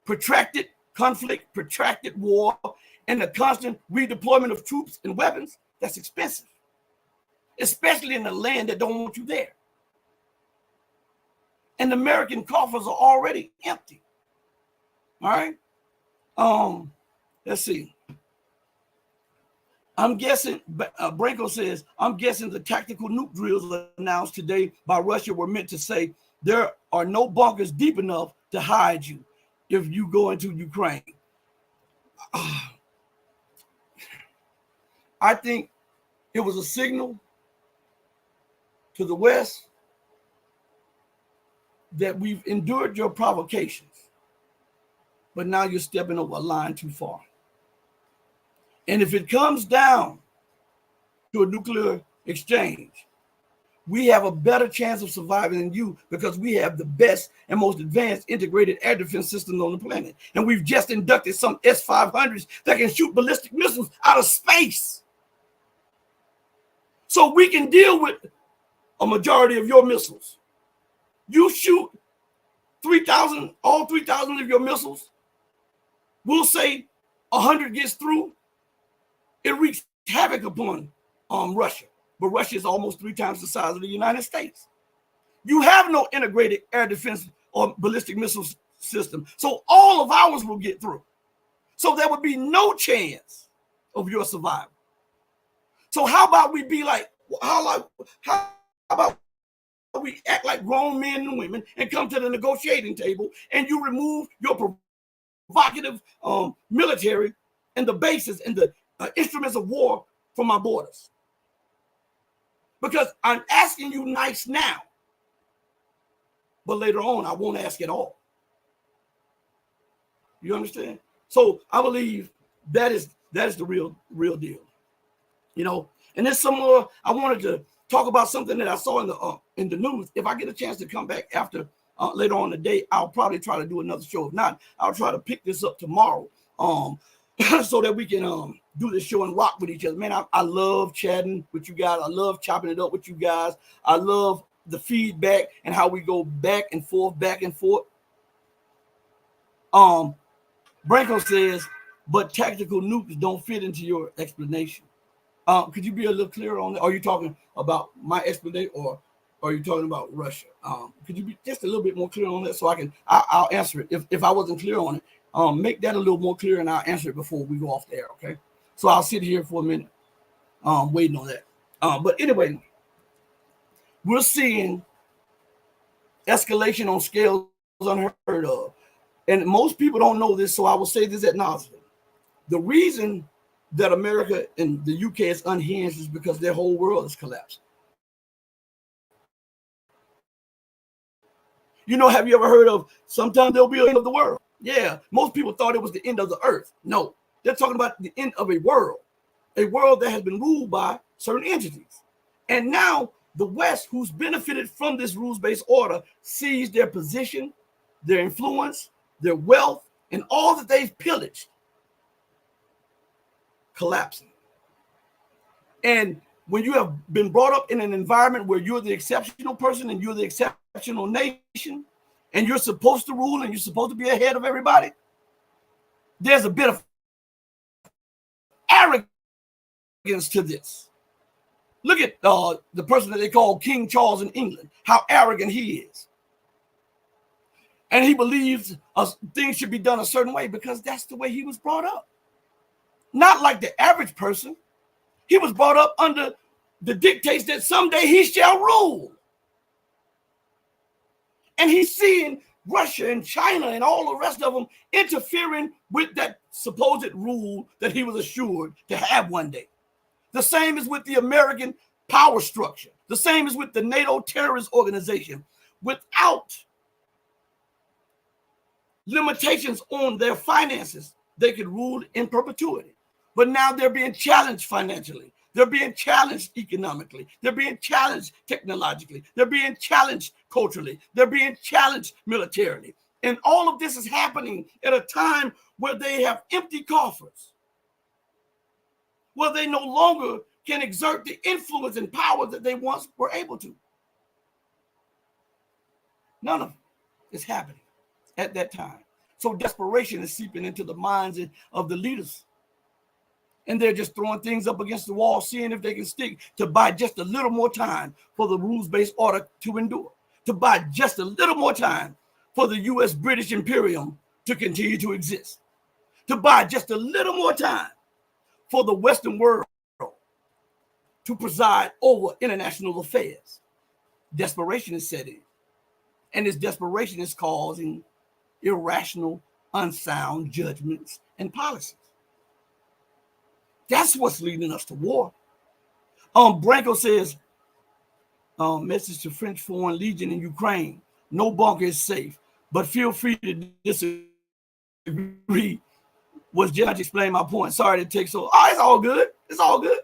Protracted conflict, protracted war, and the constant redeployment of troops and weapons, that's expensive. Especially in a land that don't want you there. And the American coffers are already empty. All right? Let's see. I'm guessing, Branko says, I'm guessing the tactical nuke drills announced today by Russia were meant to say there are no bunkers deep enough to hide you if you go into Ukraine. I think it was a signal to the West that we've endured your provocations, but now you're stepping over a line too far. And if it comes down to a nuclear exchange, we have a better chance of surviving than you because we have the best and most advanced integrated air defense systems on the planet. And we've just inducted some S-500s that can shoot ballistic missiles out of space. So we can deal with a majority of your missiles. You shoot 3,000, all 3,000 of your missiles. We'll say 100 gets through. It wreaks havoc upon Russia. But Russia is almost 3 times the size of the United States. You have no integrated air defense or ballistic missile system. So all of ours will get through. So there would be no chance of your survival. So how about we be like, how about we act like grown men and women and come to the negotiating table and you remove your provocative military and the bases and the instruments of war from our borders? Because I'm asking you nice now, but later on I won't ask at all. You understand? So I believe that is the real deal. You know, and there's some more. I wanted to talk about something that I saw in the news. If I get a chance to come back after later on today, I'll probably try to do another show. If not, I'll try to pick this up tomorrow, so that we can do this show and rock with each other. Man, I love chatting with you guys. I love chopping it up with you guys. I love the feedback and how we go back and forth. Branko says, but tactical nukes don't fit into your explanation. Could you be a little clearer on that? Are you talking about my explanation, or are you talking about Russia? Could you be just a little bit more clear on that, so I'll answer it. If I wasn't clear on it, make that a little more clear, and I'll answer it before we go off the air. Okay? So I'll sit here for a minute, waiting on that. But anyway, we're seeing escalation on scales unheard of, and most people don't know this, so I will say this ad nauseam. The reason that America and the UK is unhinged is because their whole world is collapsing. You know, have you ever heard of sometimes there'll be an end of the world? Yeah, most people thought it was the end of the earth. No, they're talking about the end of a world that has been ruled by certain entities. And now the West, who's benefited from this rules-based order, sees their position, their influence, their wealth, and all that they've pillaged collapsing. And when you have been brought up in an environment where you're the exceptional person and you're the exceptional nation and you're supposed to rule and you're supposed to be ahead of everybody, there's a bit of arrogance to this. Look at the person that they call King Charles in England, how arrogant he is. And he believes things should be done a certain way because that's the way he was brought up. Not like the average person. He was brought up under the dictates that someday he shall rule. And he's seeing Russia and China and all the rest of them interfering with that supposed rule that he was assured to have one day. The same is with the American power structure. The same is with the NATO terrorist organization. Without limitations on their finances, they could rule in perpetuity. But now they're being challenged financially. They're being challenged economically. They're being challenged technologically. They're being challenged culturally. They're being challenged militarily. And all of this is happening at a time where they have empty coffers, where they no longer can exert the influence and power that they once were able to. None of it is happening at that time. So desperation is seeping into the minds of the leaders. And they're just throwing things up against the wall, seeing if they can stick, to buy just a little more time for the rules-based order to endure, to buy just a little more time for the U.S. British Imperium to continue to exist, to buy just a little more time for the Western world to preside over international affairs. Desperation is setting, and this desperation is causing irrational, unsound judgments and policies. That's what's leading us to war. Branko says, message to French Foreign Legion in Ukraine: no bunker is safe, but feel free to disagree. Was just explaining my point. Sorry to take so. Oh, it's all good. It's all good.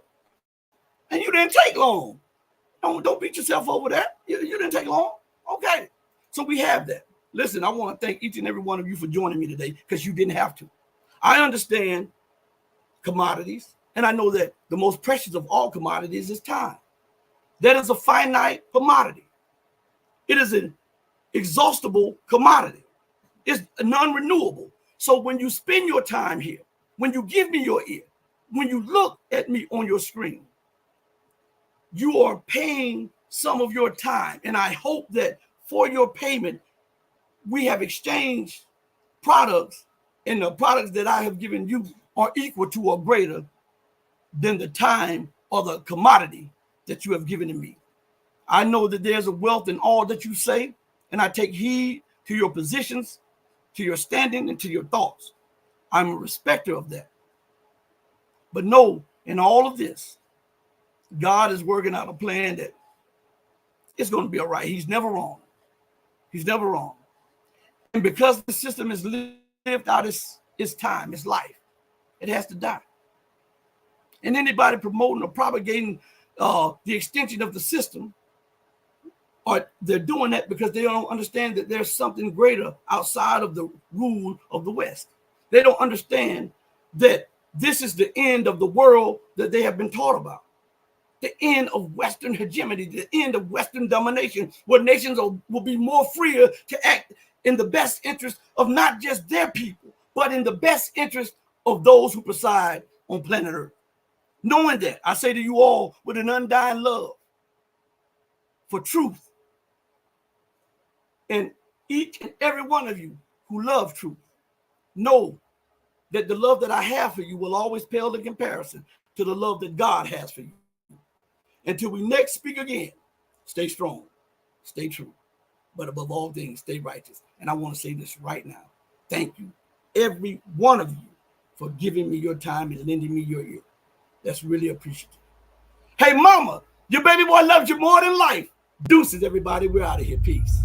And you didn't take long. Don't beat yourself over that. You didn't take long. Okay. So we have that. Listen, I want to thank each and every one of you for joining me today, because you didn't have to. I understand commodities, and I know that the most precious of all commodities is time. That is a finite commodity. It is an exhaustible commodity. It's non-renewable. So when you spend your time here, when you give me your ear, when you look at me on your screen, you are paying some of your time. And I hope that for your payment, we have exchanged products, and the products that I have given you are equal to or greater than the time or the commodity that you have given to me. I know that there's a wealth in all that you say, and I take heed to your positions, to your standing, and to your thoughts. I'm a respecter of that. But know, in all of this, God is working out a plan that it's going to be all right. He's never wrong. He's never wrong. And because the system has lived out its time, its life, it has to die. And anybody promoting or propagating the extension of the system, or they're doing that because they don't understand that there's something greater outside of the rule of the West. They don't understand that this is the end of the world that they have been taught about. The end of Western hegemony, the end of Western domination, where nations will be more freer to act in the best interest of not just their people, but in the best interest of those who preside on planet Earth. Knowing that, I say to you all with an undying love for truth, and each and every one of you who love truth, know that the love that I have for you will always pale in comparison to the love that God has for you. Until we next speak again, stay strong, stay true, but above all things, stay righteous. And I want to say this right now. Thank you, every one of you, for giving me your time and lending me your ear. That's really appreciative. Hey, mama, your baby boy loves you more than life. Deuces, everybody. We're out of here. Peace.